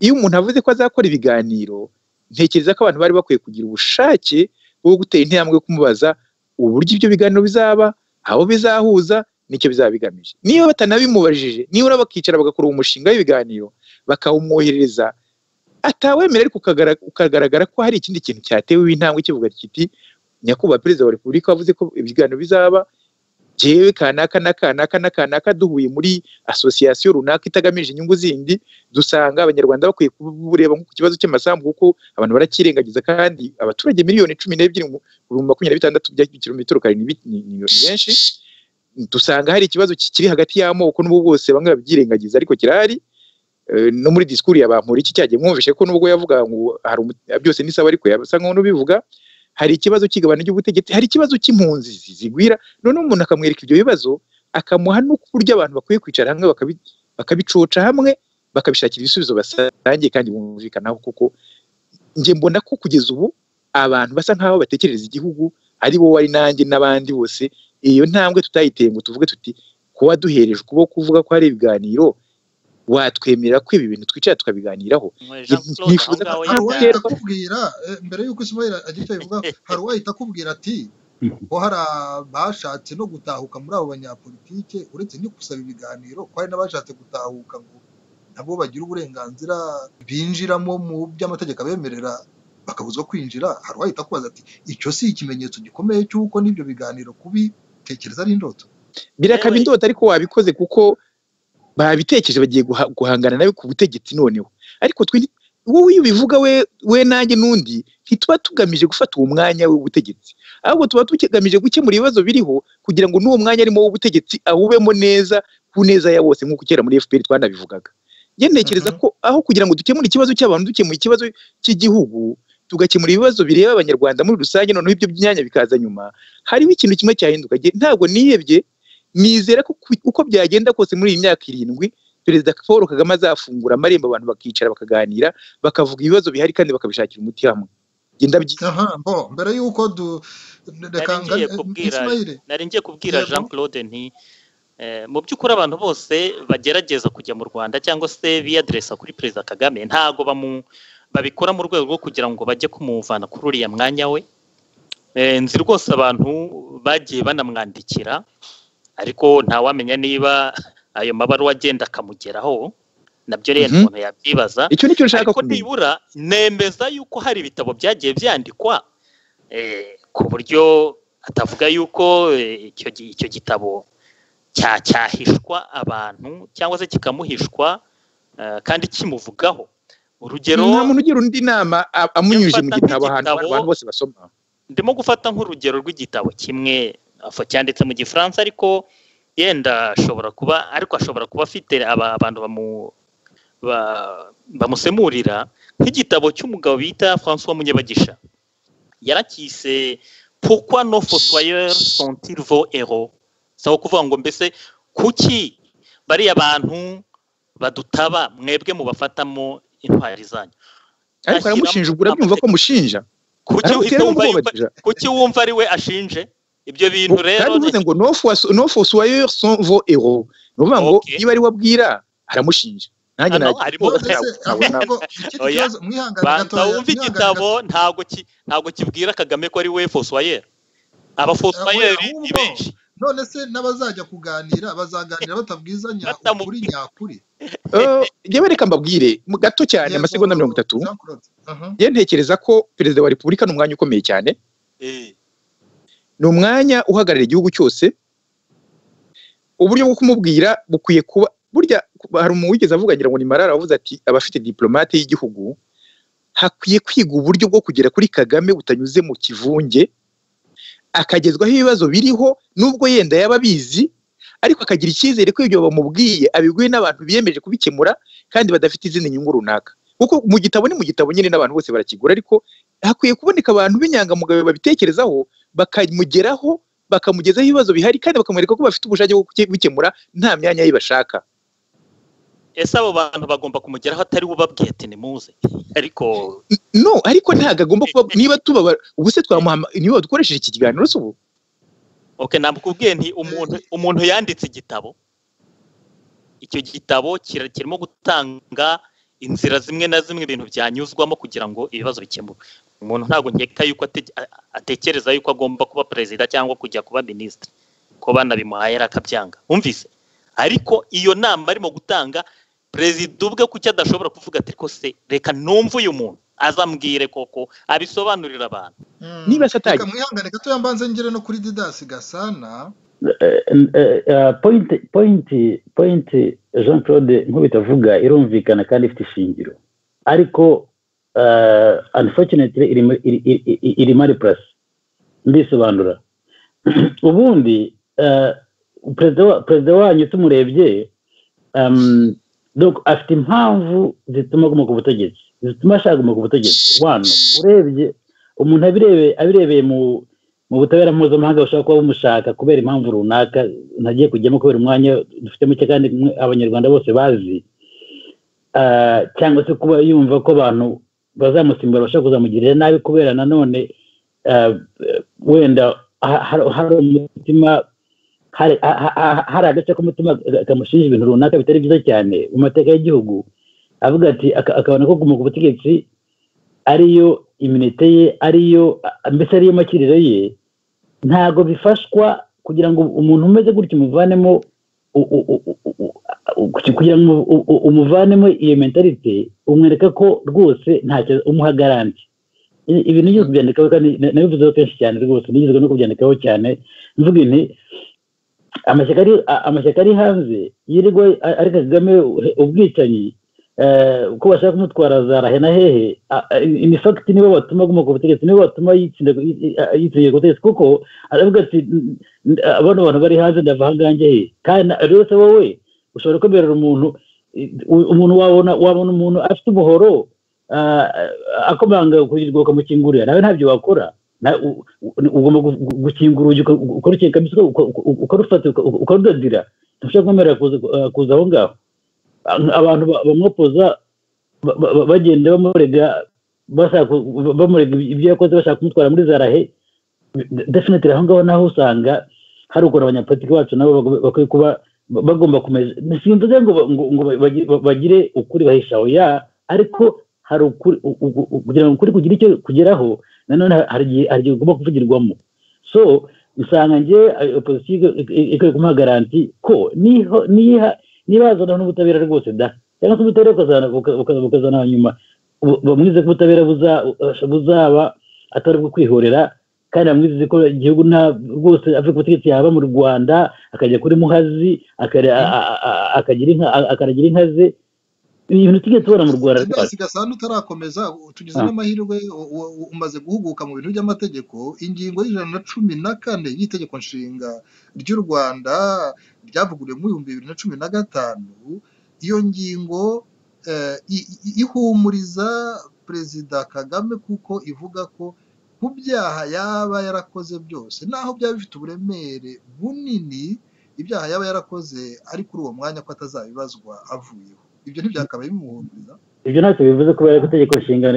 Iyo umuntu avuze ko azakora ibiganiro, ntekereza ko abantu bari bakwiye kugira ubushake bwo gutera intambwe yo kumubaza uburyo ibyo biganiro bizaba, aho bizahuza, nicyo bizaba bigamije. Niba batanabimubajije, niba bakicara bagakora umushinga w'ibiganiro bakawumwoherereza, atawemera ariko ukagaragara ko hari ikindi kintu cyatewe intambwe kivuga kiti nyakubahwa Perezida wa Repubulika wavuze ko ibiganiro bizaba, jewe kanaka duhuye muri association runaka itagamije inyungu zindi, dusanga abanyarwanda bakwiye kubureba nko ku kibazo cy'amasambu kuko abantu barakirengagiza, kandi abaturage miliyoni 12 mu 2026 by'ikirometero kare ni benshi. Dusanga hari ikibazo kiri hagati y'amoko n'ubu bose bamwe babyirengagiza, ariko kirahari. No muri disikuru y'abampuri iki cyagiye mwumvishe ko nubwo yavuga ngo byose nisaba, ariko yasa nkaho n'ubivuga hari ikibazo cy'igabana ry'ubutegetsi, hari ikibazo cy'impunzi zigwira. None umuntu akamwereka ibyo bibazo, akamuha n'uburyo abantu bakwiye kwicara hamwe bakabicoca hamwe, bakabishakira ibisubizo basangiye kandi bumvikanaho. Kuko nje mbona ko kugeza ubu abantu basa nkaho batekereza igihugu ari bo wari nanjye n'abandi bose. Iyo ntambwe tutayiteye ngo tuvuge tuti kuba duhereje ukuboko kuvuga ko hari ibiganiro, watwemerera ko ibi bintu twicara tukabiganiraho. Hari akubwira mbere yuko Ismail agira icyo bivuga, hari uwahita akubwira ati ko hari abashatse no gutahuka muri abo banyapolitike, uretse no gusaba ibiganiro ko hari n'abashatse gutahuka ngo nabo bagira uburenganzira binjiramo mu by'amategeko abemerera bakabuzwa kwinjira. Hari uwahita akubaza ati icyo si ikimenyetso gikomeye cy'uko n'ibyo biganiro kubitekereza ari indoto? Birakaba indoto, ariko wabikoze kuko babitekereje bagiye guhangana nawe ku butegetsi noneho. Ariko wowe iyo ubivuga we nanjye n'undi ntituba tugamije gufata uwo mwanya w'ubutegetsi, ahubwo tuba tugamije gukemura ibibazo biriho kugira ngo n'uwo mwanya arimo w'ubutegetsi awubemo neza ku neza ya bose, nk'uko kera muri FPR twanabivugaga. Njye ntekereza ko aho kugira ngo dukemure ikibazo cy'abantu, dukemura ikibazo cy'igihugu, tugakemura ibibazo bireba abanyarwanda muri rusange, noneho ibyo by'imyanya bikaza nyuma, hariho ikintu kimwe cyahinduka. Ntabwo nihebye, nizera ko uko byagenda kose muri iyi myaka 7 Perezida Paul Kagame azafungura amarembo, abantu bakicara bakaganira, bakavuga ibibazo bihari kandi bakabishakira umuti hamwe. Mbere yuko nari ngiye kubwira Jean-Claude nti mu by'ukuri abantu bose bagerageza kujya mu Rwanda cyangwa se biyadresa kuri Perezida Kagame ntago babikora mu rwego rwo kugira ngo bajye kumuvana kuri uriya mwanya we. Nzi rwose abantu bagiye banamwandikira, ariko ntawamenya niba ayo mabaruwa agenda akamugeraho, nabyo rero umuntu yabyibaza. Icyo nicyo nshaka kumenya. Nibura nemeza yuko hari ibitabo byagiye byandikwa ku buryo atavuga yuko icyo gitabo cyahishwa abantu cyangwa se kikamuhishwa kandi kimuvugaho. Urugero, nta muntu ugira undi nama amunyuje mu gitabo abantu bose basoma. Ndimo gufata nk'urugero rw'igitabo kimwe cyanditse mu Gifaransa, ariko yenda ashobora kuba afite abantu bamusemurira, nk'igitabo cy'umugabo bita François Munyabagisha. Yarakise Pourquoi nos fossoyeurs sont-ils vos héros? Saho kuvuga ngo mbese kuki bariya abantu badutaba mwebwe mubafatamo intwari zanyu. Ariko aramushinja, urabyumva ko mushinja? Kuki wumva ari we ashinje ibyo bintu rero? Kandi uvuze ngo nos fossoyeurs sont vos héros, nuvuga ngo niba ari wabwira aramushinja. Nanjye igitabo ntago kibwira Kagame ko ari we fossoyeur. Aba fossoyeur ni benshi. None se n'abazajya kuganira bazaganira batabwizanya kuri nyakuri. Yewe reka mbabwire gato cyane amasegonda 30. Ye ntekereza ko Perezida wa Repubulika n'umwanya ukomeye cyane. Ni umwanya uhagarara igihugu cyose. Uburyo bwo kumubwira bukwiye kuba burya hari umuntu wigeze avuga ngira ngo ni Marara wavuze ati abafite diplomate y'igihugu hakwiye kwiga uburyo bwo kugera kuri Kagame butanyuze mu kivunge, akagezwaho ibibazo biriho nubwo yenda yaba bizi, ariko akagira icyizere ko ibyo bamubwiye abiguye n'abantu biyemeje kubikemura kandi badafite izindi nyungu runaka. Kuko mu gitabo nyine n'abantu bose barakigura, ariko hakwiye kuboneka abantu b'inyangamugayo babitekerezaho bakamugeraho, bakamugezaho ibibazo bihari kandi bakamwereka ko bafite ubushake bwo kubikemura nta myanya y'ibashaka. Ese abo bantu bagomba kumugeraho atari ubabwiye ati nimuze? Ariko ntago agomba kuba, niba tubaba ubuse twamuhama niba dukoresheje iki kiganiro subu. Nambukubwiye nti umuntu yanditse igitabo. Icyo gitabo kirimo gutanga inzira zimwe na zimwe ibintu byanyuzwamo kugira ngo ibibazo bikemuke. Umuntu ntago nkeka yuko atekereza yuko agomba kuba perezida cyangwa kujya kuba ministre, ko banabimuhaye akabyanga. Umvise? Ariko iyo nama arimo gutanga, perezida ubwe kuki adashobora kuvuga ati ko se reka numva uyu muntu azambwire koko abisobanurira abantu. Niba satagi mwihangane gato yambanze ngire no kuri Didas Gasana. Point Jean-Claude Nkubito avuga irumvikana kandi ifite ishingiro, ariko unfortunately iri mari plus mbisobanura. Ubundi perezida wanyu tumurebye donc afite impamvu zituma aguma ku butegetsi, zituma ashaka guma ku butegetsi. Wano urebye umuntu abirebeye mu butabera mpuzamahanga bashaka kuba bumushaka kubera impamvu runaka ntagiye kujyamo kubera umwanya dufite muke kandi abanyarwanda bose bazi, cyangwa se kuba yumva ko abantu bazamusimbura bashaka kuzamugirira nabi kubera nanone wenda hari umutima, hari agace k'umutima kamushinja ibintu runaka bitari byiza cyane mu mateka y'igihugu, avuga ati akabona ko guma ku butegetsi ariyo iminite ye, ariyo mbese ariyo makiriro ye. Ntago bifashwa kugira ngo umuntu umeze gutyo umuvanemo, kugira ngo umuvanemo iyo mentalite, umwereka ko rwose ntacyo umuha garanti. Ibintu byose byandikaho kandi nabivuzeho kenshi cyane rwose, nigezwe no kubyandikaho cyane mvuga nti amashyaka ari hanze yirirwa ari Kagame ubwicanyi, ko bashaka kumutwara za rahe na hehe. In fact nibo batuma aguma ku butegetsi, nibo batuma yitsindiye ku butegetsi, kuko aravuga ati abana bantu bari hanze ndava hangange he. Kandi rero se wowe ushobora kwemerera umuntu wabona umuntu afite umuhoro akomanga kugira ukamukingurira nawe ntabyo wakora ugomba gukingura urugi ukarukeka ukarufata ukarudadira ntushobora kwemerera kuza aho ngaho abantu bamwopoza bagenda bamurega ibyo yakoze bashaka kumutwara muri zarahe definitely aho ngaho naho usanga hari ukuntu abanyapolitiki bacu nabo bakwiye kuba bagomba kumeza simvuze ngo bagire ukuri bahisha oya ariko hari ukuri kugira ngo ukuri kugira icyo kugeraho nanone hari igihe ugomba kuvugirwamo so usanga nge opposition ikwiye kumuha garanti ko niba hazana n'ubutabera rwose da cyangwa se ubutabera bukazana nyuma bamwize ko ubutabera buzaba atari bwo kwihorera kandi bamwize ko igihugu rwose avuye ku butegetsi yaba mu Rwanda akajya kuri muhazi akaragira inka ze ibintu tujye tubona mu Rwanda Didas Gasana utarakomeza tugize n'amahirwe umaze guhuguka mu bintu by'amategeko ingingo y'114 y'itegeko nshinga ry'u Rwanda ryavuguruwe mu 2015 iyo ngingo ihumuriza Perezida Kagame kuko ivuga ko mu byaha yaba yarakoze byose naho byaba bifite uburemere bunini ibyaha yaba yarakoze ari kuri uwo mwanya ko atazabibazwa avuyeho ibyo ntibyakabaye bimuhumuriza ibyo ntacyo bivuze kubera ko itegeko nshinga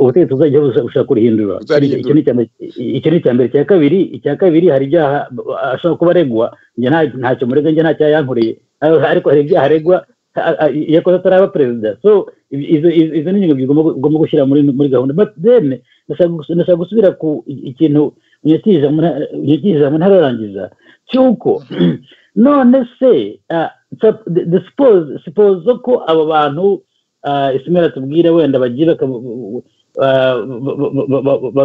ubutegetsi uzajya bushaka kurihindura icyo ni icyambere icya kabiri hari ibyaha ashobora kuba aregwa ntacyo murega njye ntacyo yankoreye ariko hari ibyaha aregwa yakoze ataraba perezida so izo ni ingingo ugomba gushyira muri gahunda but then ndashaka gusubira ku ikintu unyakiriza ntararangiza cyuko none se suppose ko abo bantu Ismail atubwira wenda bagiye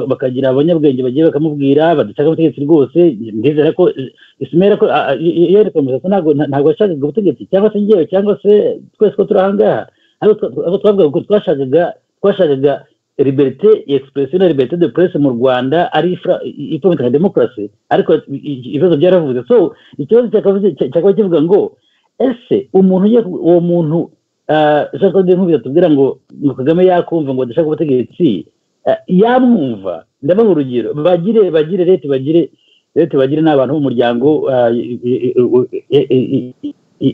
bakagira abanyabwenge bagiye bakamubwira badashaka ubutegetsi rwose ndizera ko Ismail ko yerekomeza ko ntabwo ashakaga ubutegetsi cyangwa se ngewe cyangwa se twese ko turi ahangaha abo twavuga ko twashakaga liberté expression na liberté de presse mu Rwanda ari ifometre ya demokarasi ariko ibibazo byaravuze so ikibazo cyakaba kivuga ngo ese uwo muntu Jean-Claude Nkubito tubwira ngo Kagame yakumva ngo adashaka ubutegetsi yamwumva ndabaha urugero bagire leta bagire n'abantu b'umuryango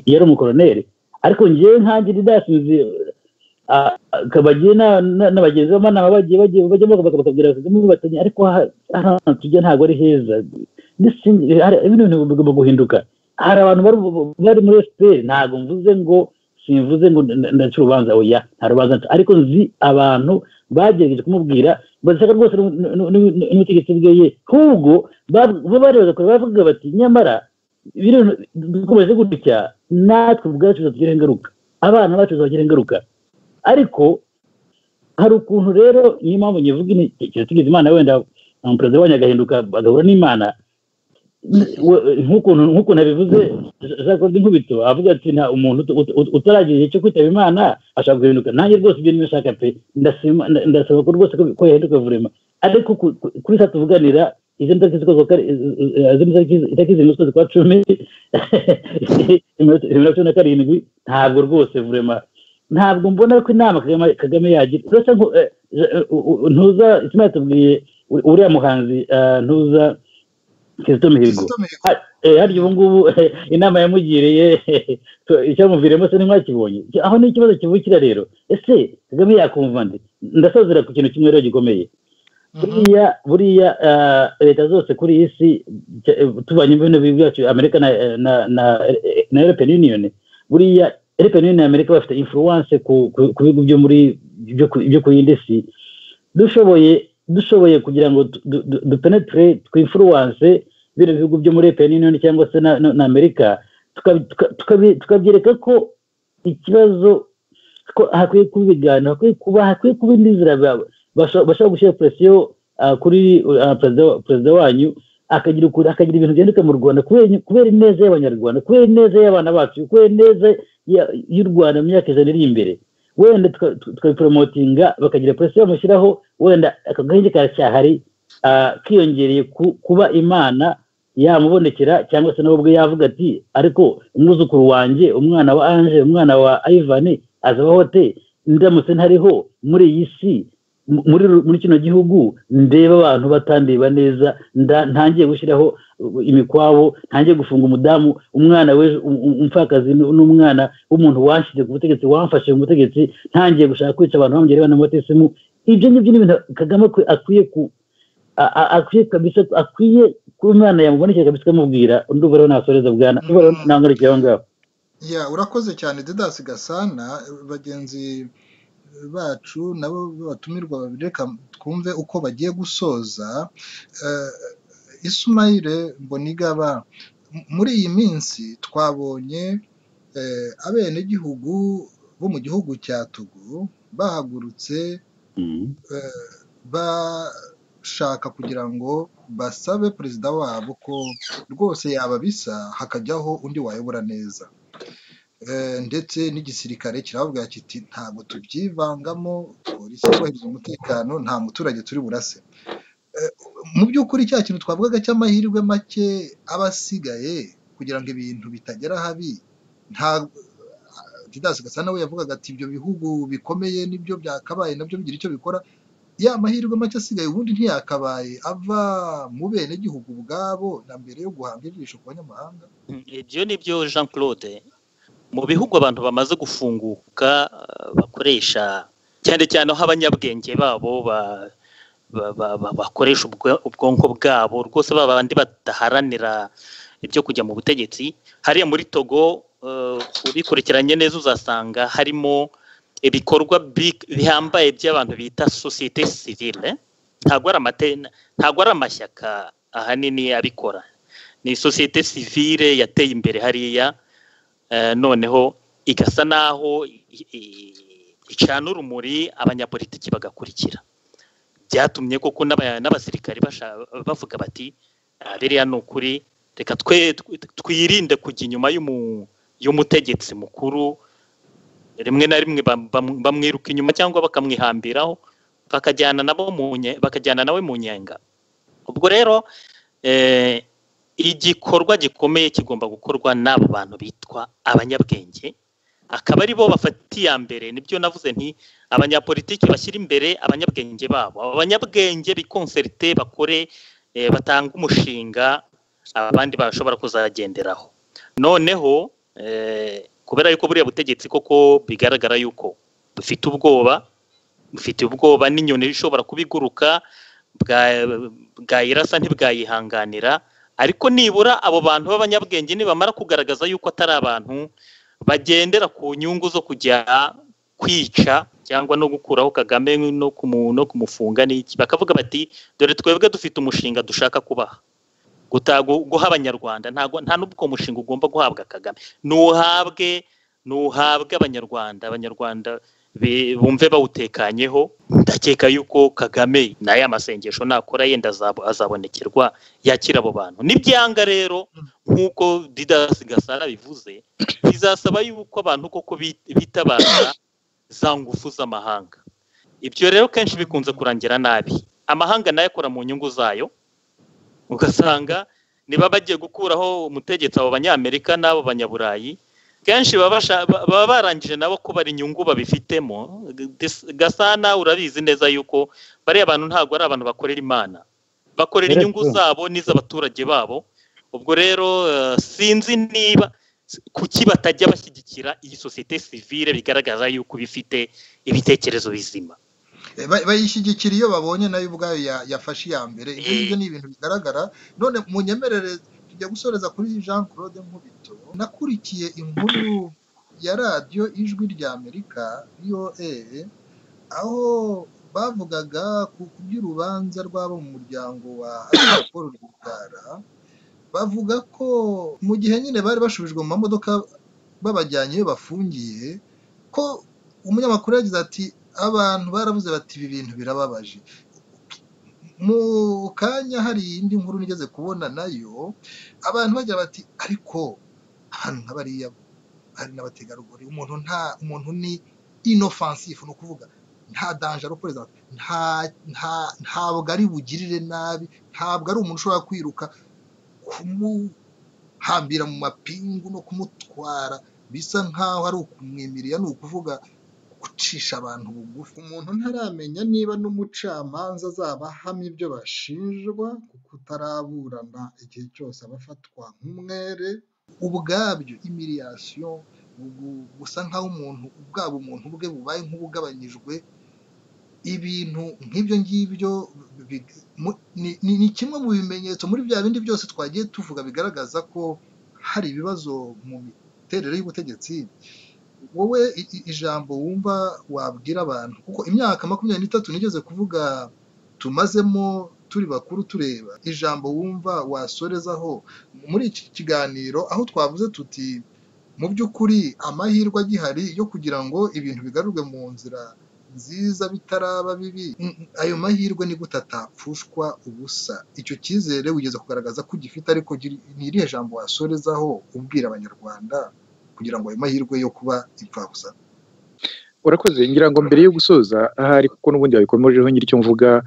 yari umukoloneli ariko ngewe nkanjye Didas kabagiye n'abagenzi b'amanama bagiye bakabwira Kagame batanye ariko ahantu tujya ntabwo ari heza ibintu bigomba guhinduka hari abantu bari muri FPR ntabwo simvuze ngo ndaca urubanza oya nta rubanza ariko nzi abantu bagerageje kumubwira badashaka rwose n'ubutegetsi bweye ahubwo bareba bavuga bati nyamara dukomeje gutya natwe ubwacu tuzagira ingaruka abana bacu bazagira ingaruka ariko hari ukuntu rero niyo mpamvu nyivuga ikintu tugize imana wenda perezida wanyu agahinduka agahura n'imana nk'ukuntu nabivuze Jean-Claude Nkubito avuga ati nta umuntu utaragira igihe cyo kwitaba imana ashaka guhinduka nanjye rwose ibyo niyo nshaka pe ndasaba ko rwose ko yahinduka vurema ariko kuri saa tuvuganira izo itakizi mu kwezi kwa 10 2017 ntabwo rwose vurema ntabwo mbona ko inama Kagame yagira uretse ntuza ikimara tubwiye uriya muhanzi ntuza Kizito Mihigo hari ubu ngubu inama yamugiriye icyamuviremo se ntimwakibonye aho ni ikibazo kivukira rero ese Kagame yakumva nde ndasazira ku kintu kimwe rero gikomeye buriya leta zose kuri iyi si tubanye mu bintu byacu Amerika na European Union buriya European Union na Amerika bafite influence ku bigo byo muri byo ku yindi si dushoboye kugira ngo dupenetre twinfluence bino bihugu byo muri European Union cyangwa se na Amerika tukabyereka ko ikibazo ko hakwiye kubigana hakwiye kuba indizira bashaka gushyira presiyo kuri perezida wanyu akagira ibintu byandika mu Rwanda kubera ineza y'abanyarwanda kubera ineza y'abana bacu kubera ineza y'u Rwanda mu myaka ijana iri imbere wenda tukabipromotinga bakagira presiyo bamushyiraho wenda akagahenge karacyahari kiyongereye kuba imana yamubonekera cyangwa se nabwo yavuga ati ariko umwuzukuru wanjye umwana wa Ange umwana wa Ivan azabaho te ndamutse ntariho muri iyi si muri kino gihugu ndeba abantu batandeba neza ntangiye gushyiraho imikwabo, ntangiye gufunga umudamu, umwana we umfakazi n'umwana w'umuntu wanshyize ku butegetsi, wamfashe mu butegetsi, ntangiye gushaka kwica abantu bamugere bana mutesimu. Ibyo ngibyo n'ibintu Kagame akwiye kabisa, akwiye ku mwana yamubonekeye kabisa kamubwira. Ndumva rero nasoreza bwana, ndumva nangarukiye aho ngaho. Urakoze cyane Didas Gasana. Bagenzi bacu nabo batumirwa babireka twumve uko bagiye gusoza. Ismail Mbonigaba, muri iyi minsi twabonye abenegihugu bo mu gihugu cya Togo bahagurutse bashaka kugira ngo basabe perezida wabo ko rwose yababisa hakajyaho undi wayobora neza, ndetse n'igisirikare kiravuga kiti ntabwo tubyivangamo, polisi yubahiriza umutekano, nta muturage turi burase. Mu by'ukuri cya kintu twavugaga cy'amahirwe make aba asigaye kugira ngo ibintu bitagera habi, Didas Gasana we yavugaga ati ibyo bihugu bikomeye nibyo byakabaye nabyo bigira icyo bikora. Ya mahirwe make asigaye ubundi ntiyakabaye ava mu bene gihugu ubwabo na mbere yo guhanga ijisho ku banyamahanga. Ibyo nibyo Jean-Claude, mu bihugu abantu bamaze gufunguka bakoresha cyane cyane aho abanyabwenge babo bakoresha ubwonko bwabo rwose, babandi badaharanira ibyo kujya mu butegetsi. Hariya muri Togo ubikurikiranye neza uzasanga harimo ibikorwa bihambaye by'abantu bita société civile. Ntabwo ari amashyaka ahanini abikora, ni société civile yateye imbere hariya, noneho igasa naho icana urumuri abanyapolitiki bagakurikira. Byatumye koko n'abasirikari bavuga bati biriya ni ukuri, reka twirinde kujya inyuma y'umutegetsi mukuru, rimwe na rimwe bamwiruka inyuma cyangwa bakamwihambiraho bakajyana nawe mu nyenga. Ubwo rero igikorwa gikomeye kigomba gukorwa n'abo bantu bitwa abanyabwenge, akaba ari bo bafatiye mbere. Nibyo navuze nti abanyapolitiki bashyira imbere abanyabwenge babo, abanyabwenge bikonserite bakore, batanga umushinga abandi bashobora kuzagenderaho. Noneho kubera yuko buriya butegetsi koko bigaragara yuko bufite ubwoba n'inyoni ishobora kubiguruka, bwayirasa ntibwayihanganira. Ariko nibura abo bantu b'abanyabwenge nibamara kugaragaza yuko atari abantu bagendera ku nyungu zo kujya kwica cyangwa no gukuraho Kagame no kumufunga n'iki, bakavuga bati dore twebwe dufite umushinga dushaka kubaha, guha abanyarwanda. Nta n'ubwo umushinga ugomba guhabwa Kagame, nuhabwe abanyarwanda bumve bawutekanyeho. Ndakeka yuko Kagame n'aya masengesho nakora yenda azabonekerwa yakira abo bantu. Nibyanga rero nk'uko Didas Gasana bivuze, bizasaba yuko abantu koko bitabaza za ngufu z'amahanga. Ibyo rero kenshi bikunze kurangira nabi. Amahanga nayo akora mu nyungu zayo, ugasanga niba bagiye gukuraho umutegetsi abo banyamerika n'abo banyaburayi, kenshi baba barangije nabo ko bari inyungu babifitemo. Gasana urabizi neza yuko bariya abantu ntabwo ari abantu bakorera Imana, bakorera inyungu zabo n'iz'abaturage babo. Ubwo rero sinzi niba kuki batajya bashyigikira iyi société civile bigaragaza yuko bifite ibitekerezo bizima. Bayishyigikira iyo babonye nayo ubwayo yafashe iya mbere. Ibyo ni ibintu bigaragara. None munyemerere tujya gusoreza kuri Jean-Claude Nkubito. Nakurikiye inkuru ya radiyo Ijwi rya Amerika VOA, aho bavugaga ku by'urubanza rw'abo mu muryango wa Paul Kagame. Bavuga ko mu gihe nyine bari bashubijwe mu mamodoka babajyanye iyo bafungiye, ko umunyamakuru yagize ati abantu baravuze bati ibi bintu birababaje. Mu kanya hari indi nkuru nigeze kubona nayo, abantu bagira bati ariko ahantu nk'abariya hari n'abategarugori, umuntu ni inoffensive, ni ukuvuga nta danger ari perezida, ntabwo ari bugirire nabi, ntabwo ari umuntu ushobora kwiruka kumuhambira mu mapingu no kumutwara bisa nkaho ari ukumwimiriya, ni ukuvuga gucisha abantu bugufi. Umuntu ntaramenya niba n'umucamanza azaba ahamya ibyo bashinjwa kuko utaraburana igihe cyose abafatwa nk'umwere, ubwabyo imiriyasiyo, gusa nk'aho umuntu bwe bubaye nk'ubugabanyijwe. Ibintu nk'ibyo ngibyo ni kimwe mu bimenyetso muri bya bindi byose twagiye tuvuga bigaragaza ko hari ibibazo mu miterere y'ubutegetsi. Wowe ijambo wumva wabwira abantu, kuko imyaka 23 nigeze kuvuga tumazemo turi bakuru tureba, ijambo wumva wasorezaho muri iki kiganiro aho twavuze tuti mu by'ukuri amahirwe agihari yo kugira ngo ibintu bigarurwe mu nzira nziza bitaraba bibi, ayo mahirwe ni gute atapfushwa ubusa? Icyo cyizere wigeze kugaragaza ko ugifite, ariko ni irihe jambo wasorezaho ubwira abanyarwanda kugira ngo ayo mahirwe yo kuba impfabusa? Urakoze. Ngira ngo mbere yo gusoza ahari, kuko n'ubundi babikomejeho nyiri icyo mvuga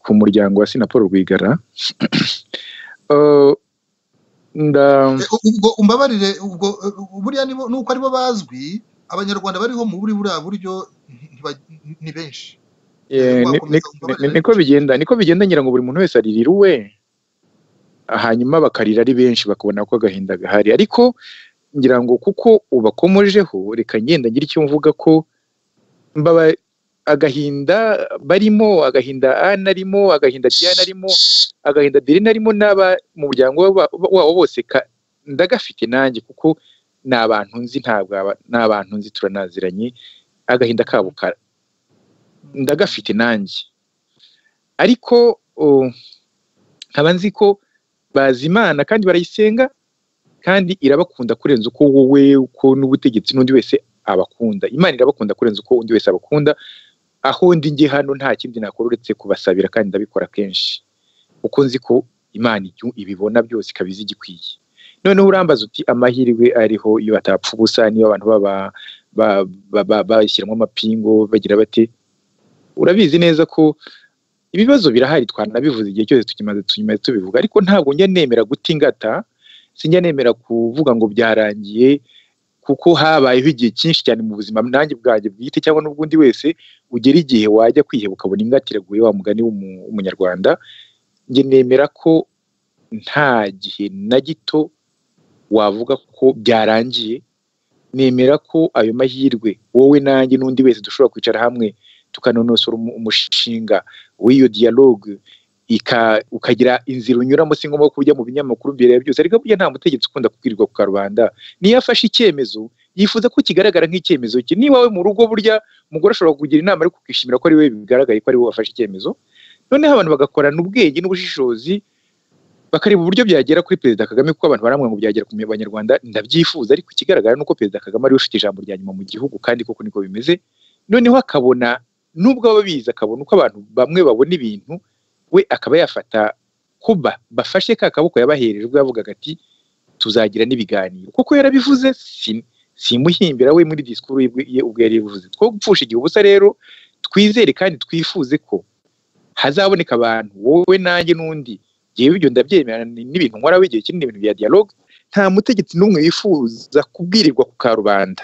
ku muryango wa Paul Rwigara, ubwo umbabarire, ubwo buriya nuko aribo bazwi, abanyarwanda bariho mu buriya buryo ni benshi. Niko bigenda ngira ngo buri muntu wese aririra uwe, hanyuma bakarira ari benshi bakabona ko agahinda gahari. Ariko ngira ngo kuko ubakomojeho, reka ngenda ngira icyo mvuga ko agahinda barimo, agahinda Ana arimo, agahinda Diana arimo, agahinda Dirina arimo, n'aba mu muryango wabo bose ndagafite nanjye, kuko ni abantu nzi, n'abantu nzi turanaziranye, agahinda kabo ndagafite nanjye. Ariko nkaba nzi ko bazi Imana kandi barayisenga, kandi irabakunda kurenza uko wowe, uko n'ubutegetsi n'undi wese abakunda. Imana irabakunda kurenza uko undi wese abakunda. Aho ndi nge hano nta kindi nakora uretse kubasabira, kandi ndabikora kenshi uko nzi ko Imana ibibona byose ikabizi igikwiye. Noneho urambaza uti amahirwe ariho iyo atapfa ubusa, niyo abantu bashyiramo amapingo bagira bate. Urabizi neza ko ibibazo birahari, twanabivuze igihe cyose tukimaze tubivuga, ariko ntabwo njya nemera gutingata, sinjya nemera kuvuga ngo byarangiye, kuko habayeho igihe cyinshi cyane mu buzima nanjye bwanjye bwite cyangwa n'ubwundi wese, ugera igihe wajya kwiheba ukabona ingatiraguye, wa mugani w'umunyarwanda. Njye nemera ko nta gihe na gito wavuga ko byarangiye. Nemera ko ayo mahirwe wowe nanjye n'undi wese dushobora kwicara hamwe tukanonosora umushinga w'iyo dialogue, ukagira inzira unyuramo, si ngombwa kujya mu binyamakuru mbere ya byose. Ariko burya nta mutegetsi ukunda kubwirirwa ku karubanda. Niyo afashe icyemezo yifuza ko kigaragara nk'icyemezo cye. Niba we mu rugo, burya umugore ashobora kugira inama ariko ukishimira ko ari we bigaragaye ko ari we wafashe icyemezo. Noneho abantu bagakorana ubwenge n'ubushishozi, bakareba uburyo byagera kuri Perezida Kagame, kuko abantu baramwe ngo byagera ku banyarwanda, ndabyifuza. Ariko ikigaragara nuko Perezida Kagame ari ufite ijambo rya nyuma mu gihugu, kandi koko niko bimeze. Noneho akabona, nubwo ababizi, akabona uko abantu bamwe babona ibintu, we akaba yafata kuba bafashe ka kaboko yabaherejwe, yavugaga ati tuzagira n'ibiganiro, kuko yarabivuze. Simuhimbira we muri disikuru ye ubwo yari yabivuze. Two gupfusha igihe ubusa rero, twizere kandi twifuze ko hazaboneka abantu, wowe nanjye n'undi. Yewe ibyo ndabyemera, n'ibintu nkora w'igihe kinini, ibintu bya dialogue. Nta mutegetsi n'umwe wifuza kubwirirwa ku karubanda.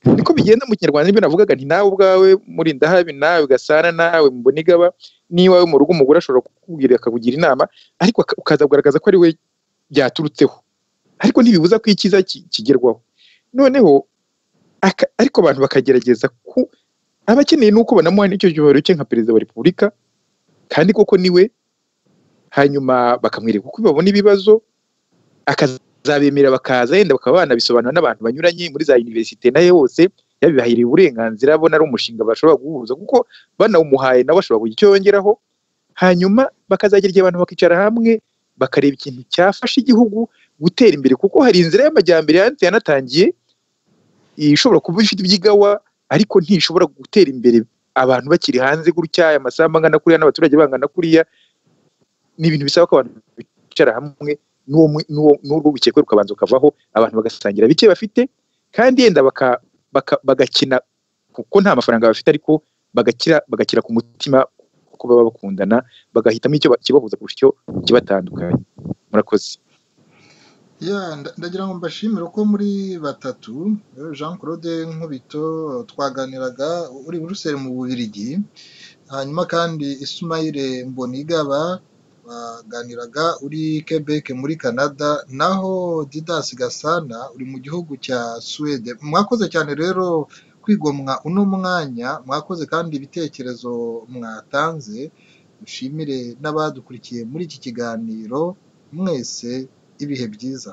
Niko bigenda mu Kinyarwanda. Nibyo navugaga nti nawe ubwawe muri Ndahabi, nawe Gasana, nawe Mbonigaba, niba mu rugo umugore ashobora kukubwira akakugira inama, ariko ukaza kugaragaza ko ari we byaturutseho. Ariko ntibibuza ko icyiza kigerwaho. Noneho ariko abantu bakagerageza ko abakeneye nuko banamuha n'icyo cyubahiro cye nka Perezida wa Repubulika, kandi koko niwe. Hanyuma bakamwereka uko babona ibibazo, akazabemera, bakaza yenda bakaba banabisobanura n'abantu banyuranye muri za universite naye hose, yabibahiriye uburenganzira, abona ari umushinga bashobora guhuza, kuko banawumuhaye nawe ashobora kugira icyo yongeraho. Hanyuma bakazagera igihe abantu bakicara hamwe bakareba ikintu cyafasha igihugu gutera imbere, kuko hari inzira y'amajyambere yanatangiye, ishobora kuba ifite ibyigawa, ariko ntishobora gutera imbere abantu bakiri hanze gutya, aya masambu angana kuriya n'abaturage bangana kuriya. Ni ibintu bisaba ko abantu bicara hamwe, n'urwo bikekwe rukabanza ukavaho, abantu bagasangira bike bafite, kandi yenda bagakina, kuko nta mafaranga bafite, ariko bagakira ku mutima, kuko baba bakundana, bagahitamo icyo kibahuza kurusha icyo kibatandukanye. Murakoze. ndagira ngo mbashimire ko muri batatu Jean-Claude Nkubito twaganiraga uri Buruseli mu Bubiligi, hanyuma kandi Ismail Mbonigaba baganiraga uri Quebec muri Canada, naho Didas Gasana uri mu gihugu cya Swede. Mwakoze cyane rero kwigomwa uno mwanya, mwakoze kandi ibitekerezo mwatanze. Dushimire n'abadukurikiye muri iki kiganiro, mwese ibihe byiza.